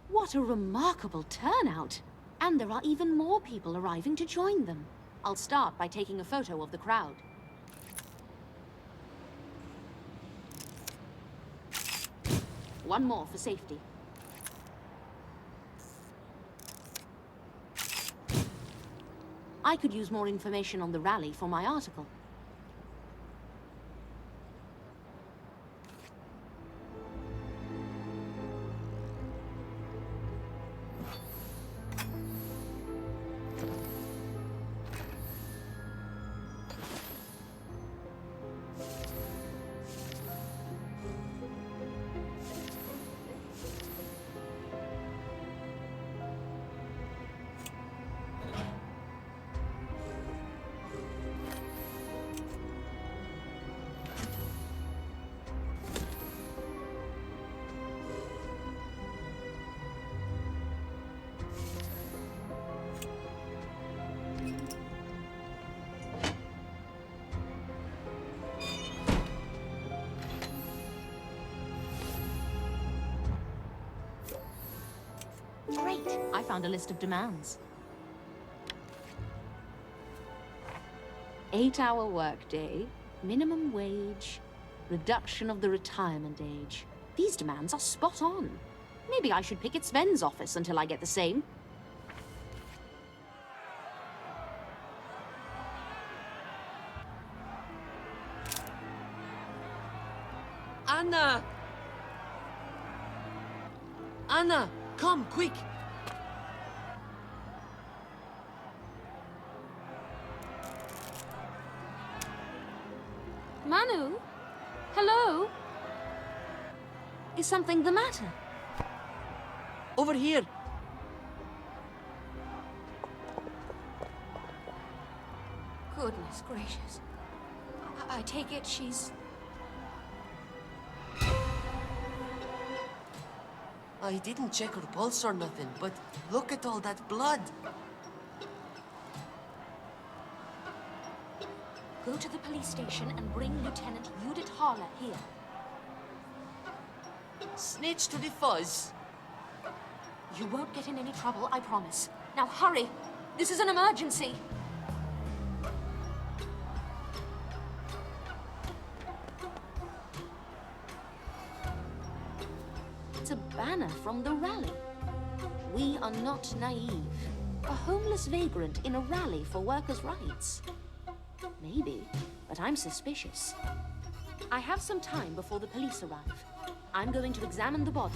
What a remarkable turnout! And there are even more people arriving to join them. I'll start by taking a photo of the crowd. One more for safety. I could use more information on the rally for my article. Great! I found a list of demands. 8-hour workday, minimum wage, reduction of the retirement age. These demands are spot on. Maybe I should picket Sven's office until I get the same. Anna! Anna, come, quick! Manu? Hello? Is something the matter? Over here! Goodness gracious. I take it she's... I didn't check her pulse or nothing, but look at all that blood. Go to the police station and bring Lieutenant Judith Harler here. Snitch to the fuzz. You won't get in any trouble, I promise. Now hurry! This is an emergency! It's a banner from the rally. We are not naive. A homeless vagrant in a rally for workers' rights. Maybe, but I'm suspicious. I have some time before the police arrive. I'm going to examine the body.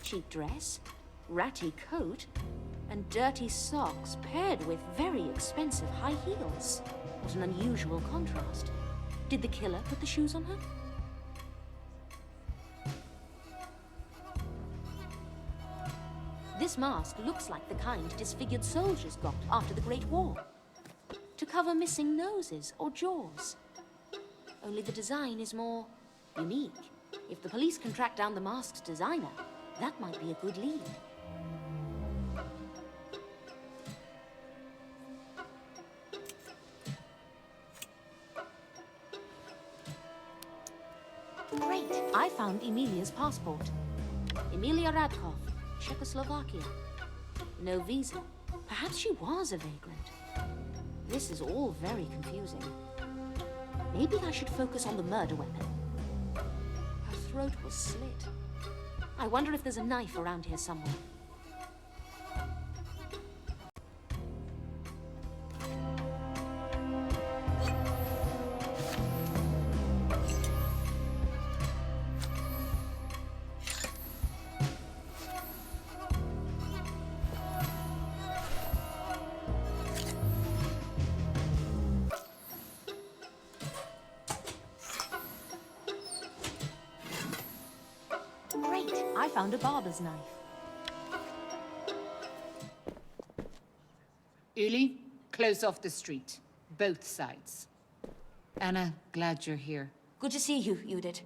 Cheap dress, ratty coat, and dirty socks paired with very expensive high heels. What an unusual contrast. Did the killer put the shoes on her? This mask looks like the kind disfigured soldiers got after the Great War. To cover missing noses or jaws. Only the design is more unique. If the police can track down the mask's designer, that might be a good lead. Great! I found Emilia's passport. Emilia Radkov, Czechoslovakia. No visa. Perhaps she was a vagrant. This is all very confusing. Maybe I should focus on the murder weapon. Her throat was slit. I wonder if there's a knife around here somewhere. Great! I found a barber's knife. Uli, close off the street. Both sides. Anna, glad you're here. Good to see you, Judith.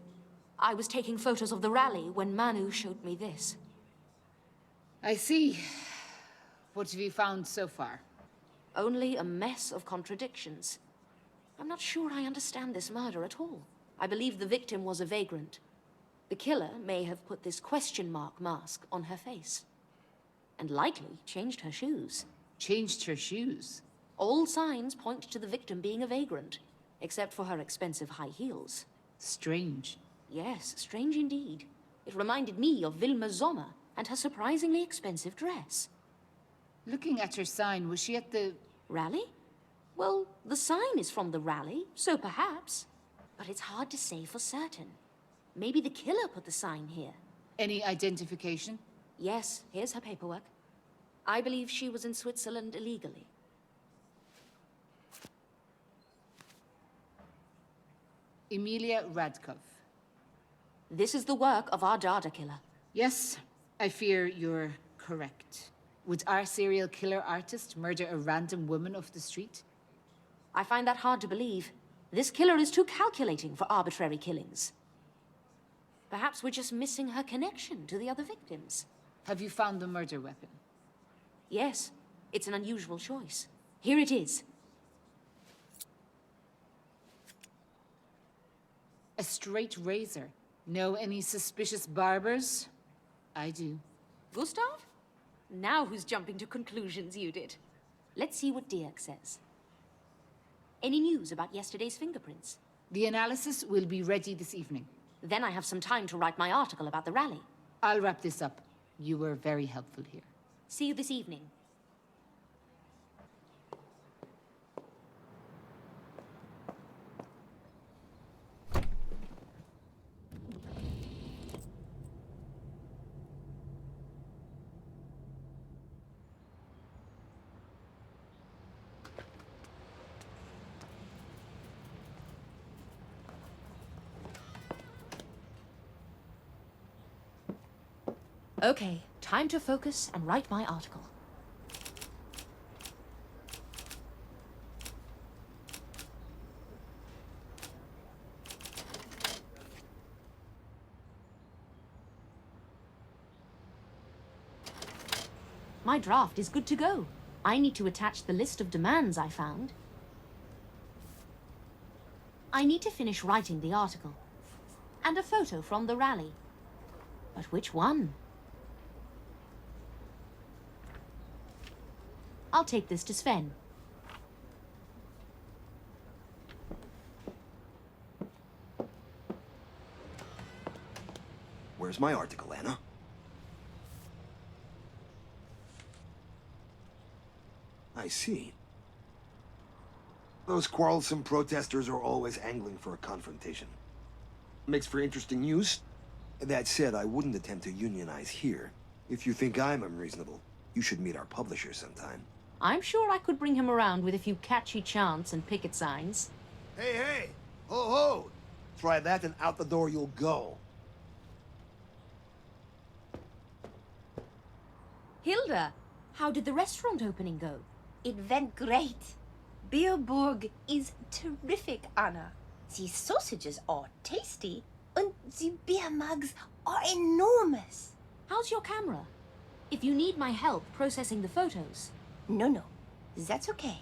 I was taking photos of the rally when Manu showed me this. I see. What have you found so far? Only a mess of contradictions. I'm not sure I understand this murder at all. I believe the victim was a vagrant. The killer may have put this question mark mask on her face. And likely changed her shoes. Changed her shoes? All signs point to the victim being a vagrant, except for her expensive high heels. Strange. Yes, strange indeed. It reminded me of Wilma Sommer and her surprisingly expensive dress. Looking at her sign, was she at the... Rally? Well, the sign is from the rally, so perhaps. But it's hard to say for certain. Maybe the killer put the sign here. Any identification? Yes, here's her paperwork. I believe she was in Switzerland illegally. Emilia Radkov. This is the work of our Dada killer. Yes, I fear you're correct. Would our serial killer artist murder a random woman off the street? I find that hard to believe. This killer is too calculating for arbitrary killings. Perhaps we're just missing her connection to the other victims. Have you found the murder weapon? Yes, it's an unusual choice. Here it is. A straight razor. Know any suspicious barbers? I do. Gustav? Now who's jumping to conclusions, Judith? Let's see what Dirk says. Any news about yesterday's fingerprints? The analysis will be ready this evening. Then I have some time to write my article about the rally. I'll wrap this up. You were very helpful here. See you this evening. Okay, time to focus and write my article. My draft is good to go. I need to attach the list of demands I found. I need to finish writing the article. And a photo from the rally. But which one? I'll take this to Sven. Where's my article, Anna? I see. Those quarrelsome protesters are always angling for a confrontation. Makes for interesting news. That said, I wouldn't attempt to unionize here. If you think I'm unreasonable, you should meet our publisher sometime. I'm sure I could bring him around with a few catchy chants and picket signs. Hey, hey! Ho, ho! Try that and out the door you'll go. Hilda, how did the restaurant opening go? It went great. Beerburg is terrific, Anna. The sausages are tasty, and the beer mugs are enormous. How's your camera? If you need my help processing the photos. No, that's okay.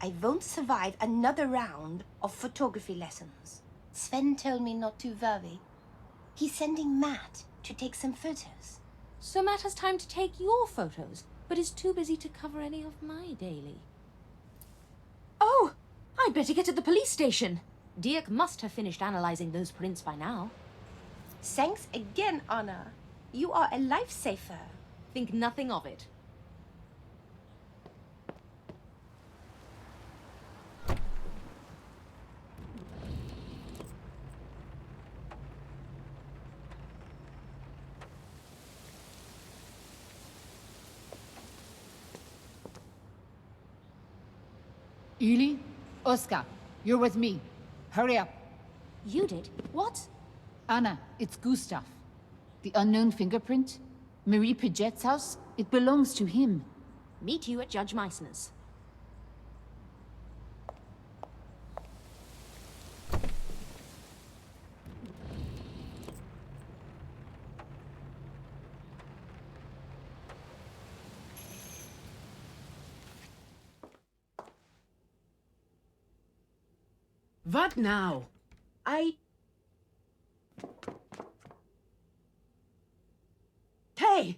I won't survive another round of photography lessons. Sven told me not to worry. He's sending Matt to take some photos. So Matt has time to take your photos, but is too busy to cover any of my daily. Oh, I'd better get to the police station. Dirk must have finished analyzing those prints by now. Thanks again, Anna. You are a lifesaver. Think nothing of it. Uli, Oskar, you're with me. Hurry up. You did? What? Anna, it's Gustav. The unknown fingerprint? Marie Paget's house? It belongs to him. Meet you at Judge Meissner's. What now? Hey!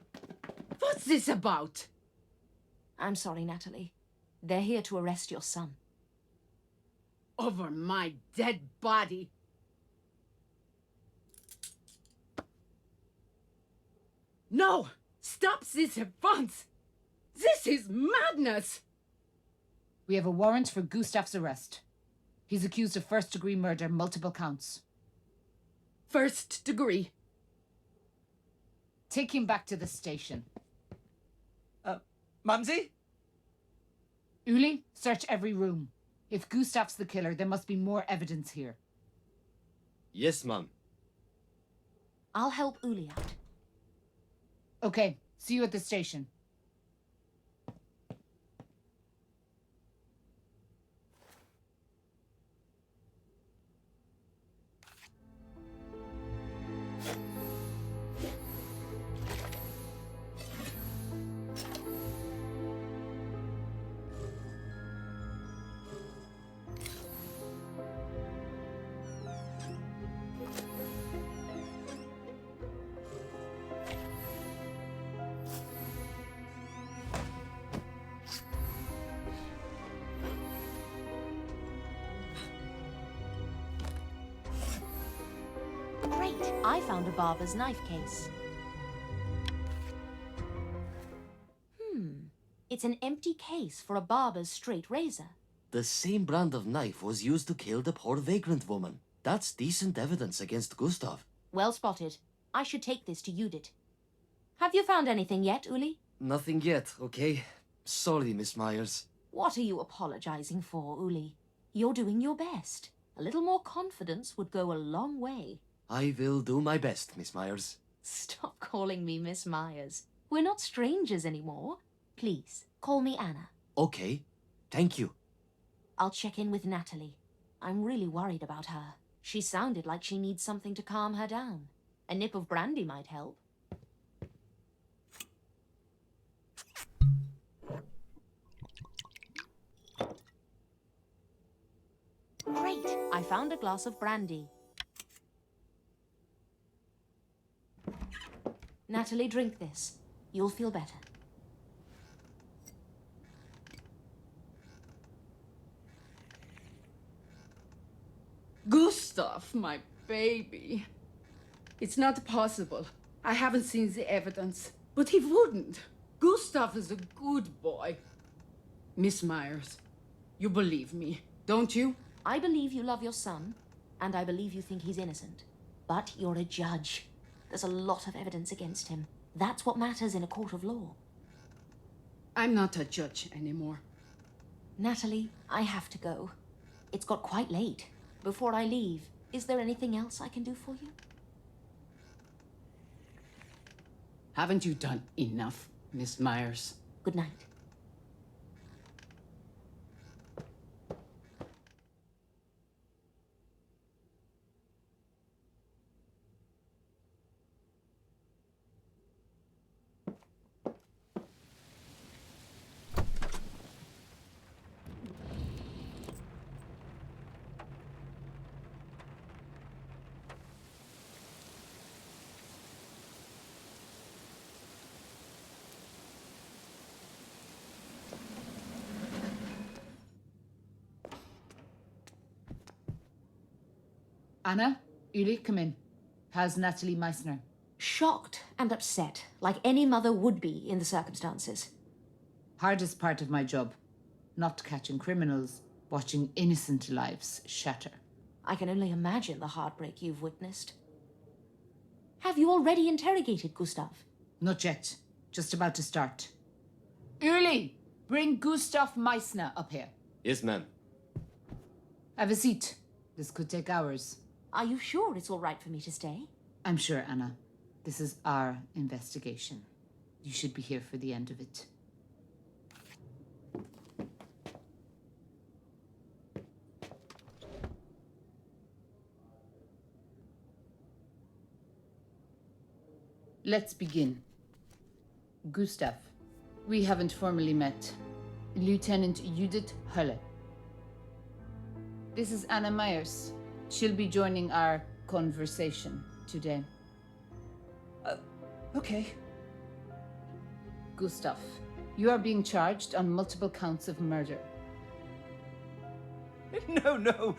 What's this about? I'm sorry, Natalie. They're here to arrest your son. Over my dead body. No! Stop this at once! This is madness! We have a warrant for Gustav's arrest. He's accused of first-degree murder, multiple counts. First degree. Take him back to the station. Mumsy? Uli, search every room. If Gustav's the killer, there must be more evidence here. Yes, Mum. I'll help Uli out. Okay, see you at the station. Great, I found a barber's knife case. It's an empty case for a barber's straight razor. The same brand of knife was used to kill the poor vagrant woman. That's decent evidence against Gustav. Well spotted. I should take this to Judith. Have you found anything yet, Uli? Nothing yet, okay? Sorry, Miss Myers. What are you apologizing for, Uli? You're doing your best. A little more confidence would go a long way. I will do my best, Miss Myers. Stop calling me Miss Myers. We're not strangers anymore. Please, call me Anna. Okay, thank you. I'll check in with Natalie. I'm really worried about her. She sounded like she needs something to calm her down. A nip of brandy might help. found a glass of brandy. Natalie, drink this. You'll feel better. Gustav, my baby. It's not possible. I haven't seen the evidence, but he wouldn't. Gustav is a good boy. Miss Myers, you believe me, don't you? I believe you love your son, and I believe you think he's innocent. But you're a judge. There's a lot of evidence against him. That's what matters in a court of law. I'm not a judge anymore. Natalie, I have to go. It's got quite late. Before I leave, is there anything else I can do for you? Haven't you done enough, Miss Myers? Good night. Anna, Uli, come in. How's Natalie Meissner? Shocked and upset, like any mother would be in the circumstances. Hardest part of my job. Not catching criminals, watching innocent lives shatter. I can only imagine the heartbreak you've witnessed. Have you already interrogated Gustav? Not yet. Just about to start. Uli, bring Gustav Meissner up here. Yes, ma'am. Have a seat. This could take hours. Are you sure it's all right for me to stay? I'm sure, Anna. This is our investigation. You should be here for the end of it. Let's begin. Gustav, we haven't formally met. Lieutenant Judith Hölle. This is Anna Myers. She'll be joining our conversation today. Okay. Gustav, you are being charged on multiple counts of murder. No.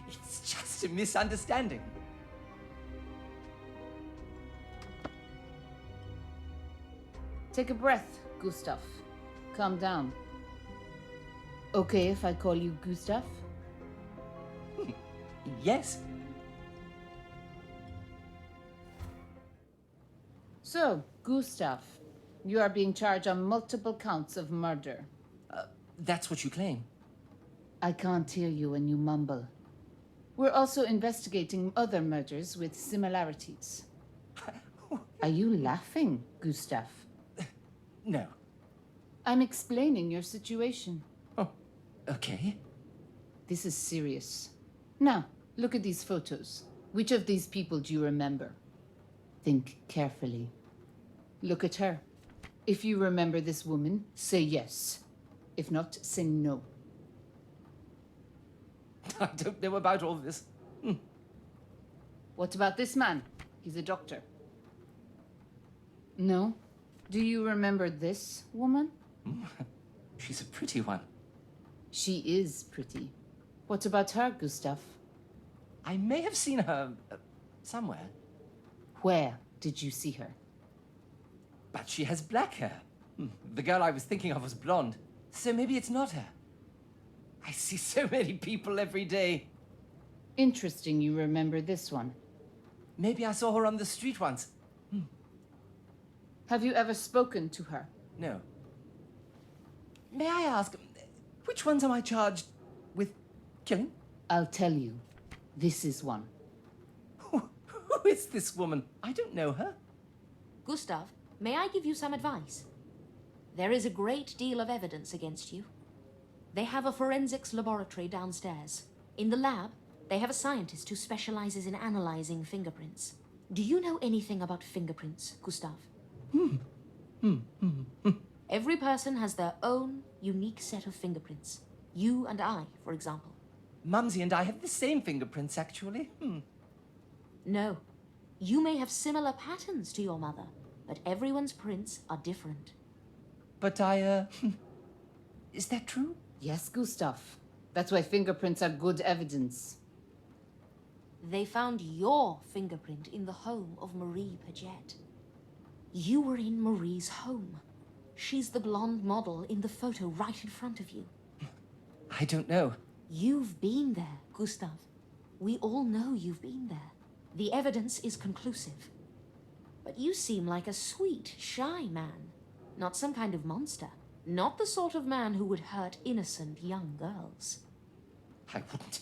It's just a misunderstanding. Take a breath, Gustav. Calm down. Okay if I call you Gustav? Yes. So, Gustav, you are being charged on multiple counts of murder. That's what you claim. I can't hear you when you mumble. We're also investigating other murders with similarities. Are you laughing, Gustav? No. I'm explaining your situation. Oh, okay. This is serious. Now, look at these photos. Which of these people do you remember? Think carefully. Look at her. If you remember this woman, say yes. If not, say no. I don't know about all this. What about this man? He's a doctor. No? Do you remember this woman? She's a pretty one. She is pretty. What about her, Gustav? I may have seen her somewhere. Where did you see her? But she has black hair. The girl I was thinking of was blonde. So maybe it's not her. I see so many people every day. Interesting you remember this one. Maybe I saw her on the street once. Have you ever spoken to her? No. May I ask, which ones am I charged with killing? I'll tell you. This is one. Who is this woman? I don't know her. Gustav, may I give you some advice? There is a great deal of evidence against you. They have a forensics laboratory downstairs. In the lab, they have a scientist who specializes in analyzing fingerprints. Do you know anything about fingerprints, Gustav? Every person has their own unique set of fingerprints. You and I, for example. Mumsy and I have the same fingerprints, actually. No. You may have similar patterns to your mother, but everyone's prints are different. But is that true? Yes, Gustav. That's why fingerprints are good evidence. They found your fingerprint in the home of Marie Paget. You were in Marie's home. She's the blonde model in the photo right in front of you. I don't know. You've been there, Gustav. We all know you've been there. The evidence is conclusive. But you seem like a sweet, shy man. Not some kind of monster. Not the sort of man who would hurt innocent young girls. I wouldn't.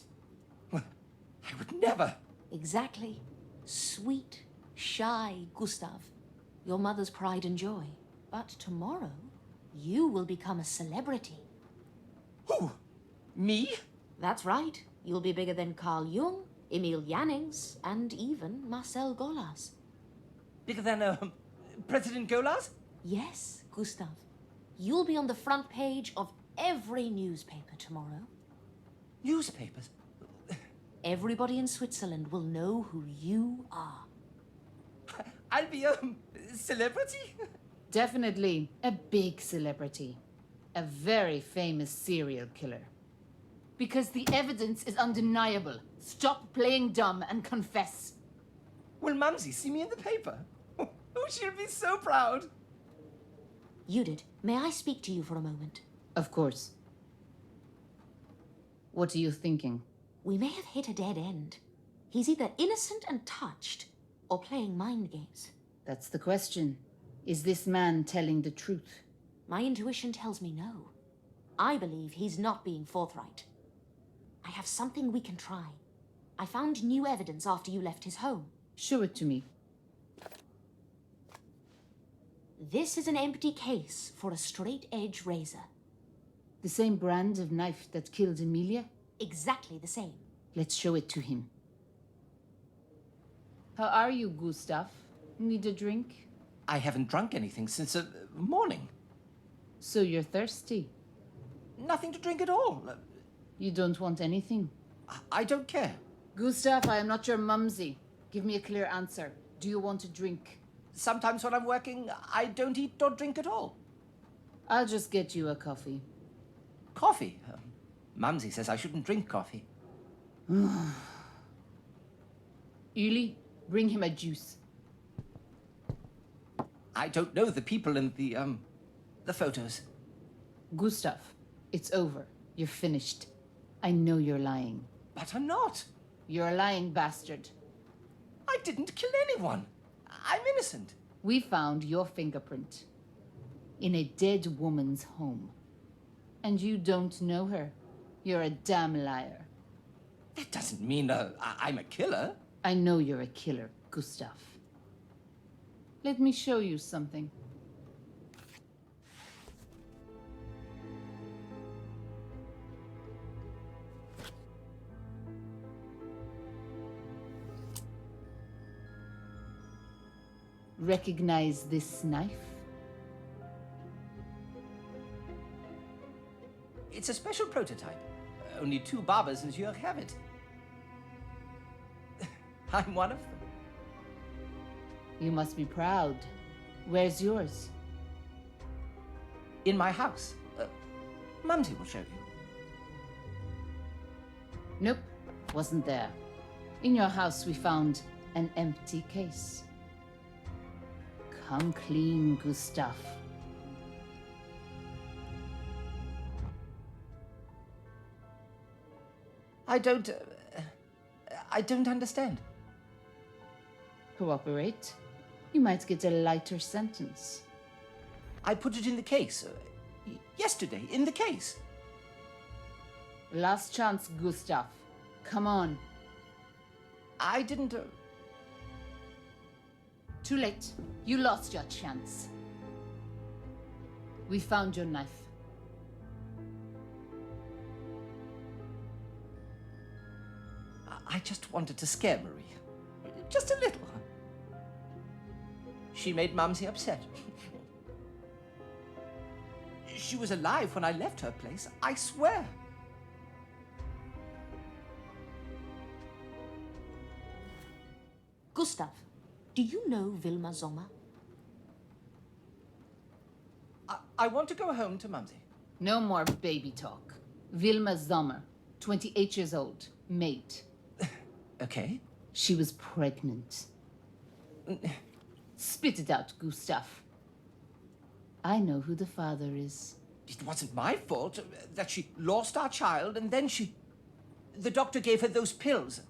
I would never. Exactly. Sweet, shy Gustav. Your mother's pride and joy. But tomorrow, you will become a celebrity. Who? Me? That's right. You'll be bigger than Carl Jung, Emil Jannings, and even Marcel Golas. Bigger than, President Golas? Yes, Gustav. You'll be on the front page of every newspaper tomorrow. Newspapers? Everybody in Switzerland will know who you are. I'll be a celebrity? Definitely a big celebrity. A very famous serial killer. Because the evidence is undeniable. Stop playing dumb and confess. Will Mumsy see me in the paper? Oh, she'll be so proud. Judith, may I speak to you for a moment? Of course. What are you thinking? We may have hit a dead end. He's either innocent and touched, or playing mind games. That's the question. Is this man telling the truth? My intuition tells me no. I believe he's not being forthright. I have something we can try. I found new evidence after you left his home. Show it to me. This is an empty case for a straight-edge razor. The same brand of knife that killed Emilia? Exactly the same. Let's show it to him. How are you, Gustav? Need a drink? I haven't drunk anything since morning. So you're thirsty? Nothing to drink at all. You don't want anything? I don't care. Gustav, I am not your mumsy. Give me a clear answer. Do you want a drink? Sometimes when I'm working, I don't eat or drink at all. I'll just get you a coffee. Coffee? Mumsy says I shouldn't drink coffee. Uli, bring him a juice. I don't know the people in the photos. Gustav, it's over. You're finished. I know you're lying. But I'm not. You're a lying bastard. I didn't kill anyone. I'm innocent. We found your fingerprint in a dead woman's home. And you don't know her. You're a damn liar. That doesn't mean I'm a killer. I know you're a killer, Gustav. Let me show you something. Recognize this knife? It's a special prototype. Only 2 barbers in Zurich have it. I'm one of them. You must be proud. Where's yours? In my house. Mumsy will show you. Nope, wasn't there. In your house we found an empty case. Come clean, Gustav. I don't understand. Cooperate. You might get a lighter sentence. I put it in the case. Yesterday, in the case. Last chance, Gustav. Come on. I didn't... Too late. You lost your chance. We found your knife. I just wanted to scare Marie. Just a little. She made Mumsy upset. She was alive when I left her place, I swear. Gustav, do you know Wilma Sommer? I want to go home to Mumsy. No more baby talk. Wilma Sommer, 28 years old, maid. Okay. She was pregnant. Spit it out, Gustav. I know who the father is. It wasn't my fault that she lost our child and then she... The doctor gave her those pills.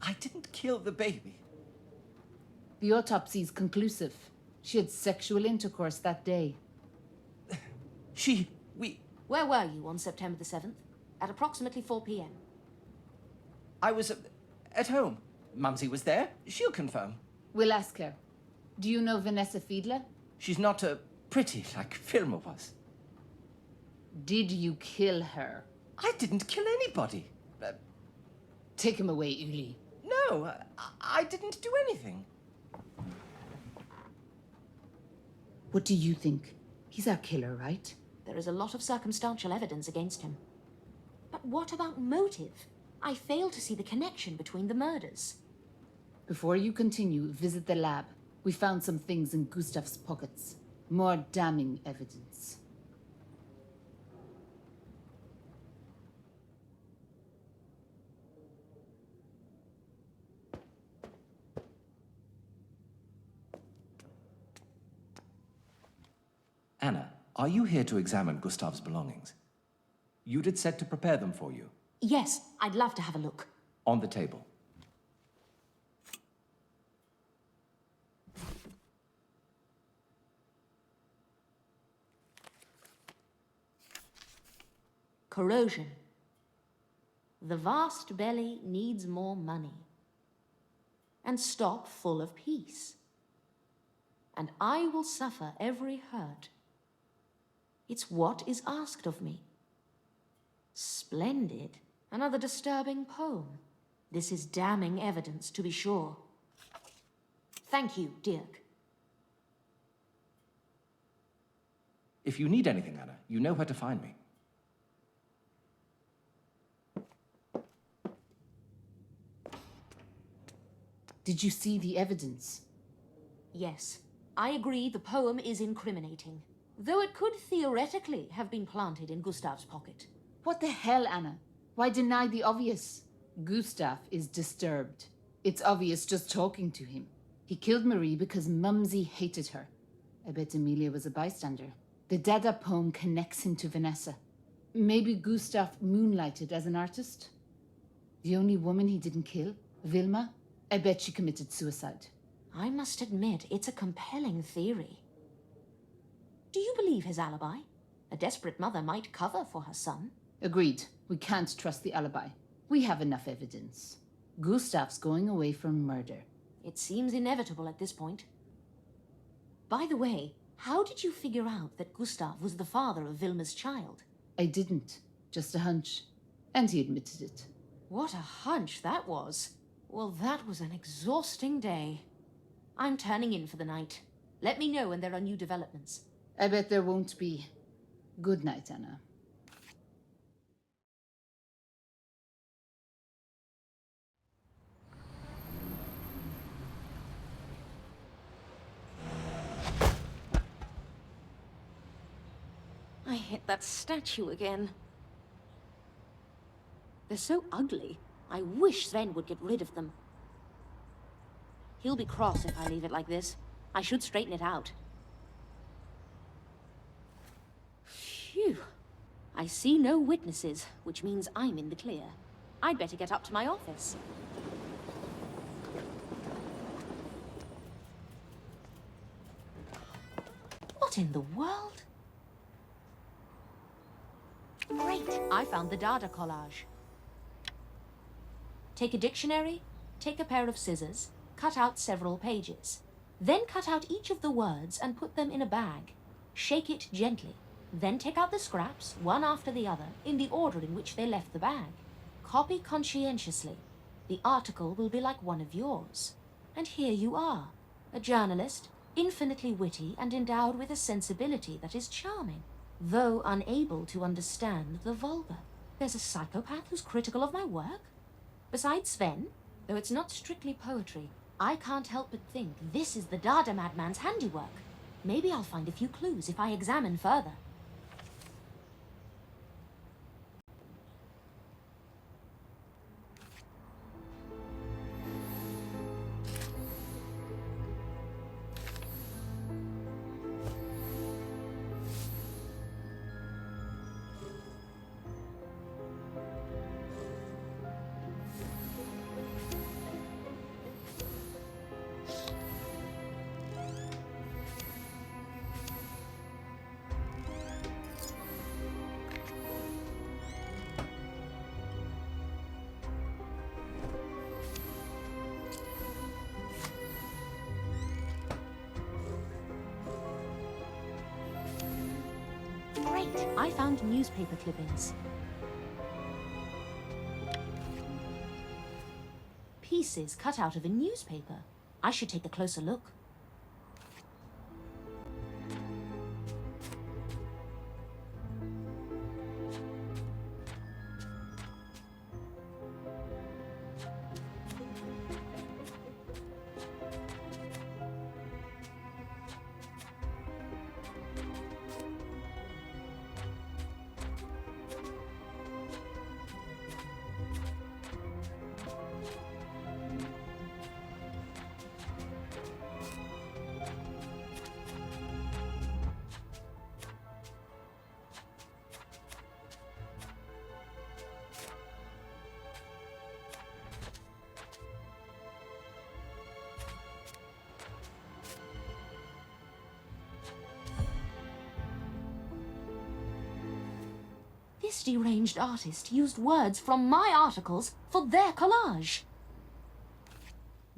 I didn't kill the baby. The autopsy's conclusive. She had sexual intercourse that day. Where were you on September the 7th? At approximately 4 p.m. I was at home. Mumsy was there. She'll confirm. We'll ask her. Do you know Vanessa Fiedler? She's not pretty like Vilma was. Did you kill her? I didn't kill anybody. Take him away, Uli. No, I didn't do anything. What do you think? He's our killer, right? There is a lot of circumstantial evidence against him. But what about motive? I fail to see the connection between the murders. Before you continue, visit the lab. We found some things in Gustav's pockets. More damning evidence. Anna, are you here to examine Gustav's belongings? Judith said to prepare them for you. Yes, I'd love to have a look. On the table. Corrosion. The vast belly needs more money. And stop full of peace. And I will suffer every hurt. It's what is asked of me. Splendid. Another disturbing poem. This is damning evidence, to be sure. Thank you, Dirk. If you need anything, Anna, you know where to find me. Did you see the evidence? Yes, I agree the poem is incriminating. Though it could theoretically have been planted in Gustav's pocket. What the hell, Anna? Why deny the obvious? Gustav is disturbed. It's obvious just talking to him. He killed Marie because Mumsy hated her. I bet Emilia was a bystander. The Dada poem connects him to Vanessa. Maybe Gustav moonlighted as an artist? The only woman he didn't kill, Vilma? I bet she committed suicide. I must admit, it's a compelling theory. Do you believe his alibi? A desperate mother might cover for her son. Agreed. We can't trust the alibi. We have enough evidence. Gustav's going away for murder. It seems inevitable at this point. By the way, how did you figure out that Gustav was the father of Vilma's child? I didn't. Just a hunch. And he admitted it. What a hunch that was. Well, that was an exhausting day. I'm turning in for the night. Let me know when there are new developments. I bet there won't be. Good night, Anna. I hit that statue again. They're so ugly. I wish Sven would get rid of them. He'll be cross if I leave it like this. I should straighten it out. Phew. I see no witnesses, which means I'm in the clear. I'd better get up to my office. What in the world? Great! I found the Dada collage. Take a dictionary, take a pair of scissors, cut out several pages. Then cut out each of the words and put them in a bag. Shake it gently. Then take out the scraps, one after the other, in the order in which they left the bag. Copy conscientiously. The article will be like one of yours. And here you are, a journalist, infinitely witty and endowed with a sensibility that is charming, though unable to understand the vulgar. There's a psychopath who's critical of my work? Besides Sven, though it's not strictly poetry, I can't help but think this is the Dada madman's handiwork. Maybe I'll find a few clues if I examine further. Great! I found newspaper clippings. Pieces cut out of a newspaper. I should take a closer look. This deranged artist used words from my articles for their collage.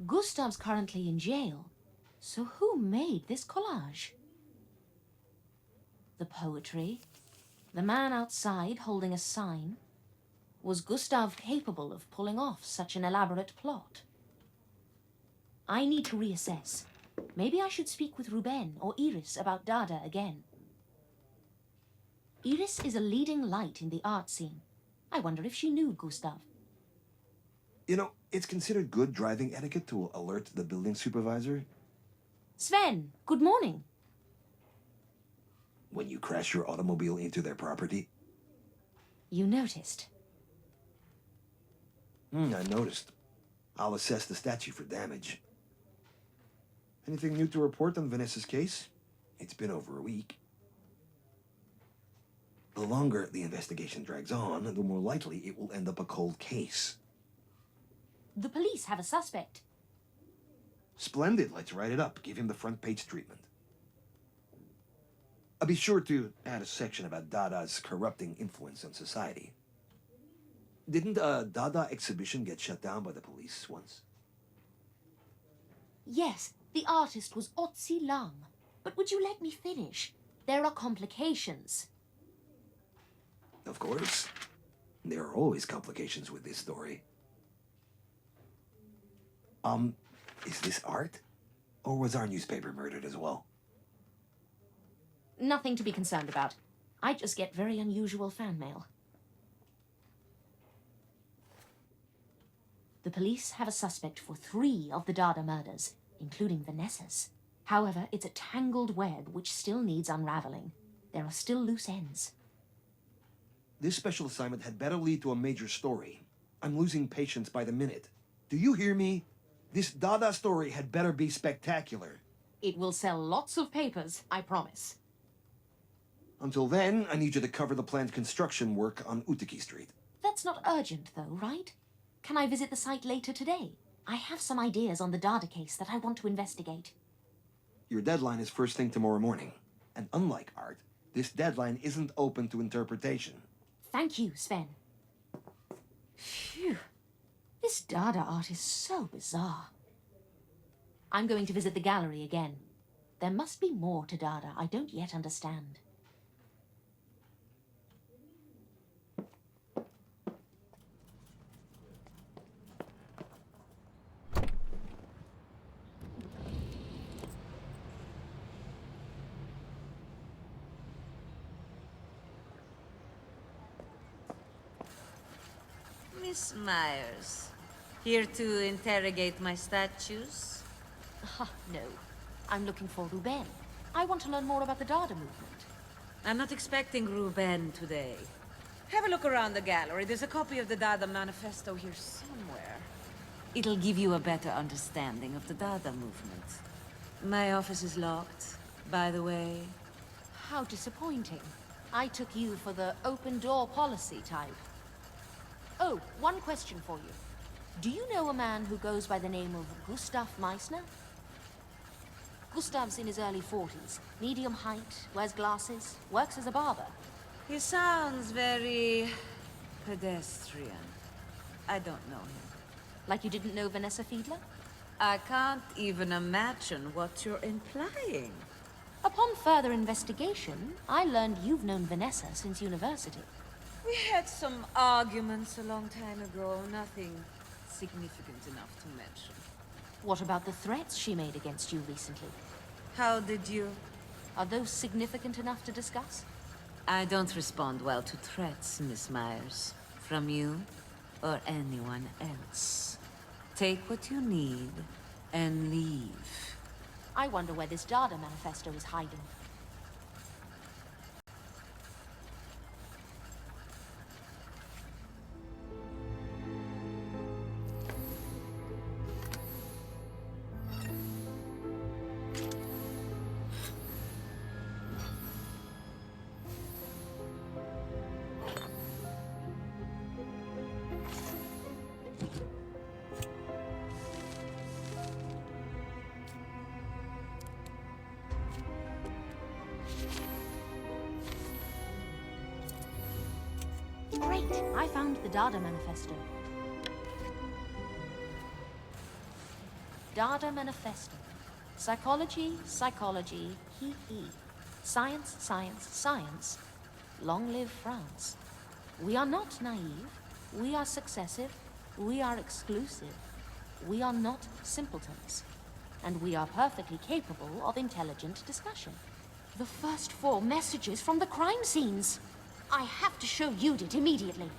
Gustav's currently in jail, so who made this collage? The poetry, the man outside holding a sign. Was Gustav capable of pulling off such an elaborate plot? I need to reassess. Maybe I should speak with Ruben or Iris about Dada again. Iris is a leading light in the art scene. I wonder if she knew Gustav. You know, it's considered good driving etiquette to alert the building supervisor. Sven, good morning. When you crash your automobile into their property. You noticed? I noticed. I'll assess the statue for damage. Anything new to report on Vanessa's case? It's been over a week. The longer the investigation drags on, the more likely it will end up a cold case. The police have a suspect. Splendid, let's write it up. Give him the front page treatment. I'll be sure to add a section about Dada's corrupting influence on society. Didn't a Dada exhibition get shut down by the police once? Yes, the artist was Otzi Lang. But would you let me finish? There are complications. Of course. There are always complications with this story. Is this art? Or was our newspaper murdered as well? Nothing to be concerned about. I just get very unusual fan mail. The police have a suspect for 3 of the Dada murders, including Vanessa's. However, it's a tangled web which still needs unraveling. There are still loose ends. This special assignment had better lead to a major story. I'm losing patience by the minute. Do you hear me? This Dada story had better be spectacular. It will sell lots of papers, I promise. Until then, I need you to cover the planned construction work on Utiki Street. That's not urgent, though, right? Can I visit the site later today? I have some ideas on the Dada case that I want to investigate. Your deadline is first thing tomorrow morning. And unlike art, this deadline isn't open to interpretation. Thank you, Sven. Phew. This Dada art is so bizarre. I'm going to visit the gallery again. There must be more to Dada I don't yet understand. Miss Myers, Here to interrogate my statues? No. I'm looking for Ruben. I want to learn more about the Dada movement. I'm not expecting Ruben today. Have a look around the gallery. There's a copy of the Data Manifesto here somewhere. It'll give you a better understanding of the Dada movement. My office is locked, by the way. How disappointing. I took you for the open-door policy type. Oh, one question for you. Do you know a man who goes by the name of Gustav Meissner? Gustav's in his early 40s, medium height, wears glasses, works as a barber. He sounds very pedestrian. I don't know him. Like you didn't know Vanessa Fiedler? I can't even imagine what you're implying. Upon further investigation, I learned you've known Vanessa since university. We had some arguments a long time ago, nothing significant enough to mention. What about the threats she made against you recently? How did you? Are those significant enough to discuss? I don't respond well to threats, Miss Myers. From you or anyone else. Take what you need and leave. I wonder where this Dada Manifesto is hiding. Great! I found the Dada Manifesto. Dada Manifesto. Psychology, psychology, he. Science, science, science. Long live France. We are not naive. We are successive. We are exclusive. We are not simpletons. And we are perfectly capable of intelligent discussion. The first 4 messages from the crime scenes. I have to show Judith immediately.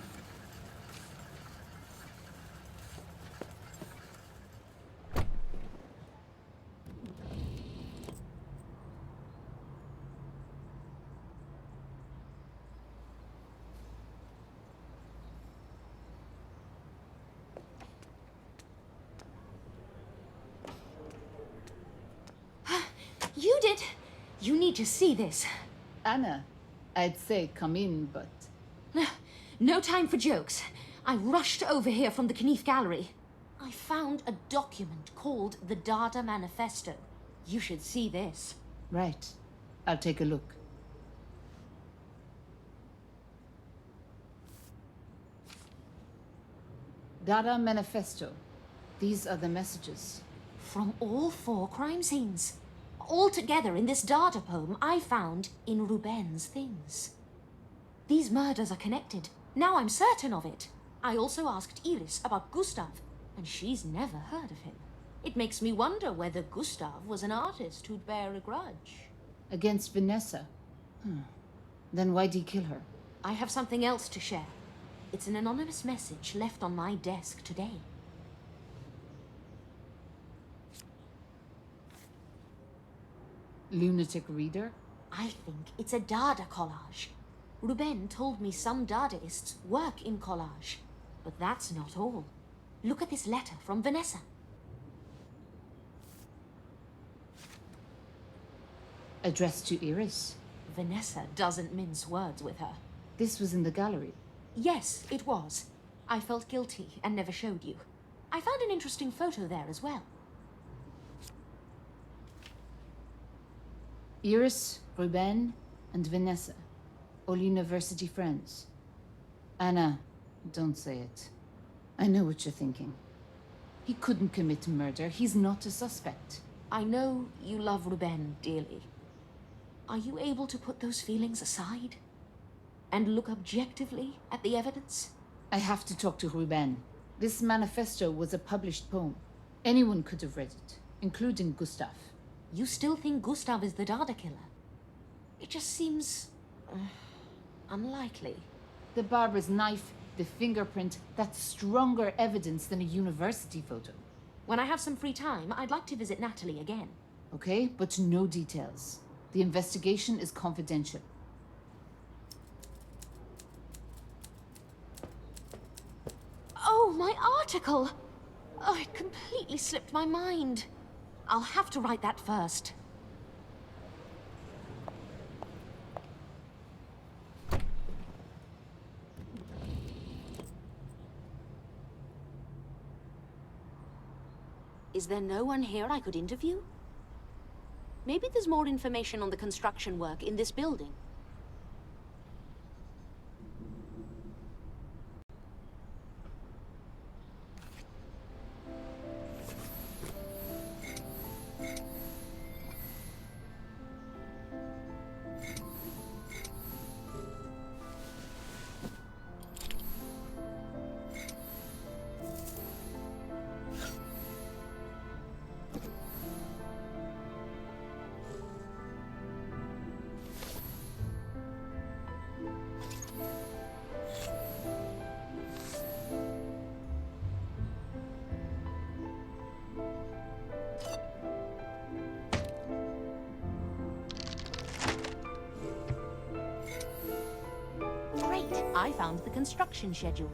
Judith! You need to see this. Anna, I'd say come in, but... No time for jokes. I rushed over here from the Knief Gallery. I found a document called the Dada Manifesto. You should see this. Right. I'll take a look. Dada Manifesto. These are the messages. From all 4 crime scenes. All together in this Dada poem I found in Ruben's things. These murders are connected. Now I'm certain of it. I also asked Iris about Gustav, and she's never heard of him. It makes me wonder whether Gustav was an artist who'd bear a grudge. Against Vanessa? Then why'd he kill her? I have something else to share. It's an anonymous message left on my desk today. Lunatic reader? I think it's a Dada collage. Ruben told me some Dadaists work in collage. But that's not all. Look at this letter from Vanessa. Addressed to Iris? Vanessa doesn't mince words with her. This was in the gallery? Yes, it was. I felt guilty and never showed you. I found an interesting photo there as well. Iris, Ruben, and Vanessa. All university friends. Anna, don't say it. I know what you're thinking. He couldn't commit murder. He's not a suspect. I know you love Ruben dearly. Are you able to put those feelings aside? And look objectively at the evidence? I have to talk to Ruben. This manifesto was a published poem. Anyone could have read it, including Gustav. You still think Gustav is the Dada killer? It just seems... unlikely. The barber's knife The fingerprint, that's stronger evidence than a university photo. When I have some free time, I'd like to visit Natalie again. Okay, but no details. The investigation is confidential. Oh, my article! Oh, it completely slipped my mind. I'll have to write that first. Is there no one here I could interview? Maybe there's more information on the construction work in this building. Great! I found the construction schedule.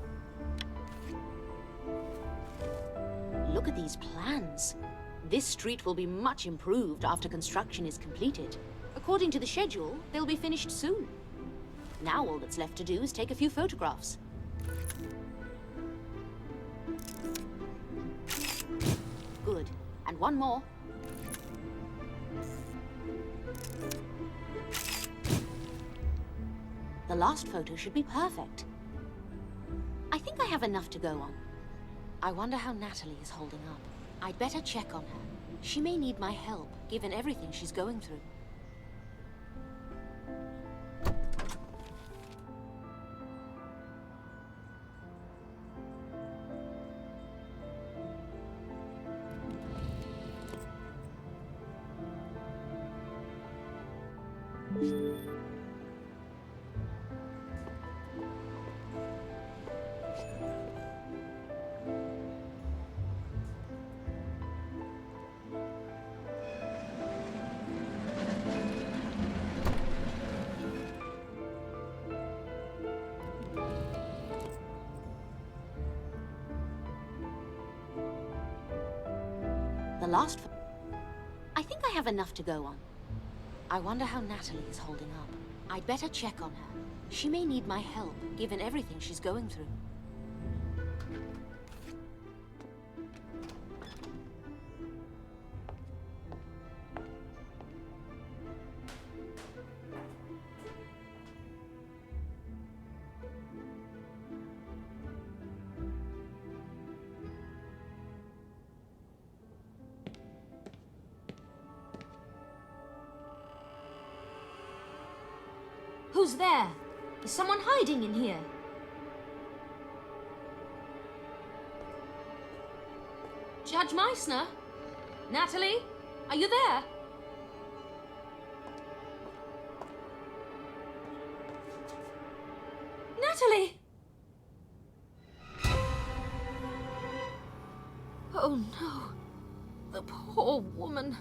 Look at these plans. This street will be much improved after construction is completed. According to the schedule, they'll be finished soon. Now all that's left to do is take a few photographs. Good. And one more. The last photo should be perfect. I think I have enough to go on. I wonder how Natalie is holding up. I'd better check on her. She may need my help, given everything she's going through. I think I have enough to go on. I wonder how Natalie is holding up. I'd better check on her. She may need my help, given everything she's going through. Who's there? Is someone hiding in here? Judge Meissner? Natalie? Are you there? Natalie! Oh no. The poor woman.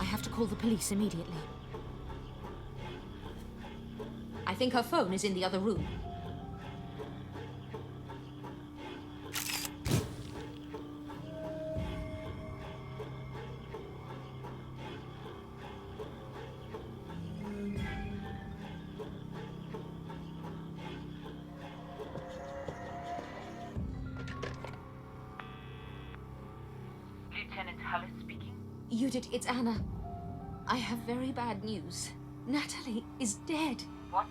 I have to call the police immediately. I think her phone is in the other room. Lieutenant Hullis speaking. Judith, it's Anna. I have very bad news. Natalie is dead. What?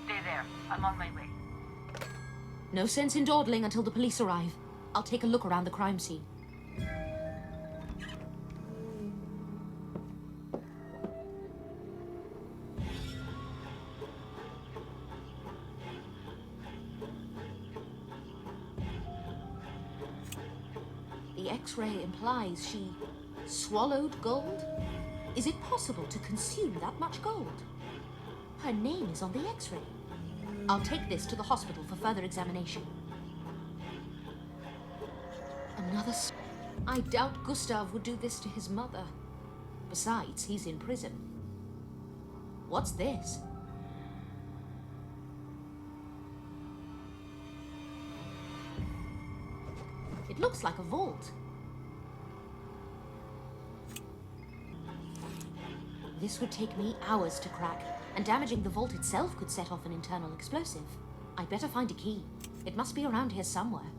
Stay there. I'm on my way. No sense in dawdling until the police arrive. I'll take a look around the crime scene. X-ray implies she swallowed gold? Is it possible to consume that much gold? Her name is on the X-ray. I'll take this to the hospital for further examination. Another... I doubt Gustav would do this to his mother. Besides, he's in prison. What's this? It looks like a vault. This would take me hours to crack, and damaging the vault itself could set off an internal explosive. I'd better find a key. It must be around here somewhere.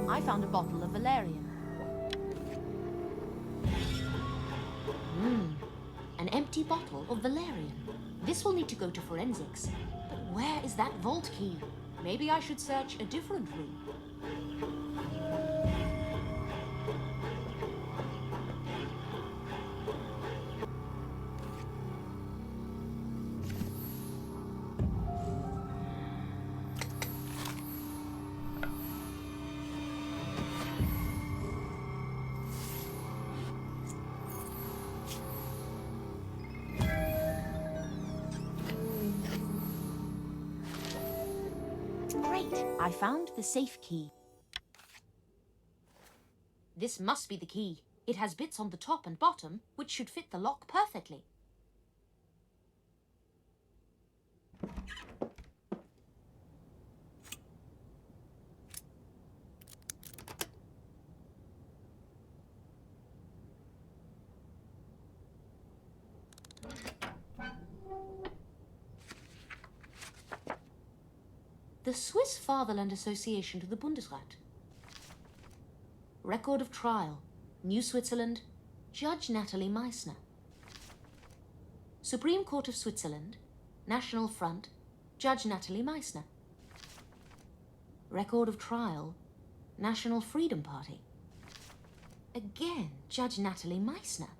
I found a bottle of valerian. An empty bottle of valerian. This will need to go to forensics. But where is that vault key? Maybe I should search a different room. I found the safe key. This must be the key. It has bits on the top and bottom, which should fit the lock perfectly. The Swiss Fatherland Association to the Bundesrat. Record of trial. New Switzerland. Judge Natalie Meissner. Supreme Court of Switzerland. National Front. Judge Natalie Meissner. Record of trial. National Freedom Party. Again, Judge Natalie Meissner.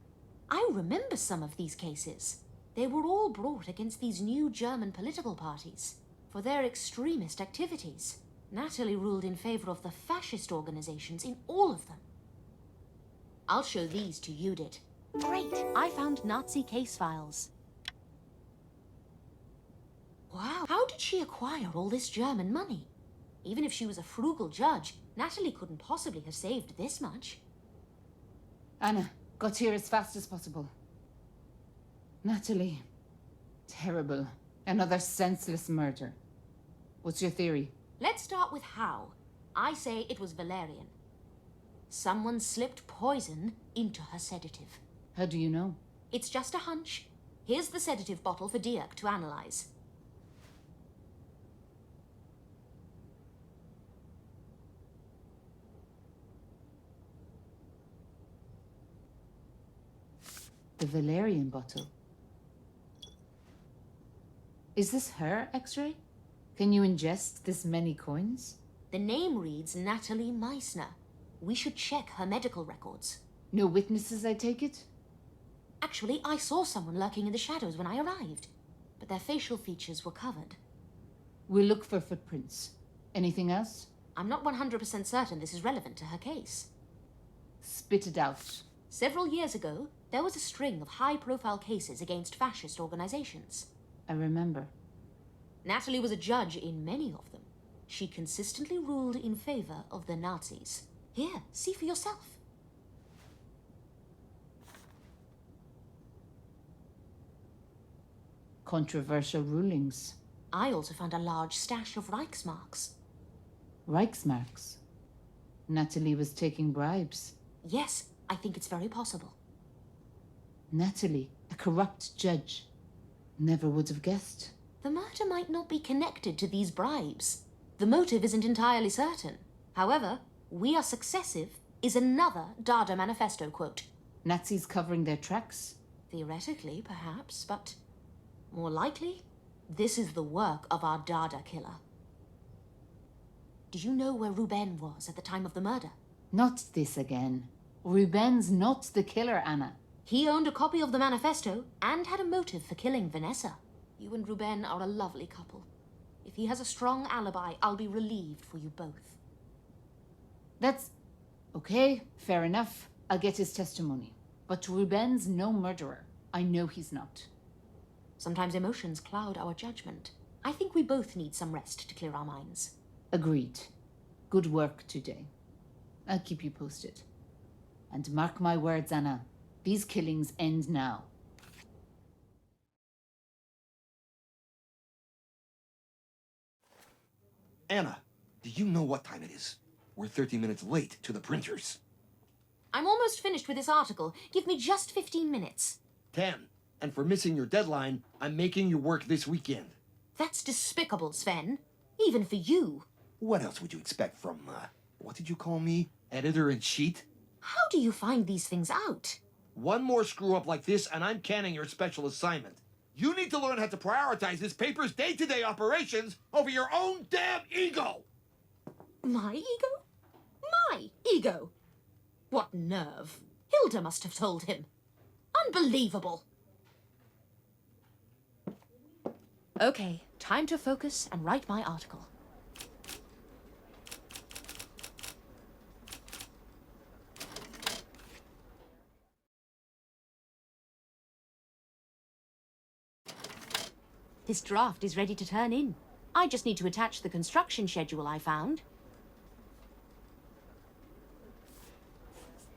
I remember some of these cases. They were all brought against these new German political parties for their extremist activities. Natalie ruled in favor of the fascist organizations in all of them. I'll show these to Judith. Great! I found Nazi case files. Wow, how did she acquire all this German money? Even if she was a frugal judge, Natalie couldn't possibly have saved this much. Anna, got here as fast as possible. Natalie. Terrible. Another senseless murder. What's your theory? Let's start with how. I say it was valerian. Someone slipped poison into her sedative. How do you know? It's just a hunch. Here's the sedative bottle for Dirk to analyze. The valerian bottle. Is this her X-ray? Can you ingest this many coins? The name reads Natalie Meissner. We should check her medical records. No witnesses, I take it? Actually, I saw someone lurking in the shadows when I arrived, but their facial features were covered. We'll look for footprints. Anything else? I'm not 100% certain this is relevant to her case. Spit it out. Several years ago, there was a string of high-profile cases against fascist organizations. I remember. Natalie was a judge in many of them. She consistently ruled in favor of the Nazis. Here, see for yourself. Controversial rulings. I also found a large stash of Reichsmarks. Reichsmarks? Natalie was taking bribes. Yes, I think it's very possible. Natalie, a corrupt judge. Never would have guessed. The murder might not be connected to these bribes. The motive isn't entirely certain. However, "we are successive" is another Data Manifesto quote. Nazis covering their tracks? Theoretically, perhaps, but more likely, this is the work of our Dada killer. Do you know where Ruben was at the time of the murder? Not this again. Ruben's not the killer, Anna. He owned a copy of the manifesto and had a motive for killing Vanessa. You and Ruben are a lovely couple. If he has a strong alibi, I'll be relieved for you both. That's... okay, fair enough. I'll get his testimony. But Ruben's no murderer. I know he's not. Sometimes emotions cloud our judgment. I think we both need some rest to clear our minds. Agreed. Good work today. I'll keep you posted. And mark my words, Anna. These killings end now. Anna, do you know what time it is? We're 30 minutes late to the printers. I'm almost finished with this article. Give me just 15 minutes. 10. And for missing your deadline, I'm making you work this weekend. That's despicable, Sven. Even for you. What else would you expect from, what did you call me? Editor-in-chief? How do you find these things out? One more screw-up like this, and I'm canning your special assignment. You need to learn how to prioritize this paper's day-to-day operations over your own damn ego! My ego? My ego? What nerve. Hilda must have told him. Unbelievable. Okay, time to focus and write my article. This draft is ready to turn in. I just need to attach the construction schedule I found.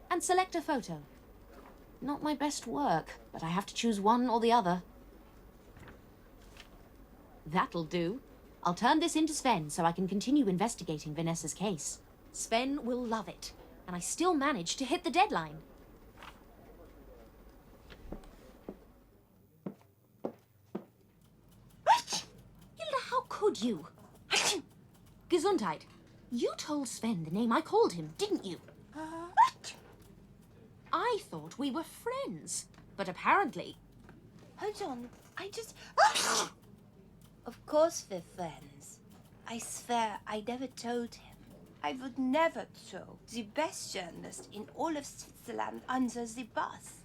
And select a photo. Not my best work, but I have to choose one or the other. That'll do. I'll turn this into Sven so I can continue investigating Vanessa's case. Sven will love it, and I still managed to hit the deadline. Hilda, how could you? Gesundheit. You told Sven the name I called him, didn't you? I thought we were friends, but apparently... Hold on, I just... Of course we're friends. I swear I never told him. I would never throw the best journalist in all of Switzerland under the bus.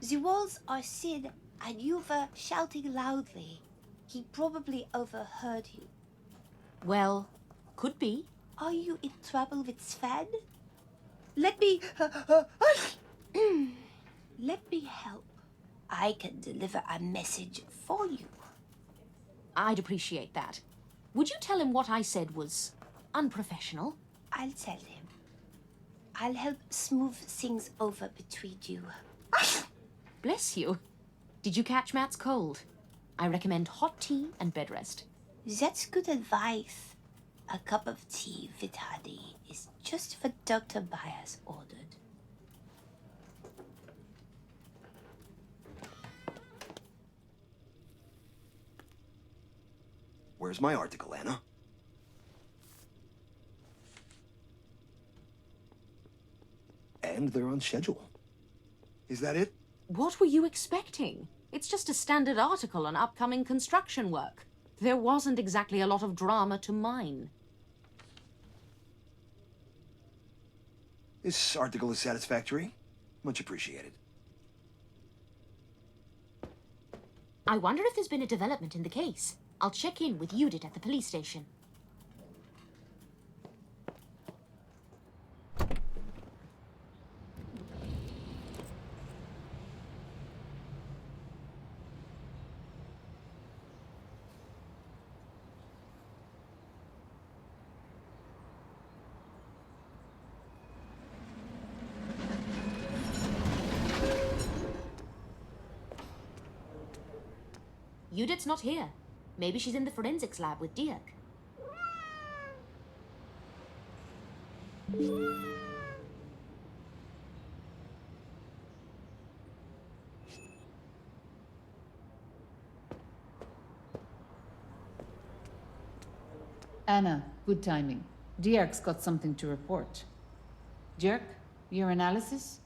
The walls are thin and you were shouting loudly. He probably overheard you. Well, could be. Are you in trouble with Sven? Let me... Let me help. I can deliver a message for you. I'd appreciate that. Would you tell him what I said was unprofessional? I'll tell him. I'll help smooth things over between you. Bless you. Did you catch Matt's cold? I recommend hot tea and bed rest. That's good advice. A cup of tea with honey is just what Dr. Byers ordered. Where's my article, Anna? And they're on schedule. Is that it? What were you expecting? It's just a standard article on upcoming construction work. There wasn't exactly a lot of drama to mine. This article is satisfactory. Much appreciated. I wonder if there's been a development in the case. I'll check in with Judith at the police station. Judith's not here. Maybe she's in the forensics lab with Dirk. Anna, good timing. Dierk's got something to report. Dirk, your analysis?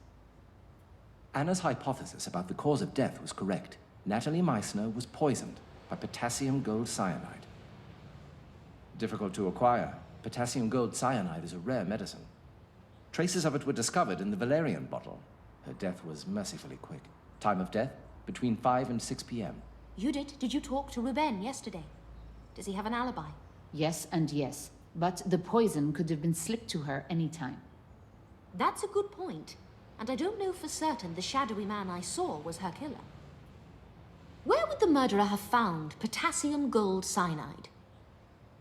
Anna's hypothesis about the cause of death was correct. Natalie Meissner was poisoned by potassium gold cyanide. Difficult to acquire, potassium gold cyanide is a rare medicine. Traces of it were discovered in the valerian bottle. Her death was mercifully quick. Time of death, between 5 and 6 p.m. Judith, did you talk to Ruben yesterday? Does he have an alibi? Yes and yes, but the poison could have been slipped to her any time. That's a good point, and I don't know for certain the shadowy man I saw was her killer. Where would the murderer have found potassium gold cyanide?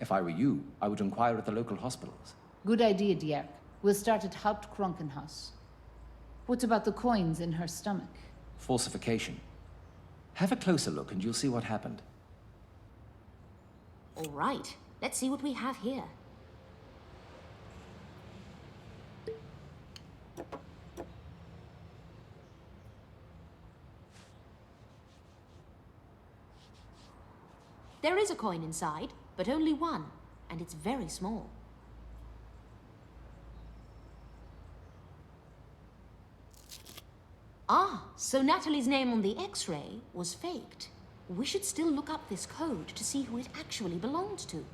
If I were you, I would inquire at the local hospitals. Good idea, Dierk. We'll start at Hauptkrankenhaus. What about the coins in her stomach? Falsification. Have a closer look and you'll see what happened. All right, let's see what we have here. There is a coin inside, but only one, and it's very small. Ah, so Natalie's name on the X-ray was faked. We should still look up this code to see who it actually belonged to.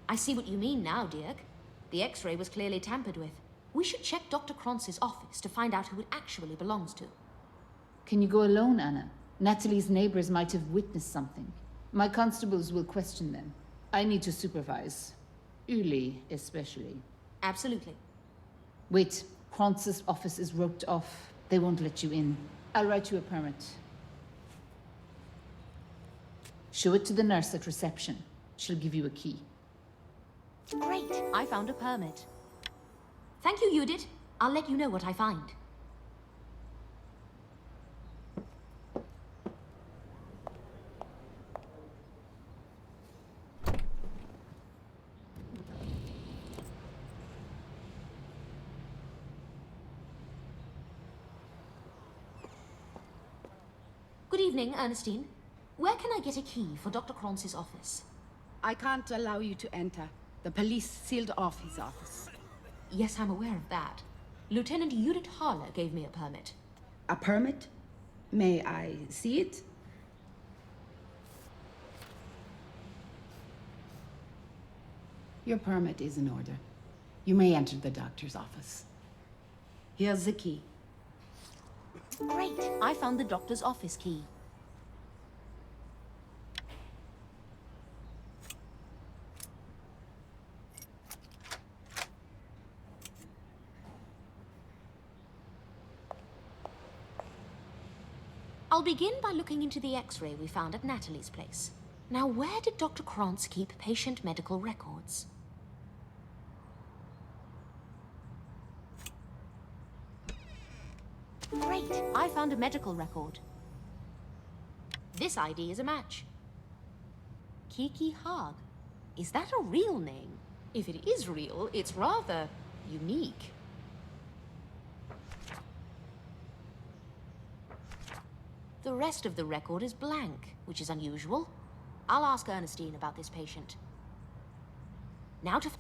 I see what you mean now, Dirk. The X-ray was clearly tampered with. We should check Dr. Kronz's office to find out who it actually belongs to. Can you go alone, Anna? Natalie's neighbors might have witnessed something. My constables will question them. I need to supervise. Uli, especially. Absolutely. Wait, Kronz's office is roped off. They won't let you in. I'll write you a permit. Show it to the nurse at reception. She'll give you a key. Great, I found a permit. Thank you, Judith. I'll let you know what I find. Good evening, Ernestine. Where can I get a key for Dr. Kronz's office? I can't allow you to enter. The police sealed off his office. Yes, I'm aware of that. Lieutenant Judith Haller gave me a permit. A permit? May I see it? Your permit is in order. You may enter the doctor's office. Here's the key. Great, I found the doctor's office key. I'll begin by looking into the X-ray we found at Natalie's place. Now, where did Dr. Kronz keep patient medical records? Great, I found a medical record. This ID is a match. Kiki Haag. Is that a real name? If it is real, it's rather unique. The rest of the record is blank, which is unusual. I'll ask Ernestine about this patient. Now to...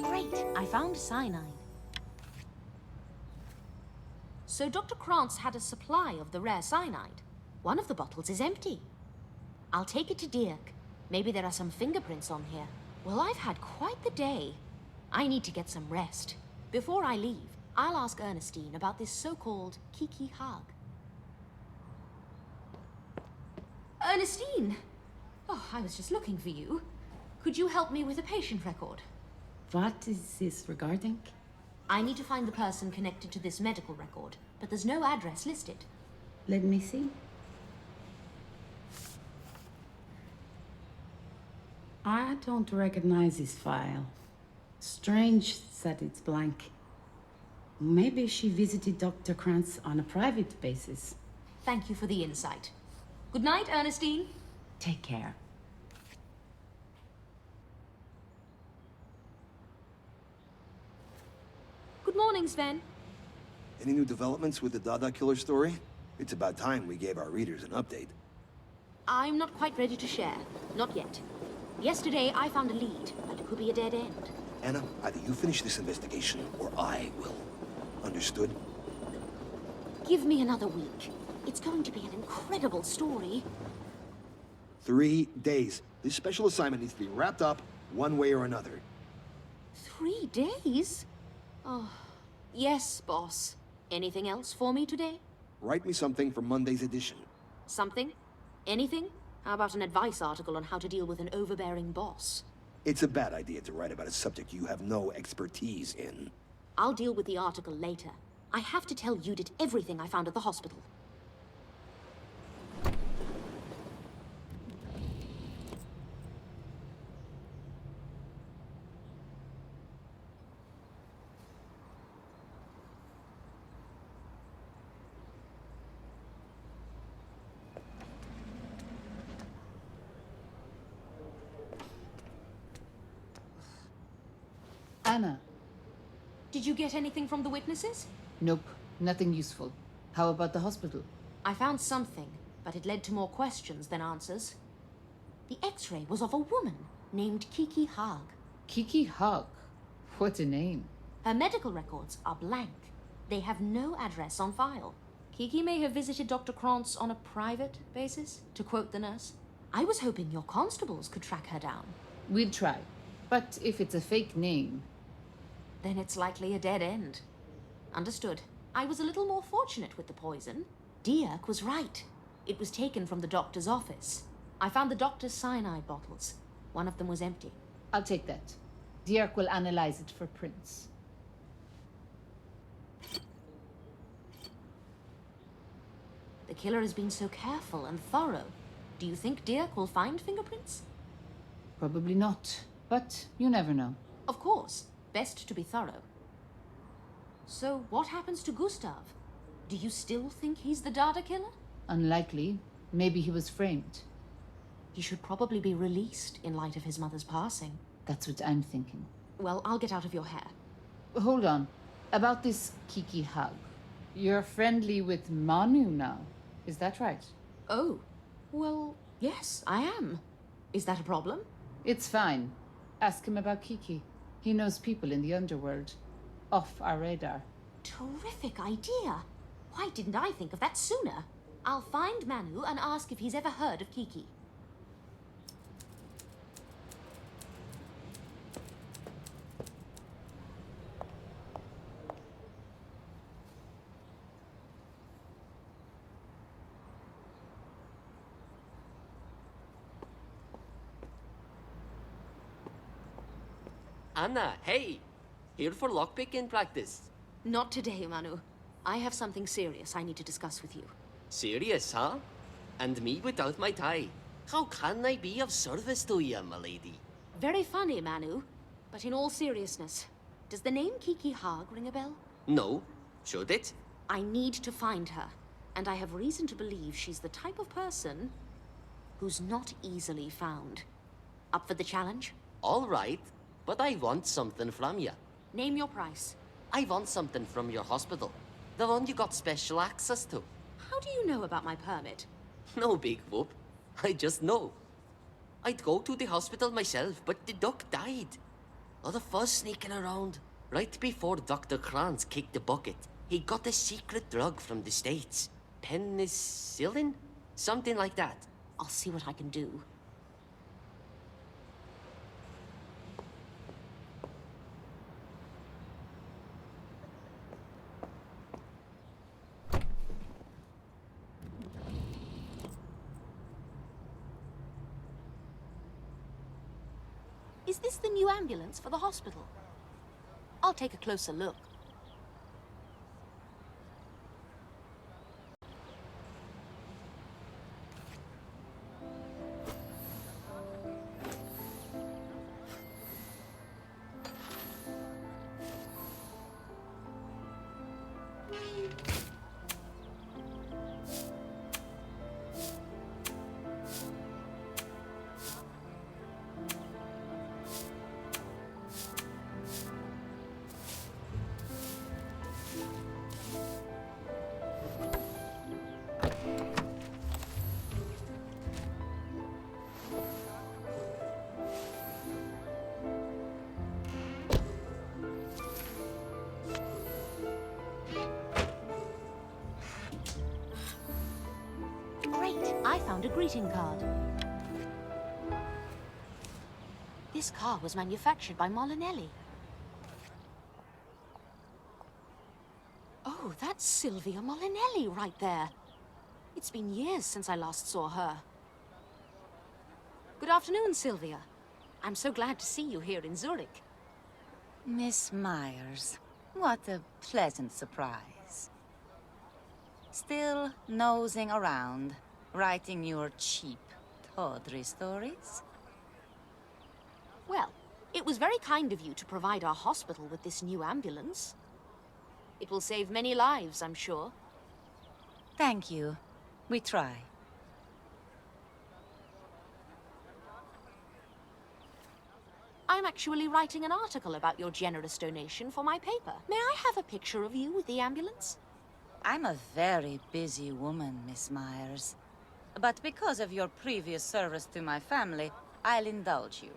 Great, I found cyanide. So Dr. Kronz had a supply of the rare cyanide. One of the bottles is empty. I'll take it to Dirk. Maybe there are some fingerprints on here. Well, I've had quite the day. I need to get some rest. Before I leave, I'll ask Ernestine about this so-called Kiki Haag. Ernestine! Oh, I was just looking for you. Could you help me with a patient record? What is this regarding? I need to find the person connected to this medical record, but there's no address listed. Let me see. I don't recognize this file. Strange that it's blank. Maybe she visited Dr. Krantz on a private basis. Thank you for the insight. Good night, Ernestine. Take care. Good morning, Sven. Any new developments with the Dada killer story? It's about time we gave our readers an update. I'm not quite ready to share. Not yet. Yesterday, I found a lead, but it could be a dead end. Anna, either you finish this investigation, or I will. Understood? Give me another week. It's going to be an incredible story. 3 days. This special assignment needs to be wrapped up one way or another. 3 days? Oh, yes, boss. Anything else for me today? Write me something for Monday's edition. Something? Anything? How about an advice article on how to deal with an overbearing boss? It's a bad idea to write about a subject you have no expertise in. I'll deal with the article later. I have to tell Judith everything I found at the hospital. Anna. Did you get anything from the witnesses? Nope, nothing useful. How about the hospital? I found something, but it led to more questions than answers. The X-ray was of a woman named Kiki Haag. Kiki Haag? What a name. Her medical records are blank. They have no address on file. Kiki may have visited Dr. Krantz on a private basis, to quote the nurse. I was hoping your constables could track her down. We'd try. But if it's a fake name... Then it's likely a dead end. Understood. I was a little more fortunate with the poison. Dirk was right. It was taken from the doctor's office. I found the doctor's cyanide bottles. One of them was empty. I'll take that. Dirk will analyze it for prints. The killer has been so careful and thorough. Do you think Dirk will find fingerprints? Probably not. But you never know. Of course. Best to be thorough. So what happens to Gustav? Do you still think he's the Dada killer? Unlikely. Maybe he was framed. He should probably be released in light of his mother's passing. That's what I'm thinking. Well, I'll get out of your hair. Hold on. About this Kiki Haag. You're friendly with Manu now. Is that right? Oh. Well, yes, I am. Is that a problem? It's fine. Ask him about Kiki. He knows people in the underworld. Off our radar. Terrific idea. Why didn't I think of that sooner? I'll find Manu and ask if he's ever heard of Kiki. Anna, hey! Here for lockpicking practice. Not today, Manu. I have something serious I need to discuss with you. Serious, huh? And me without my tie. How can I be of service to you, my lady? Very funny, Manu. But in all seriousness, does the name Kiki Haag ring a bell? No. Should it? I need to find her. And I have reason to believe she's the type of person who's not easily found. Up for the challenge? All right. But I want something from you. Name your price. I want something from your hospital. The one you got special access to. How do you know about my permit? No big whoop. I just know. I'd go to the hospital myself, but the doc died. All the fuss sneaking around. Right before Dr. Krantz kicked the bucket, he got a secret drug from the States. Penicillin? Something like that. I'll see what I can do. Is this the new ambulance for the hospital? I'll take a closer look. found a greeting card. This car was manufactured by Molinelli. Oh, that's Sylvia Molinelli right there. It's been years since I last saw her. Good afternoon, Sylvia. I'm so glad to see you here in Zurich. Miss Myers, what a pleasant surprise. Still nosing around, writing your cheap, tawdry stories? Well, it was very kind of you to provide our hospital with this new ambulance. It will save many lives, I'm sure. Thank you. We try. I'm actually writing an article about your generous donation for my paper. May I have a picture of you with the ambulance? I'm a very busy woman, Miss Myers. But because of your previous service to my family, I'll indulge you.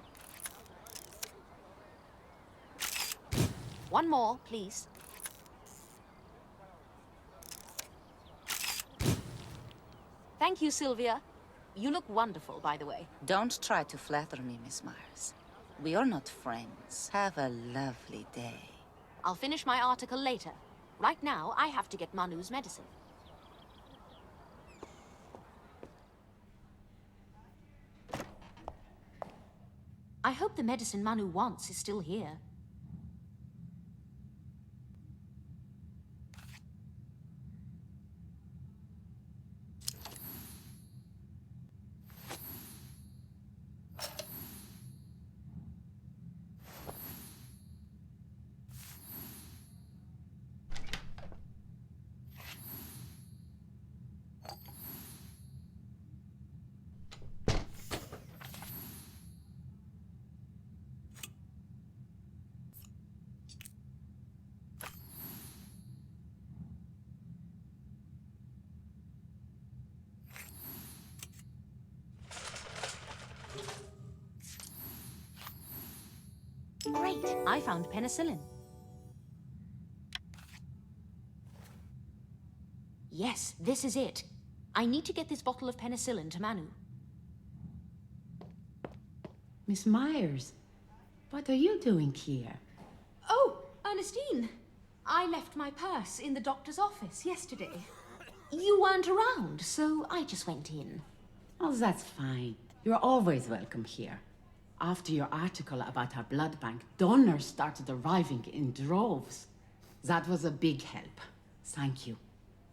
One more, please. Thank you, Sylvia. You look wonderful, by the way. Don't try to flatter me, Miss Myers. We are not friends. Have a lovely day. I'll finish my article later. Right now, I have to get Manu's medicine. I hope the medicine Manu wants is still here. Great! I found penicillin. Yes, this is it. I need to get this bottle of penicillin to Manu. Miss Myers, what are you doing here? Oh, Ernestine! I left my purse in the doctor's office yesterday. You weren't around, so I just went in. Oh, that's fine. You're always welcome here. After your article about our blood bank, donors started arriving in droves. That was a big help. Thank you.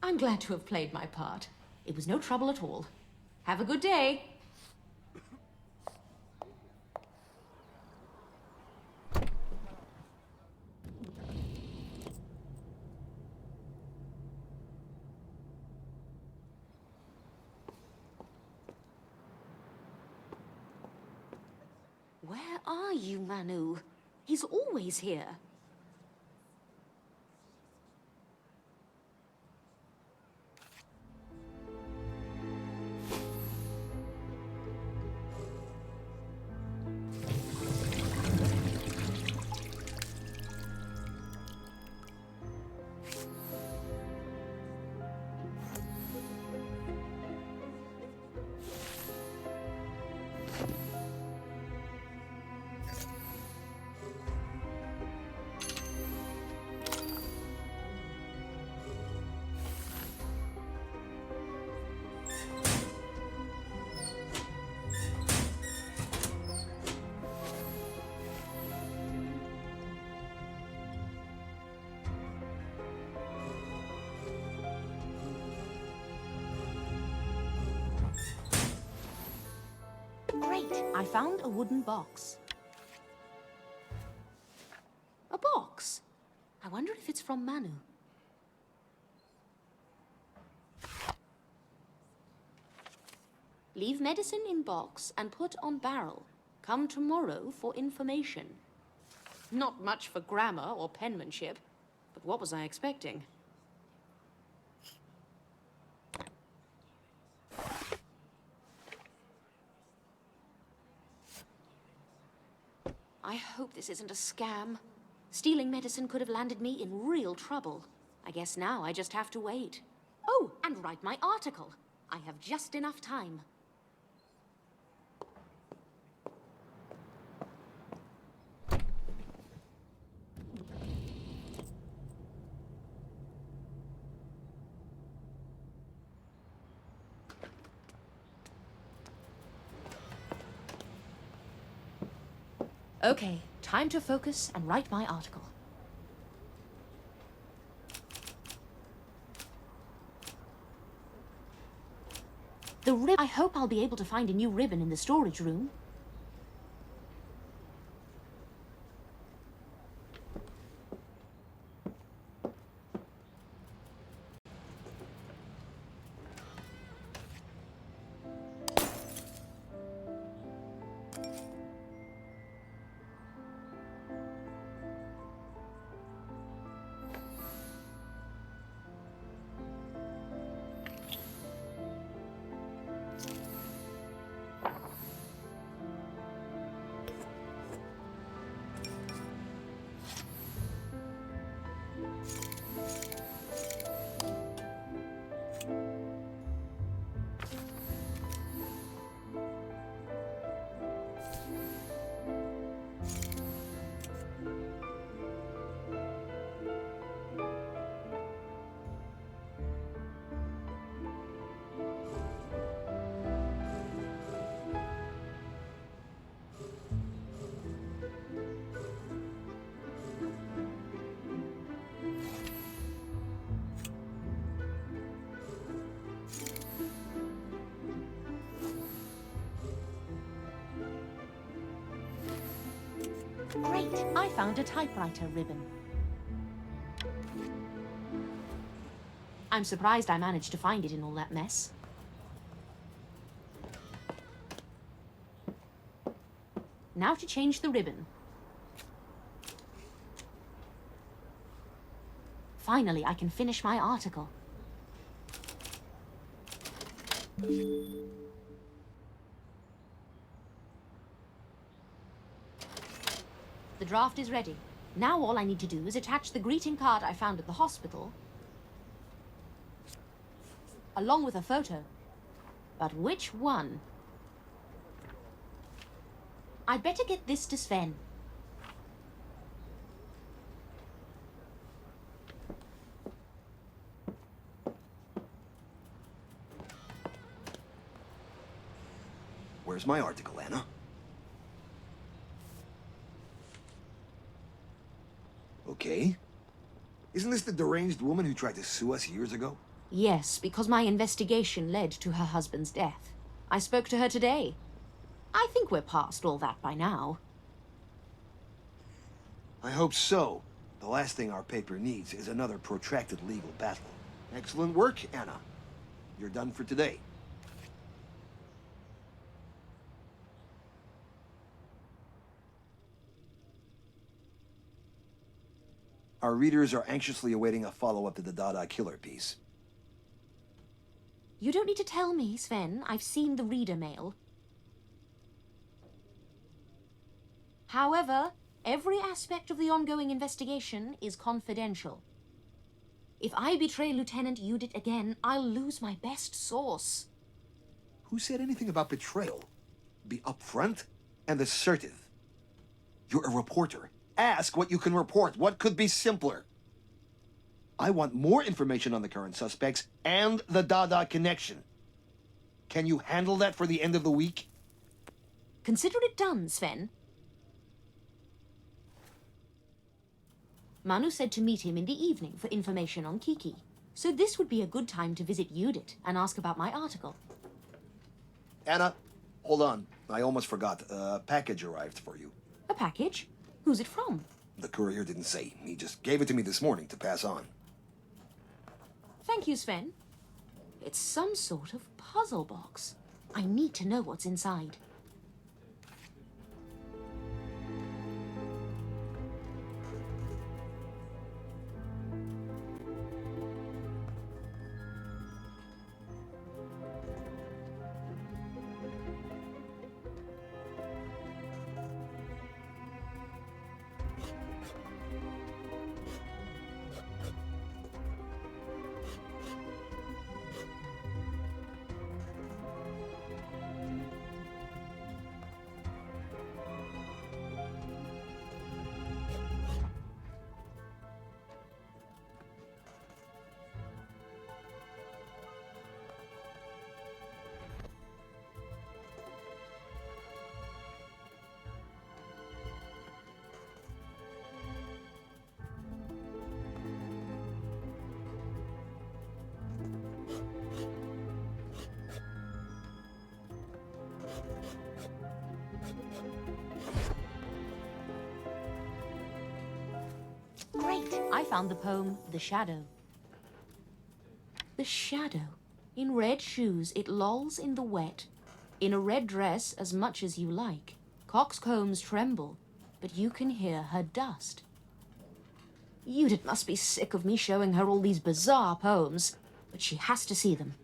I'm glad to have played my part. It was no trouble at all. Have a good day. Where are you, Manu? He's always here. Great! I found a wooden box. A box? I wonder if it's from Manu. Leave medicine in box and put on barrel. Come tomorrow for information. Not much for grammar or penmanship, but what was I expecting? I hope this isn't a scam. Stealing medicine could have landed me in real trouble. I guess now I just have to wait. Oh, and write my article. I have just enough time. Okay, time to focus and write my article. I hope I'll be able to find a new ribbon in the storage room. Great! I found a typewriter ribbon. I'm surprised I managed to find it in all that mess. Now to change the ribbon. Finally, I can finish my article. The draft is ready. Now all I need to do is attach the greeting card I found at the hospital, along with a photo. But which one? I'd better get this to Sven. Where's my article, Anna? Okay. Isn't this the deranged woman who tried to sue us years ago? Yes, because my investigation led to her husband's death. I spoke to her today. I think we're past all that by now. I hope so. The last thing our paper needs is another protracted legal battle. Excellent work, Anna. You're done for today. Our readers are anxiously awaiting a follow-up to the Dada killer piece. You don't need to tell me, Sven. I've seen the reader mail. However, every aspect of the ongoing investigation is confidential. If I betray Lieutenant Judith again, I'll lose my best source. Who said anything about betrayal? Be upfront and assertive. You're a reporter. Ask what you can report. What could be simpler? I want more information on the current suspects and the Dada connection. Can you handle that for the end of the week? Consider it done, Sven. Manu said to meet him in the evening for information on Kiki. So this would be a good time to visit Judith and ask about my article. Anna, hold on. I almost forgot. A package arrived for you. A package? Who's it from? The courier didn't say. He just gave it to me this morning to pass on. Thank you, Sven. It's some sort of puzzle box. I need to know what's inside. Great! I found the poem, The Shadow. The shadow. In red shoes, it lolls in the wet. In a red dress, as much as you like. Coxcombs tremble, but you can hear her dust. Judith must be sick of me showing her all these bizarre poems, but she has to see them.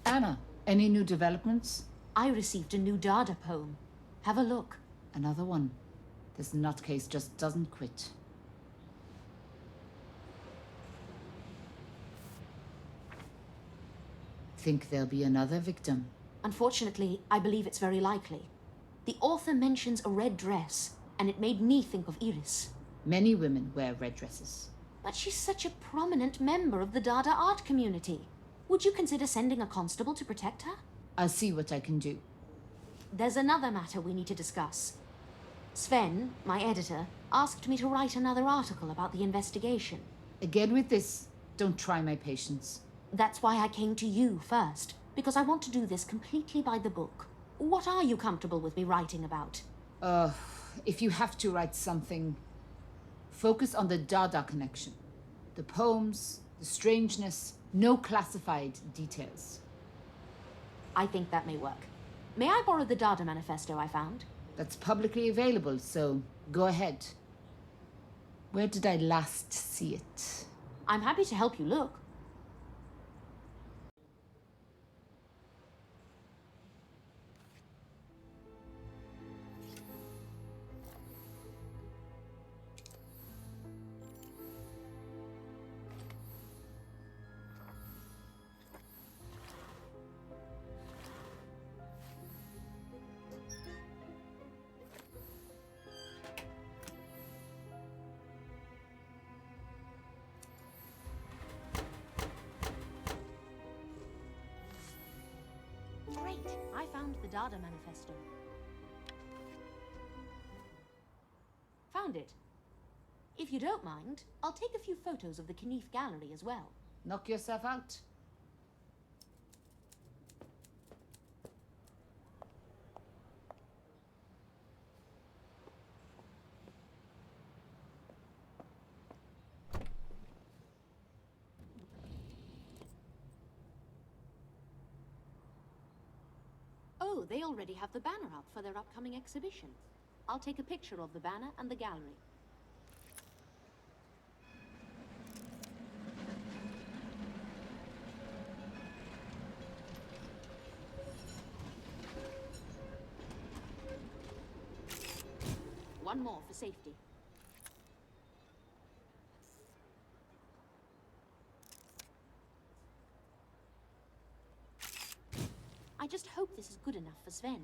Anna, any new developments? I received a new Dada poem. Have a look. Another one. This nutcase just doesn't quit. Think there'll be another victim? Unfortunately, I believe it's very likely. The author mentions a red dress, and it made me think of Iris. Many women wear red dresses. But she's such a prominent member of the Dada art community. Would you consider sending a constable to protect her? I'll see what I can do. There's another matter we need to discuss. Sven, my editor, asked me to write another article about the investigation. Again with this, don't try my patience. That's why I came to you first, because I want to do this completely by the book. What are you comfortable with me writing about? If you have to write something, focus on the Dada connection. The poems, the strangeness, no classified details. I think that may work. May I borrow the Data Manifesto I found? That's publicly available, so go ahead. Where did I last see it? I'm happy to help you look. Great! I found the Dada Manifesto. Found it. If you don't mind, I'll take a few photos of the Knief Gallery as well. Knock yourself out. Oh, they already have the banner up for their upcoming exhibition. I'll take a picture of the banner and the gallery. One more for safety. I just hope this is good enough for Sven.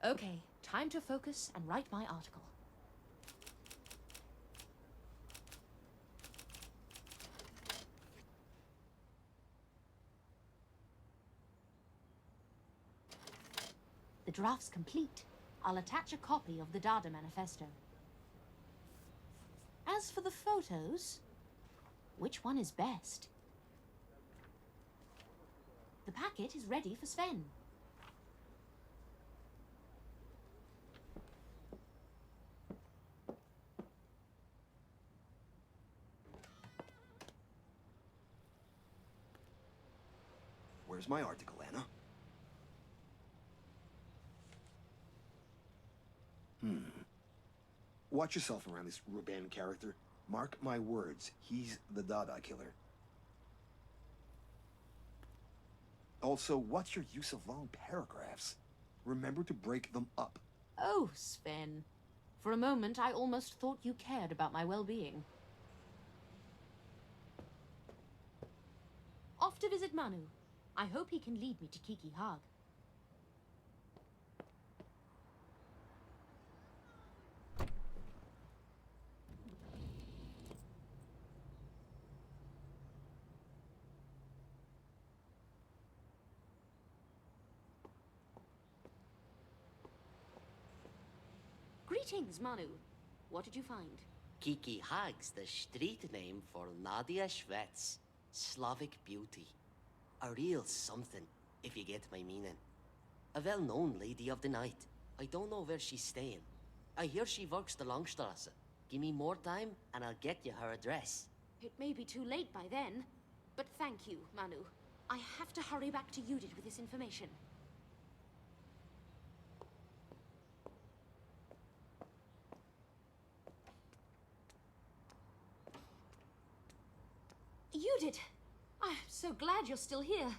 Okay, time to focus and write my article. The draft's complete. I'll attach a copy of the Dada Manifesto. As for the photos, which one is best? The packet is ready for Sven. Where's my article, Anna? Watch yourself around this Ruben character. Mark my words, he's the Dada killer. Also, what's your use of long paragraphs? Remember to break them up. Oh, Sven. For a moment, I almost thought you cared about my well-being. Off to visit Manu. I hope he can lead me to Kiki Haag. Greetings, Manu. What did you find? Kiki Hag's the street name for Nadia Shvets, Slavic beauty. A real something, if you get my meaning. A well-known lady of the night. I don't know where she's staying. I hear she works the Langstrasse. Give me more time, and I'll get you her address. It may be too late by then, but thank you, Manu. I have to hurry back to Judith with this information. Judith! I'm so glad you're still here.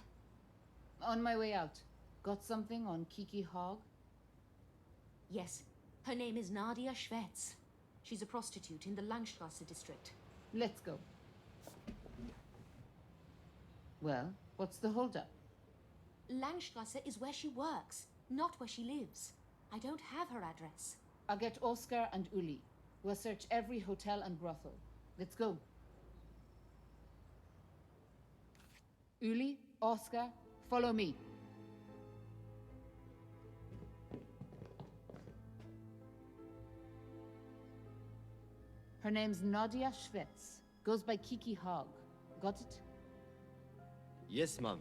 On my way out. Got something on Kiki Hogg? Yes, her name is Nadia Shvets. She's a prostitute in the Langstrasse district. Let's go. Well, what's the holdup? Langstrasse is where she works, not where she lives. I don't have her address. I'll get Oscar and Uli. We'll search every hotel and brothel. Let's go. Uli, Oscar, follow me. Her name's Nadia Shvets. Goes by Kiki Hogg. Got it? Yes, ma'am.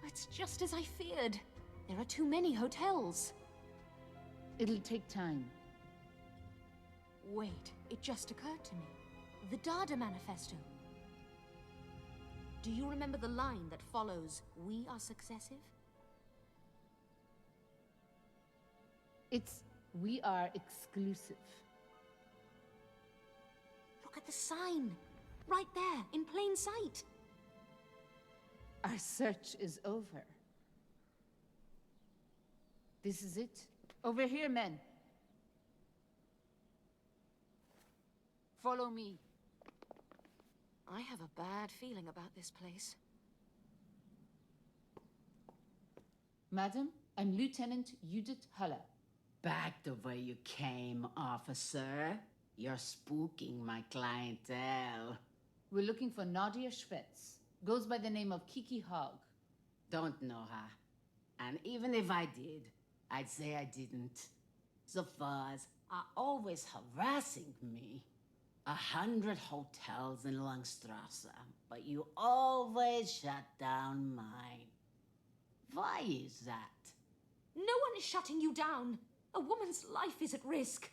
It's just as I feared. There are too many hotels. It'll take time. Wait, it just occurred to me. The Dada Manifesto. Do you remember the line that follows, "We are successive"? It's, we are exclusive. Look at the sign. Right there, in plain sight. Our search is over. This is it. Over here, men. Follow me. I have a bad feeling about this place. Madam, I'm Lieutenant Judith Haller. Back the way you came, officer. You're spooking my clientele. We're looking for Nadia Shvets. Goes by the name of Kiki Hogg. Don't know her. And even if I did, I'd say I didn't. The fuzz are always harassing me. 100 hotels in Langstrasse, but you always shut down mine. Why is that? No one is shutting you down. A woman's life is at risk.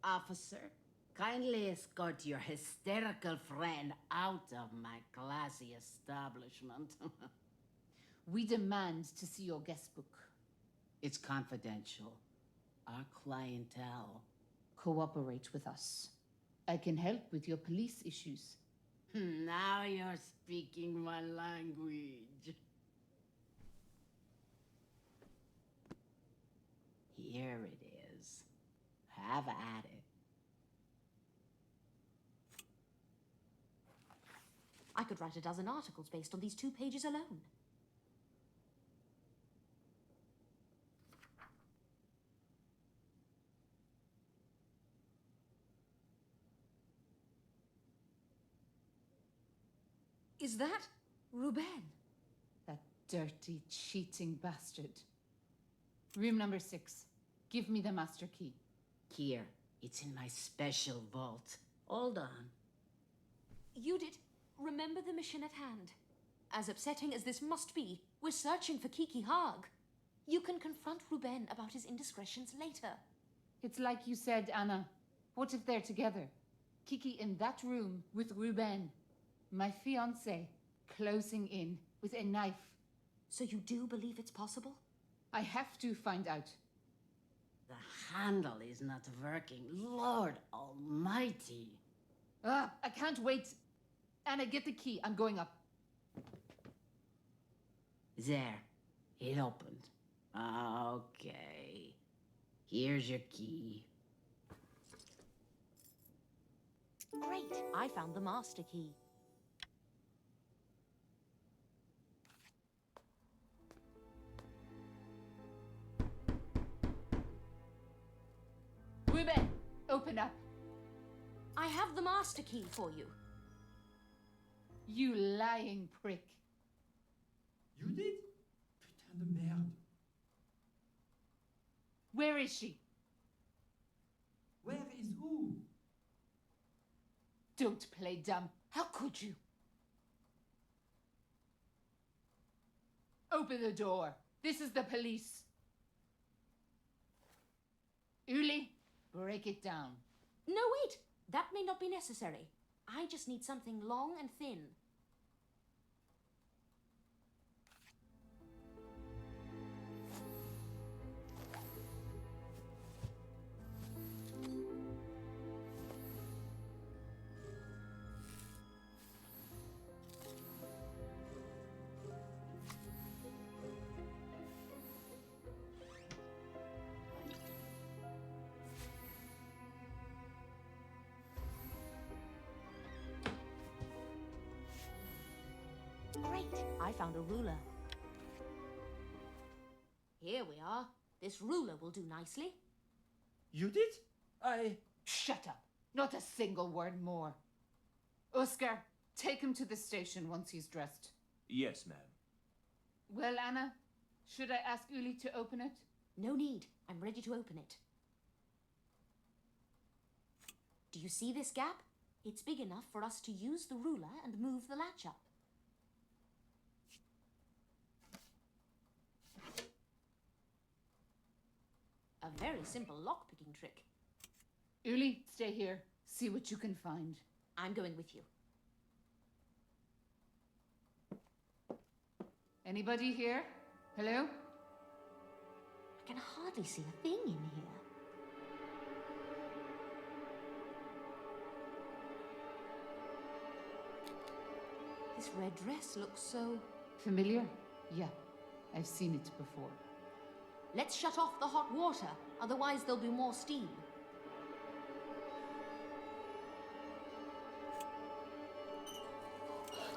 Officer, kindly escort your hysterical friend out of my classy establishment. We demand to see your guest book. It's confidential. Our clientele. Cooperate with us. I can help with your police issues. Now you're speaking my language. Here it is. Have at it. I could write a dozen articles based on these 2 pages alone. Is that Ruben? That dirty, cheating bastard. Room number 6. Give me the master key. Here, it's in my special vault. Hold on. Judith, remember the mission at hand. As upsetting as this must be, we're searching for Kiki Hogg. You can confront Ruben about his indiscretions later. It's like you said, Anna. What if they're together? Kiki in that room with Ruben. My fiancé, closing in with a knife. So you do believe it's possible? I have to find out. The handle is not working. Lord Almighty. I can't wait. Anna, get the key. I'm going up. There. It opened. Okay. Here's your key. Great. I found the master key. Ruben, open up. I have the master key for you. You lying prick. You did? Putain de merde. Where is she? Where is who? Don't play dumb. How could you? Open the door. This is the police. Uli, break it down. No, wait. That may not be necessary. I just need something long and thin. Great, I found a ruler. Here we are. This ruler will do nicely. You did? Shut up. Not a single word more. Oscar, take him to the station once he's dressed. Yes, ma'am. Well, Anna, should I ask Uli to open it? No need. I'm ready to open it. Do you see this gap? It's big enough for us to use the ruler and move the latch up. A very simple lock-picking trick. Uli, stay here. See what you can find. I'm going with you. Anybody here? Hello? I can hardly see a thing in here. This red dress looks so... Familiar? Yeah, I've seen it before. Let's shut off the hot water, otherwise there'll be more steam.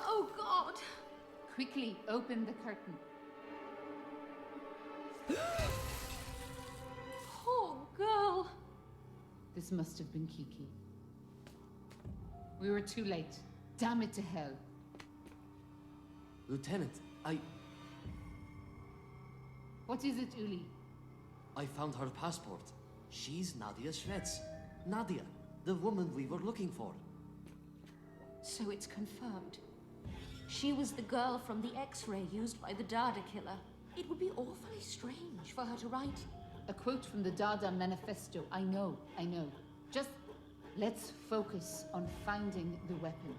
Oh, God! Quickly, open the curtain. Poor girl! This must have been Kiki. We were too late. Damn it to hell. Lieutenant, What is it, Uli? I found her passport. She's Nadia Shreds. Nadia, the woman we were looking for. So it's confirmed. She was the girl from the X-ray used by the Dada killer. It would be awfully strange for her to write... A quote from the Dada Manifesto. I know. Just let's focus on finding the weapon.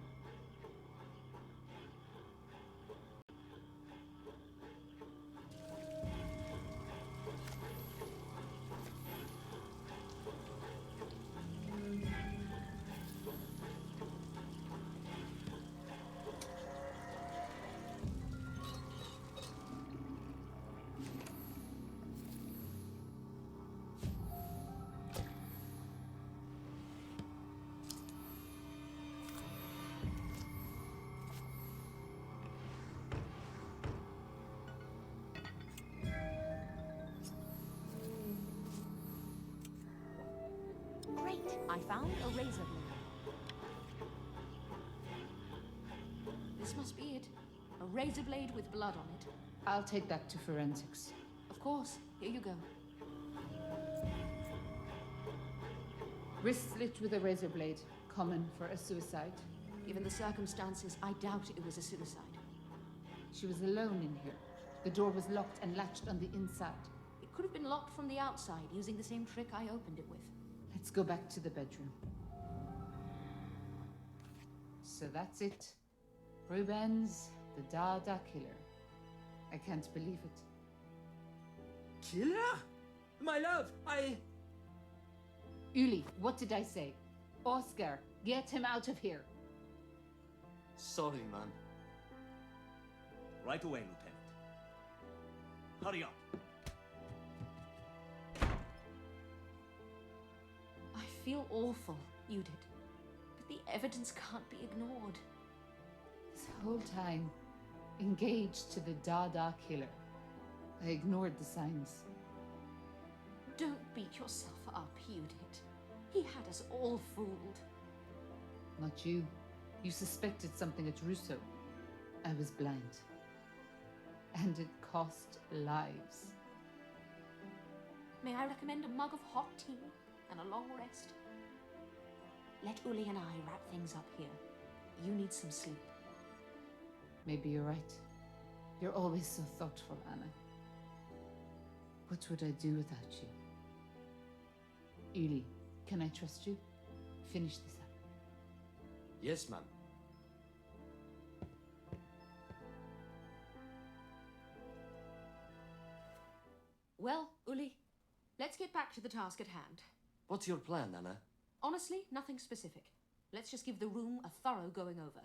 Great! I found a razor blade. This must be it. A razor blade with blood on it. I'll take that to forensics. Of course. Here you go. Wrist slit with a razor blade. Common for a suicide. Given the circumstances, I doubt it was a suicide. She was alone in here. The door was locked and latched on the inside. It could have been locked from the outside, using the same trick I opened it with. Let's go back to the bedroom. So that's it. Rubens, the Dada killer. I can't believe it. Killer? My love, Uli, what did I say? Oscar, get him out of here. Sorry, man. Right away, Lieutenant. Hurry up. I feel awful, you did. But the evidence can't be ignored. This whole time, engaged to the Dada killer. I ignored the signs. Don't beat yourself up, you did. He had us all fooled. Not you. You suspected something at Russo. I was blind. And it cost lives. May I recommend a mug of hot tea and a long rest? Let Uli and I wrap things up here. You need some sleep. Maybe you're right. You're always so thoughtful, Anna. What would I do without you? Uli, can I trust you? Finish this up. Yes, ma'am. Well, Uli, let's get back to the task at hand. What's your plan, Anna? Honestly, nothing specific. Let's just give the room a thorough going over.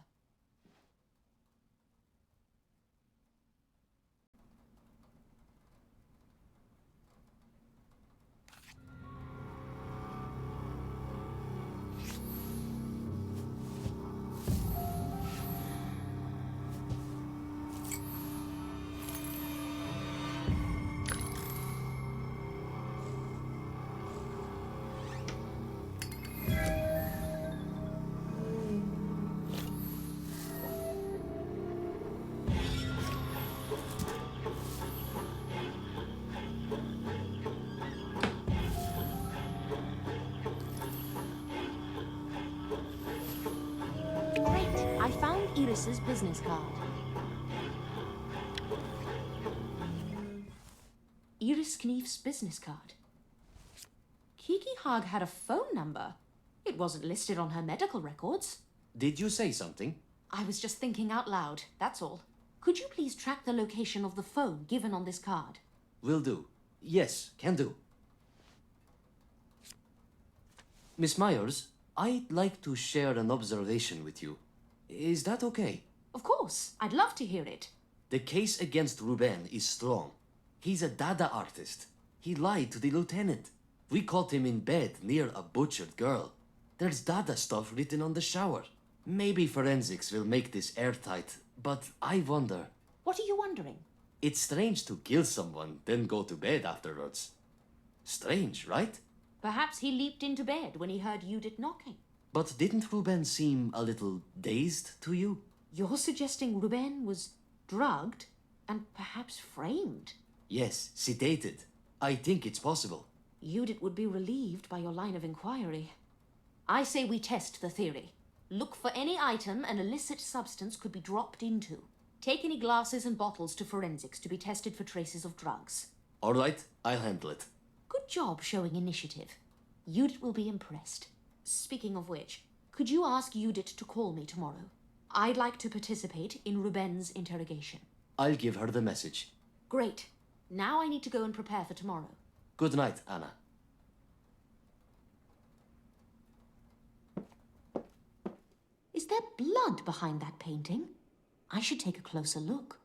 I found Iris's business card. Iris Knief's business card. Kiki Haag had a phone number. It wasn't listed on her medical records. Did you say something? I was just thinking out loud, that's all. Could you please track the location of the phone given on this card? Will do. Yes, can do. Miss Myers, I'd like to share an observation with you. Is that okay? Of course, I'd love to hear it. The case against Ruben is strong. He's a Dada artist. He lied to the lieutenant. We caught him in bed near a butchered girl. There's Dada stuff written on the shower. Maybe forensics will make this airtight, but I wonder. What are you wondering? It's strange to kill someone, then go to bed afterwards. Strange, right? Perhaps he leaped into bed when he heard Judith knocking. But didn't Ruben seem a little dazed to you? You're suggesting Ruben was drugged and perhaps framed? Yes, sedated. I think it's possible. Judith would be relieved by your line of inquiry. I say we test the theory. Look for any item an illicit substance could be dropped into. Take any glasses and bottles to forensics to be tested for traces of drugs. All right, I'll handle it. Good job showing initiative. Judith will be impressed. Speaking of which, could you ask Judith to call me tomorrow? I'd like to participate in Ruben's interrogation. I'll give her the message. Great. Now I need to go and prepare for tomorrow. Good night, Anna. Is there blood behind that painting? I should take a closer look.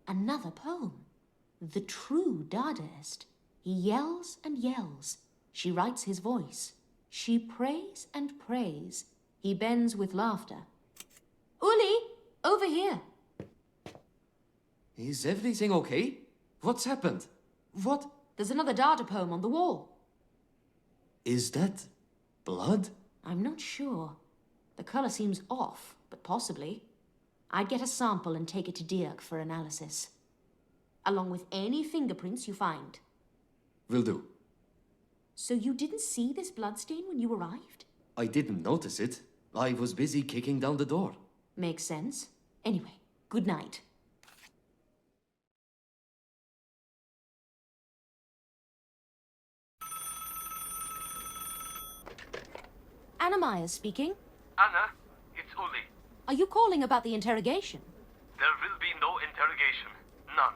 Another poem. The true Dadaist. He yells and yells. She writes his voice. She prays and prays. He bends with laughter. Uli, over here. Is everything okay? What's happened? What? There's another Dada poem on the wall. Is that blood? I'm not sure. The color seems off, but possibly. I'd get a sample and take it to Dirk for analysis. Along with any fingerprints you find. Will do. So you didn't see this bloodstain when you arrived? I didn't notice it. I was busy kicking down the door. Makes sense. Anyway, good night. Anna Myers speaking. Anna, it's Uli. Are you calling about the interrogation? There will be no interrogation. None.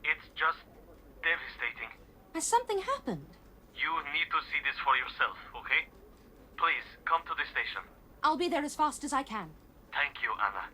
It's just devastating. Has something happened? You need to see this for yourself, okay? Please, come to the station. I'll be there as fast as I can. Thank you, Anna.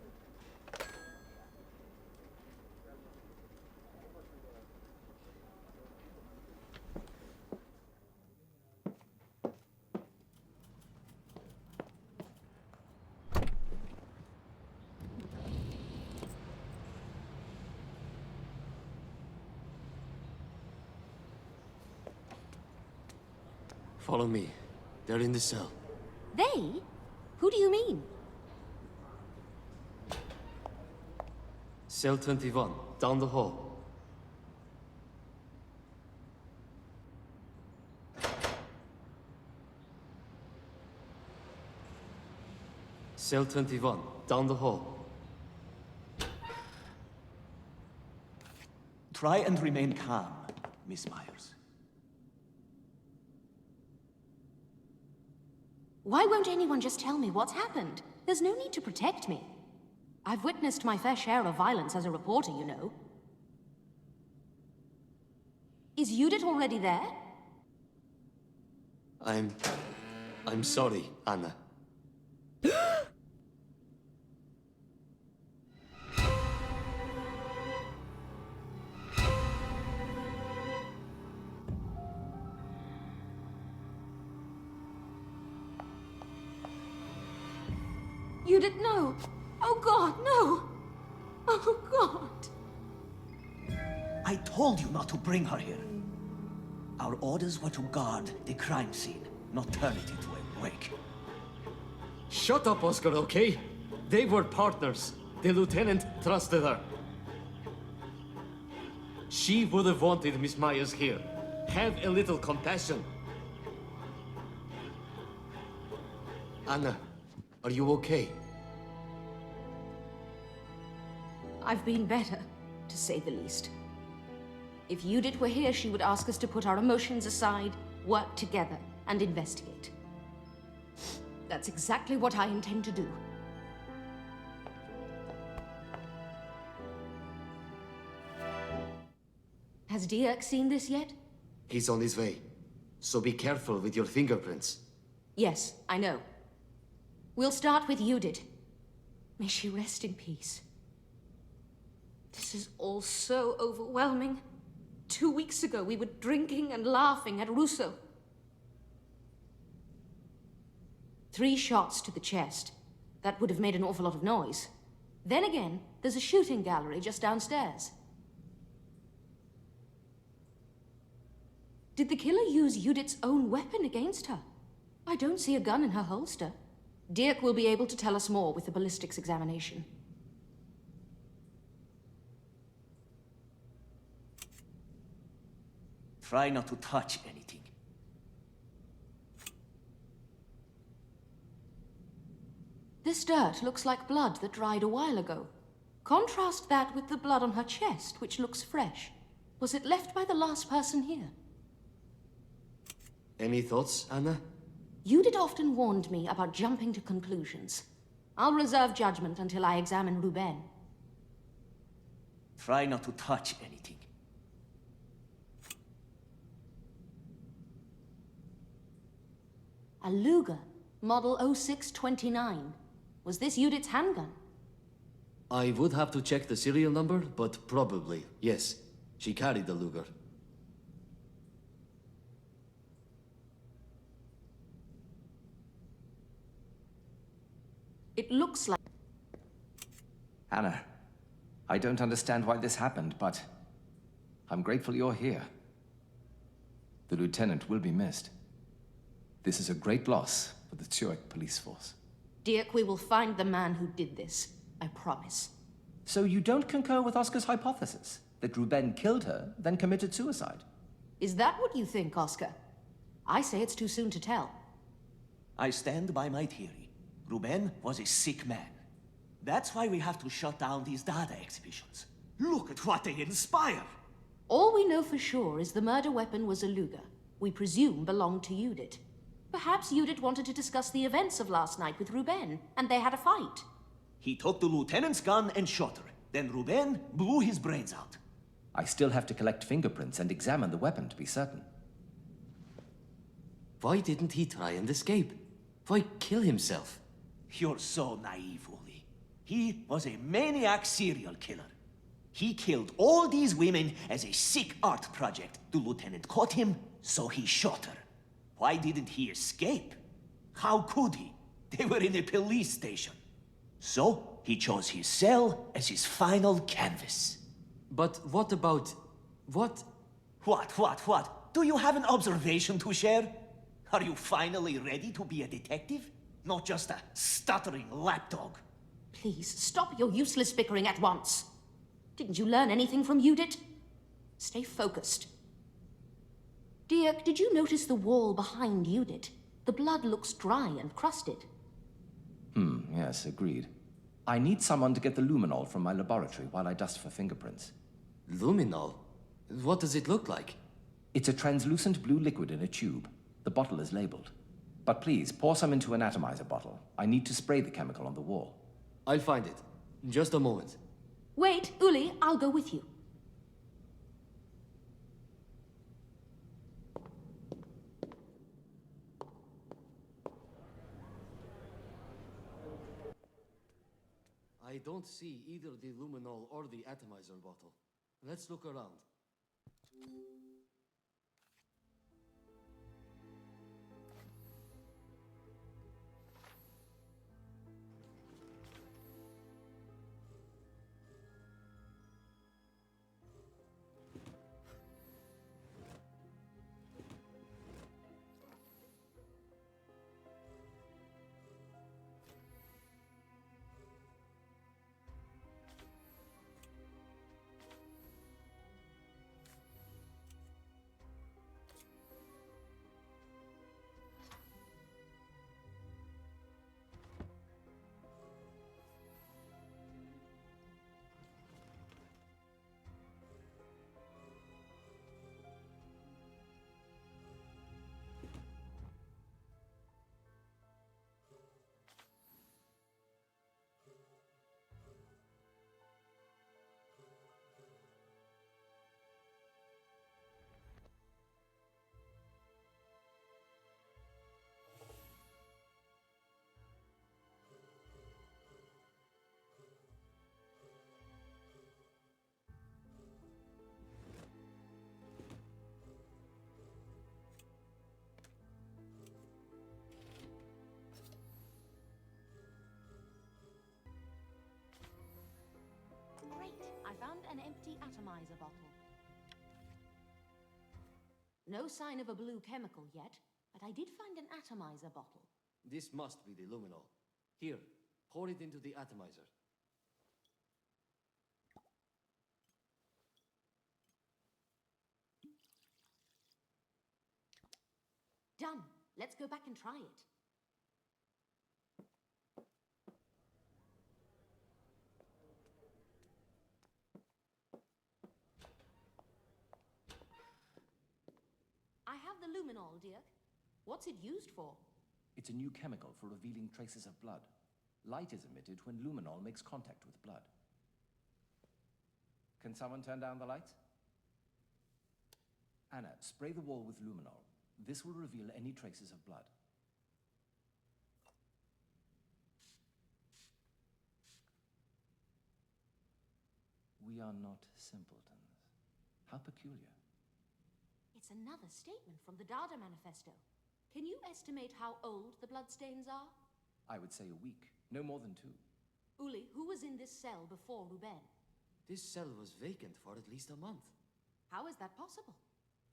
Follow me. They're in the cell. They? Who do you mean? Cell 21, down the hall. Cell 21, down the hall. Try and remain calm, Miss Myers. Why won't anyone just tell me what's happened? There's no need to protect me. I've witnessed my fair share of violence as a reporter, you know. Is Judith already there? I'm sorry, Anna. Judith, no! Oh God, no! Oh God! I told you not to bring her here. Our orders were to guard the crime scene, not turn it into a wake. Shut up, Oscar, okay? They were partners. The lieutenant trusted her. She would have wanted Miss Myers here. Have a little compassion. Anna, are you okay? I've been better, to say the least. If Judith were here, she would ask us to put our emotions aside, work together, and investigate. That's exactly what I intend to do. Has Dirk seen this yet? He's on his way. So be careful with your fingerprints. Yes, I know. We'll start with Judith. May she rest in peace. This is all so overwhelming. 2 weeks ago, we were drinking and laughing at Rousseau. 3 shots to the chest. That would have made an awful lot of noise. Then again, there's a shooting gallery just downstairs. Did the killer use Judith's own weapon against her? I don't see a gun in her holster. Dirk will be able to tell us more with the ballistics examination. Try not to touch anything. This dirt looks like blood that dried a while ago. Contrast that with the blood on her chest, which looks fresh. Was it left by the last person here? Any thoughts, Anna? Judith often warned me about jumping to conclusions. I'll reserve judgment until I examine Ruben. Try not to touch anything. A Luger, model 0629. Was this Judith's handgun? I would have to check the serial number, but probably, yes. She carried the Luger. It looks like... Anna, I don't understand why this happened, but I'm grateful you're here. The lieutenant will be missed. This is a great loss for the Zurich police force. Dirk, we will find the man who did this. I promise. So you don't concur with Oscar's hypothesis that Ruben killed her, then committed suicide? Is that what you think, Oscar? I say it's too soon to tell. I stand by my theory. Ruben was a sick man. That's why we have to shut down these Dada exhibitions. Look at what they inspire! All we know for sure is the murder weapon was a Luger. We presume belonged to Judith. Perhaps Judith wanted to discuss the events of last night with Ruben, and they had a fight. He took the lieutenant's gun and shot her. Then Ruben blew his brains out. I still have to collect fingerprints and examine the weapon to be certain. Why didn't he try and escape? Why kill himself? You're so naive, Uli. He was a maniac serial killer. He killed all these women as a sick art project. The lieutenant caught him, so he shot her. Why didn't he escape? How could he? They were in a police station. So, he chose his cell as his final canvas. But what about... what? What? Do you have an observation to share? Are you finally ready to be a detective? Not just a stuttering lapdog. Please, stop your useless bickering at once. Didn't you learn anything from Judith? Stay focused. Dirk, did you notice the wall behind Judith? The blood looks dry and crusted. Yes, agreed. I need someone to get the luminol from my laboratory while I dust for fingerprints. Luminol? What does it look like? It's a translucent blue liquid in a tube. The bottle is labeled. But please, pour some into an atomizer bottle. I need to spray the chemical on the wall. I'll find it. Just a moment. Wait, Uli, I'll go with you. I don't see either the luminol or the atomizer bottle. Let's look around. Great, I found an empty atomizer bottle. No sign of a blue chemical yet, but I did find an atomizer bottle. This must be the luminol. Here, pour it into the atomizer. Done. Let's go back and try it. I have the luminol, Dirk. What's it used for? It's a new chemical for revealing traces of blood. Light is emitted when luminol makes contact with blood. Can someone turn down the lights? Anna, spray the wall with luminol. This will reveal any traces of blood. We are not simpletons. How peculiar. It's another statement from the Data Manifesto. Can you estimate how old the bloodstains are? I would say a week, no more than 2. Uli, who was in this cell before Ruben? This cell was vacant for at least a month. How is that possible?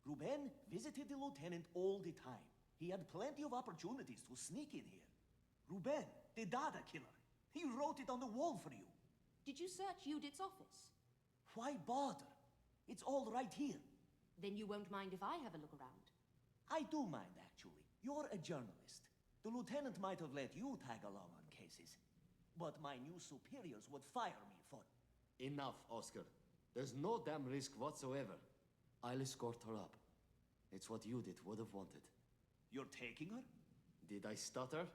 Ruben visited the lieutenant all the time. He had plenty of opportunities to sneak in here. Ruben, the Dada killer. He wrote it on the wall for you. Did you search Judith's office? Why bother? It's all right here. Then you won't mind if I have a look around. I do mind, actually. You're a journalist. The lieutenant might have let you tag along on cases. But my new superiors would fire me for... Enough, Oscar. There's no damn risk whatsoever. I'll escort her up. It's what Judith would have wanted. You're taking her? Did I stutter?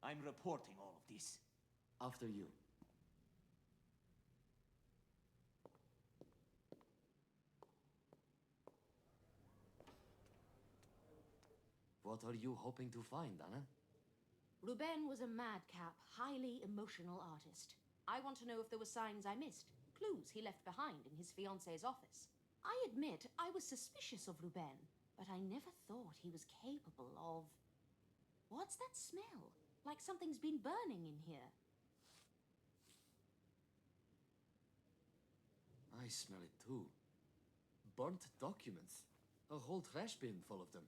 I'm reporting all of this. After you. What are you hoping to find, Anna? Ruben was a madcap, highly emotional artist. I want to know if there were signs I missed, clues he left behind in his fiancée's office. I admit I was suspicious of Ruben, but I never thought he was capable of... What's that smell? Like something's been burning in here. I smell it too. Burnt documents. A whole trash bin full of them.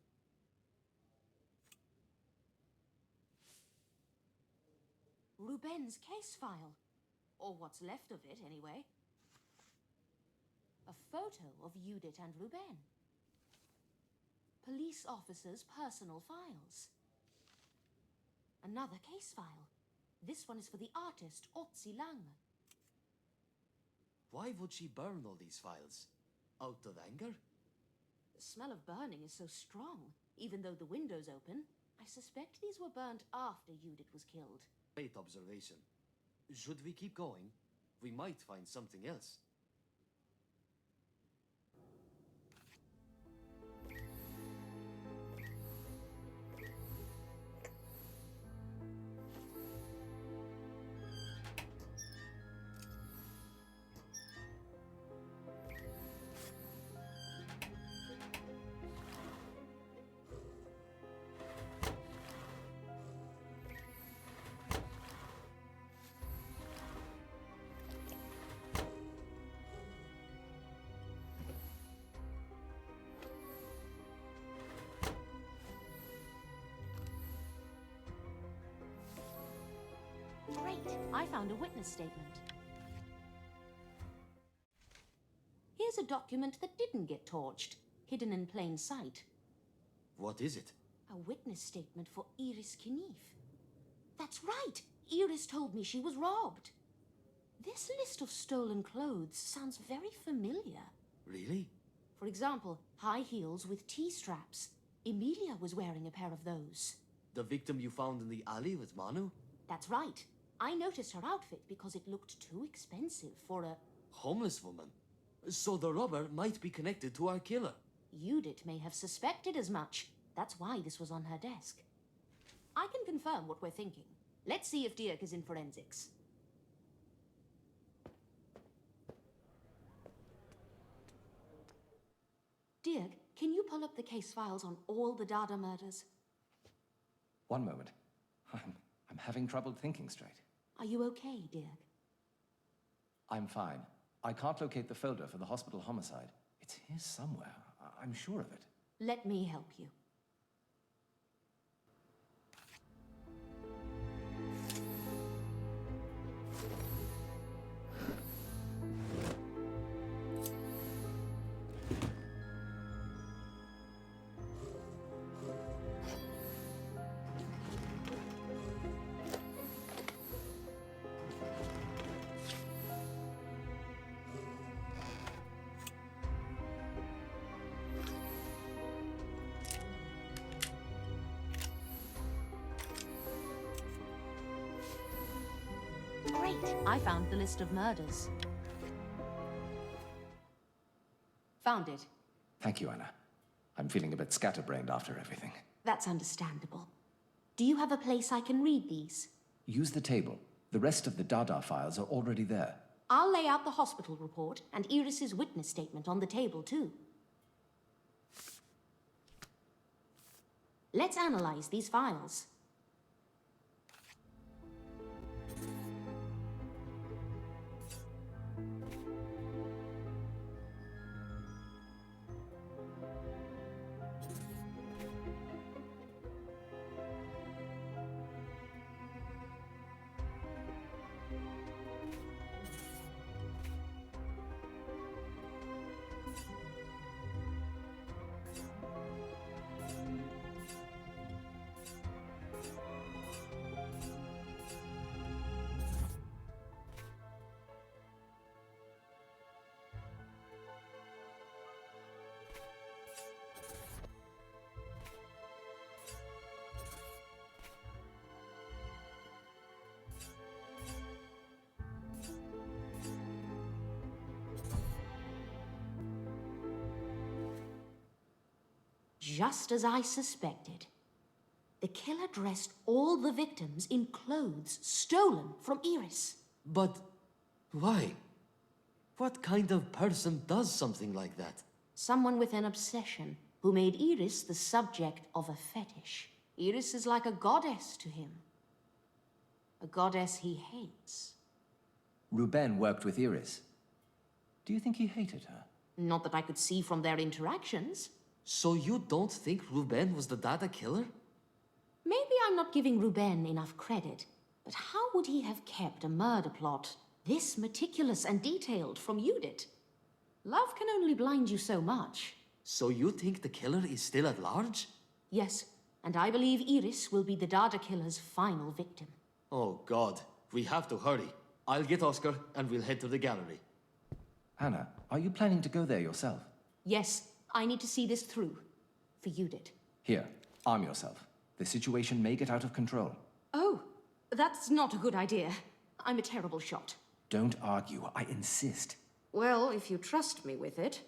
Ruben's case file. Or what's left of it, anyway. A photo of Judith and Ruben. Police officers' personal files. Another case file. This one is for the artist Otzi Lang. Why would she burn all these files? Out of anger? The smell of burning is so strong, even though the window's open. I suspect these were burnt after Judith was killed. Great observation. Should we keep going? We might find something else. Great! I found a witness statement. Here's a document that didn't get torched, hidden in plain sight. What is it? A witness statement for Iris Knief. That's right! Iris told me she was robbed. This list of stolen clothes sounds very familiar. Really? For example, high heels with T-straps. Emilia was wearing a pair of those. The victim you found in the alley with Manu? That's right. I noticed her outfit because it looked too expensive for a... Homeless woman? So the robber might be connected to our killer. Judith may have suspected as much. That's why this was on her desk. I can confirm what we're thinking. Let's see if Dirk is in forensics. Dirk, can you pull up the case files on all the Dada murders? One moment. I'm having trouble thinking straight. Are you okay, Dirk? I'm fine. I can't locate the folder for the hospital homicide. It's here somewhere. I'm sure of it. Let me help you. Great! I found the list of murders. Found it. Thank you, Anna. I'm feeling a bit scatterbrained after everything. That's understandable. Do you have a place I can read these? Use the table. The rest of the Dada files are already there. I'll lay out the hospital report and Iris's witness statement on the table, too. Let's analyze these files. Just as I suspected. The killer dressed all the victims in clothes stolen from Iris. But why? What kind of person does something like that? Someone with an obsession who made Iris the subject of a fetish. Iris is like a goddess to him. A goddess he hates. Ruben worked with Iris. Do you think he hated her? Not that I could see from their interactions. So you don't think Ruben was the Dada killer? Maybe I'm not giving Ruben enough credit, But how would he have kept a murder plot this meticulous and detailed from Judith? Love can only blind you so much. So you think the killer is still at large? Yes, and I believe Iris will be the Dada killer's final victim. Oh, God. We have to hurry. I'll get Oscar, and we'll head to the gallery. Hannah, are you planning to go there yourself? Yes, I need to see this through. For Judith. Here, arm yourself. The situation may get out of control. Oh, that's not a good idea. I'm a terrible shot. Don't argue, I insist. Well, if you trust me with it.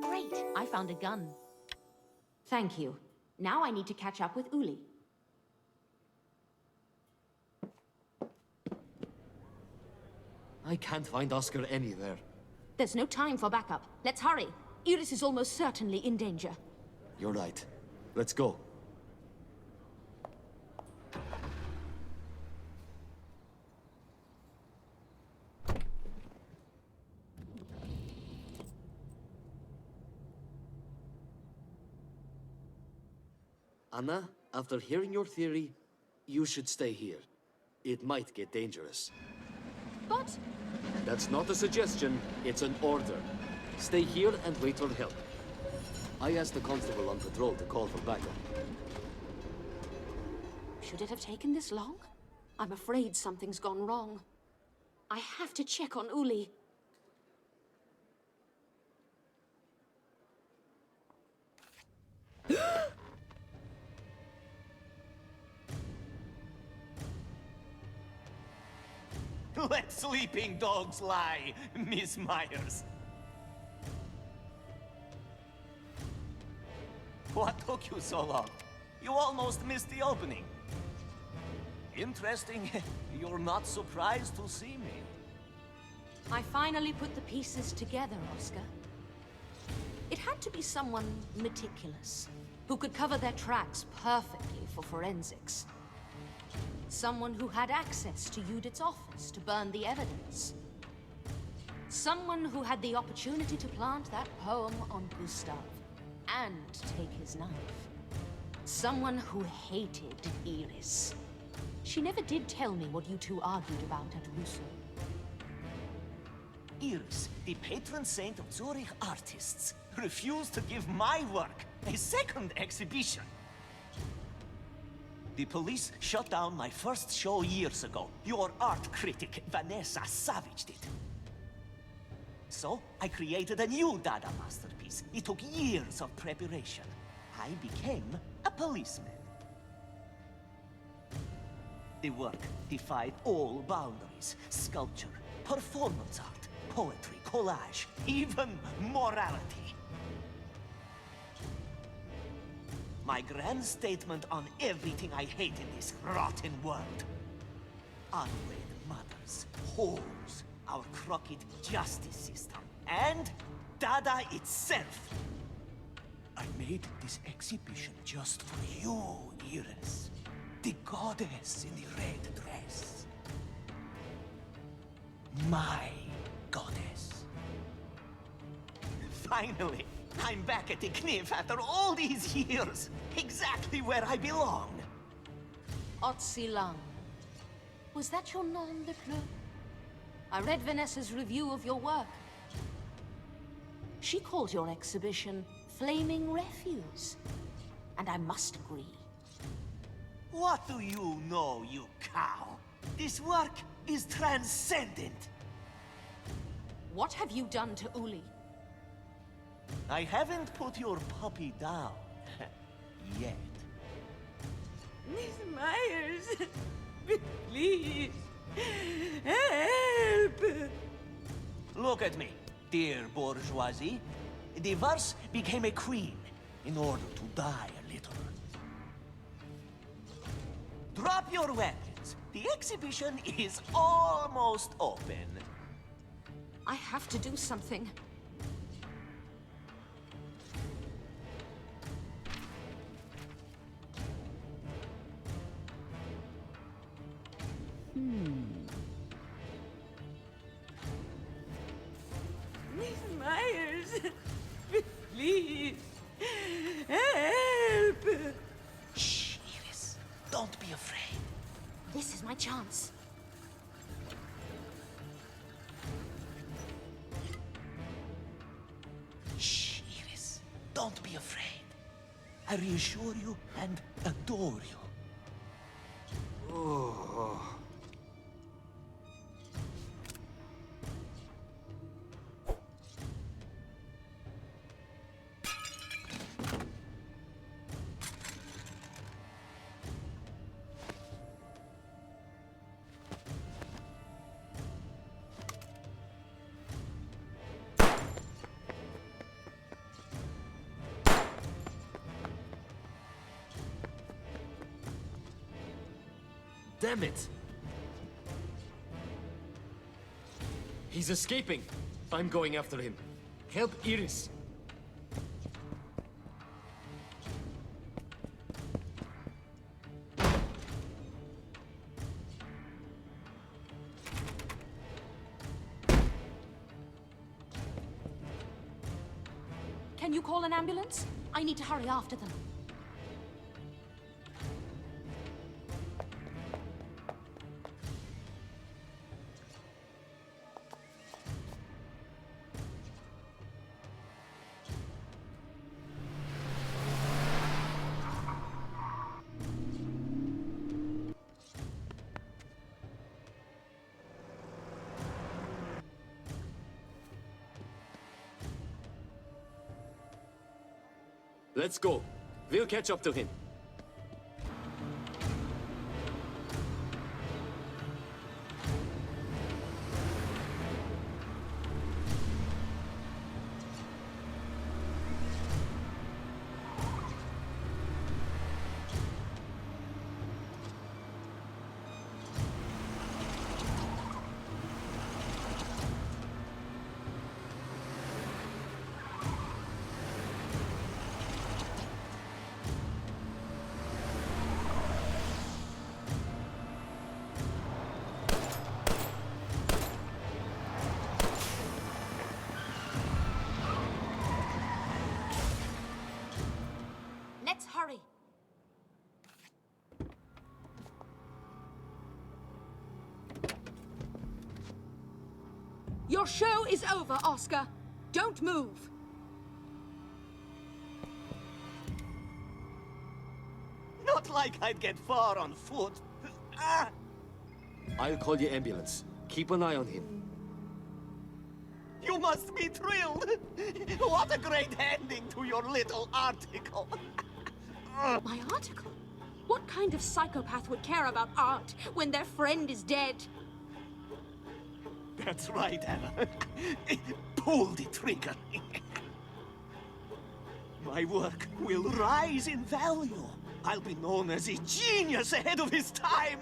Great, I found a gun. Thank you. Now I need to catch up with Uli. I can't find Oscar anywhere. There's no time for backup. Let's hurry. Iris is almost certainly in danger. You're right. Let's go. Anna, after hearing your theory, you should stay here. It might get dangerous. But... That's not a suggestion, it's an order. Stay here and wait for help. I asked the constable on patrol to call for backup. Should it have taken this long? I'm afraid something's gone wrong. I have to check on Uli. Let sleeping dogs lie, Miss Myers. What took you so long? You almost missed the opening. Interesting. You're not surprised to see me. I finally put the pieces together, Oscar. It had to be someone meticulous, who could cover their tracks perfectly for forensics. Someone who had access to Judith's office to burn the evidence. Someone who had the opportunity to plant that poem on Gustav and take his knife. Someone who hated Iris. She never did tell me what you two argued about at Russo. Iris, the patron saint of Zurich artists, refused to give my work a second exhibition. The police shut down my first show years ago. Your art critic, Vanessa, savaged it. So, I created a new Dada masterpiece. It took years of preparation. I became a policeman. The work defied all boundaries. Sculpture, performance art, poetry, collage, even morality. My grand statement on everything I hate in this rotten world. Unwed mothers, whores, our crooked justice system, and Dada itself. I made this exhibition just for you, Iris. The goddess in the red dress. My goddess. Finally, I'm back at the Kniff after all these years. Exactly where I belong. Otzi Lang. Was that your nom de plume? I read Vanessa's review of your work. She called your exhibition Flaming Refuse. And I must agree. What do you know, you cow? This work is transcendent. What have you done to Uli? I haven't put your puppy down. Yet. Miss Myers, please, help! Look at me, dear bourgeoisie. The verse became a queen in order to die a little. Drop your weapons. The exhibition is almost open. I have to do something. Miss Myers, please, help! Shh, Iris. Don't be afraid. This is my chance. Shh, Iris. Don't be afraid. I reassure you and adore you. Oh. Damn it! He's escaping. I'm going after him. Help Iris. Can you call an ambulance? I need to hurry after them. Let's go. We'll catch up to him. Let's hurry. Your show is over, Oscar. Don't move. Not like I'd get far on foot. Ah! I'll call the ambulance. Keep an eye on him. You must be thrilled! What a great ending to your little article! My article? What kind of psychopath would care about art when their friend is dead? That's right, Anna. Pull the trigger. My work will rise in value. I'll be known as a genius ahead of his time.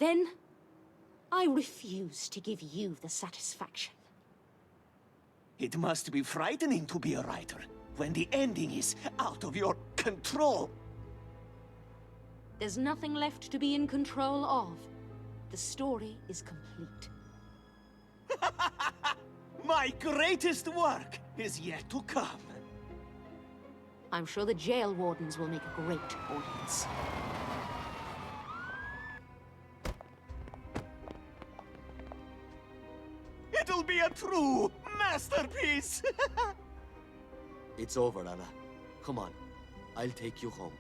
Then, I refuse to give you the satisfaction. It must be frightening to be a writer when the ending is out of your control. There's nothing left to be in control of. The story is complete. My greatest work is yet to come. I'm sure the jail wardens will make a great audience. It'll be a true masterpiece! It's over, Anna. Come on. I'll take you home.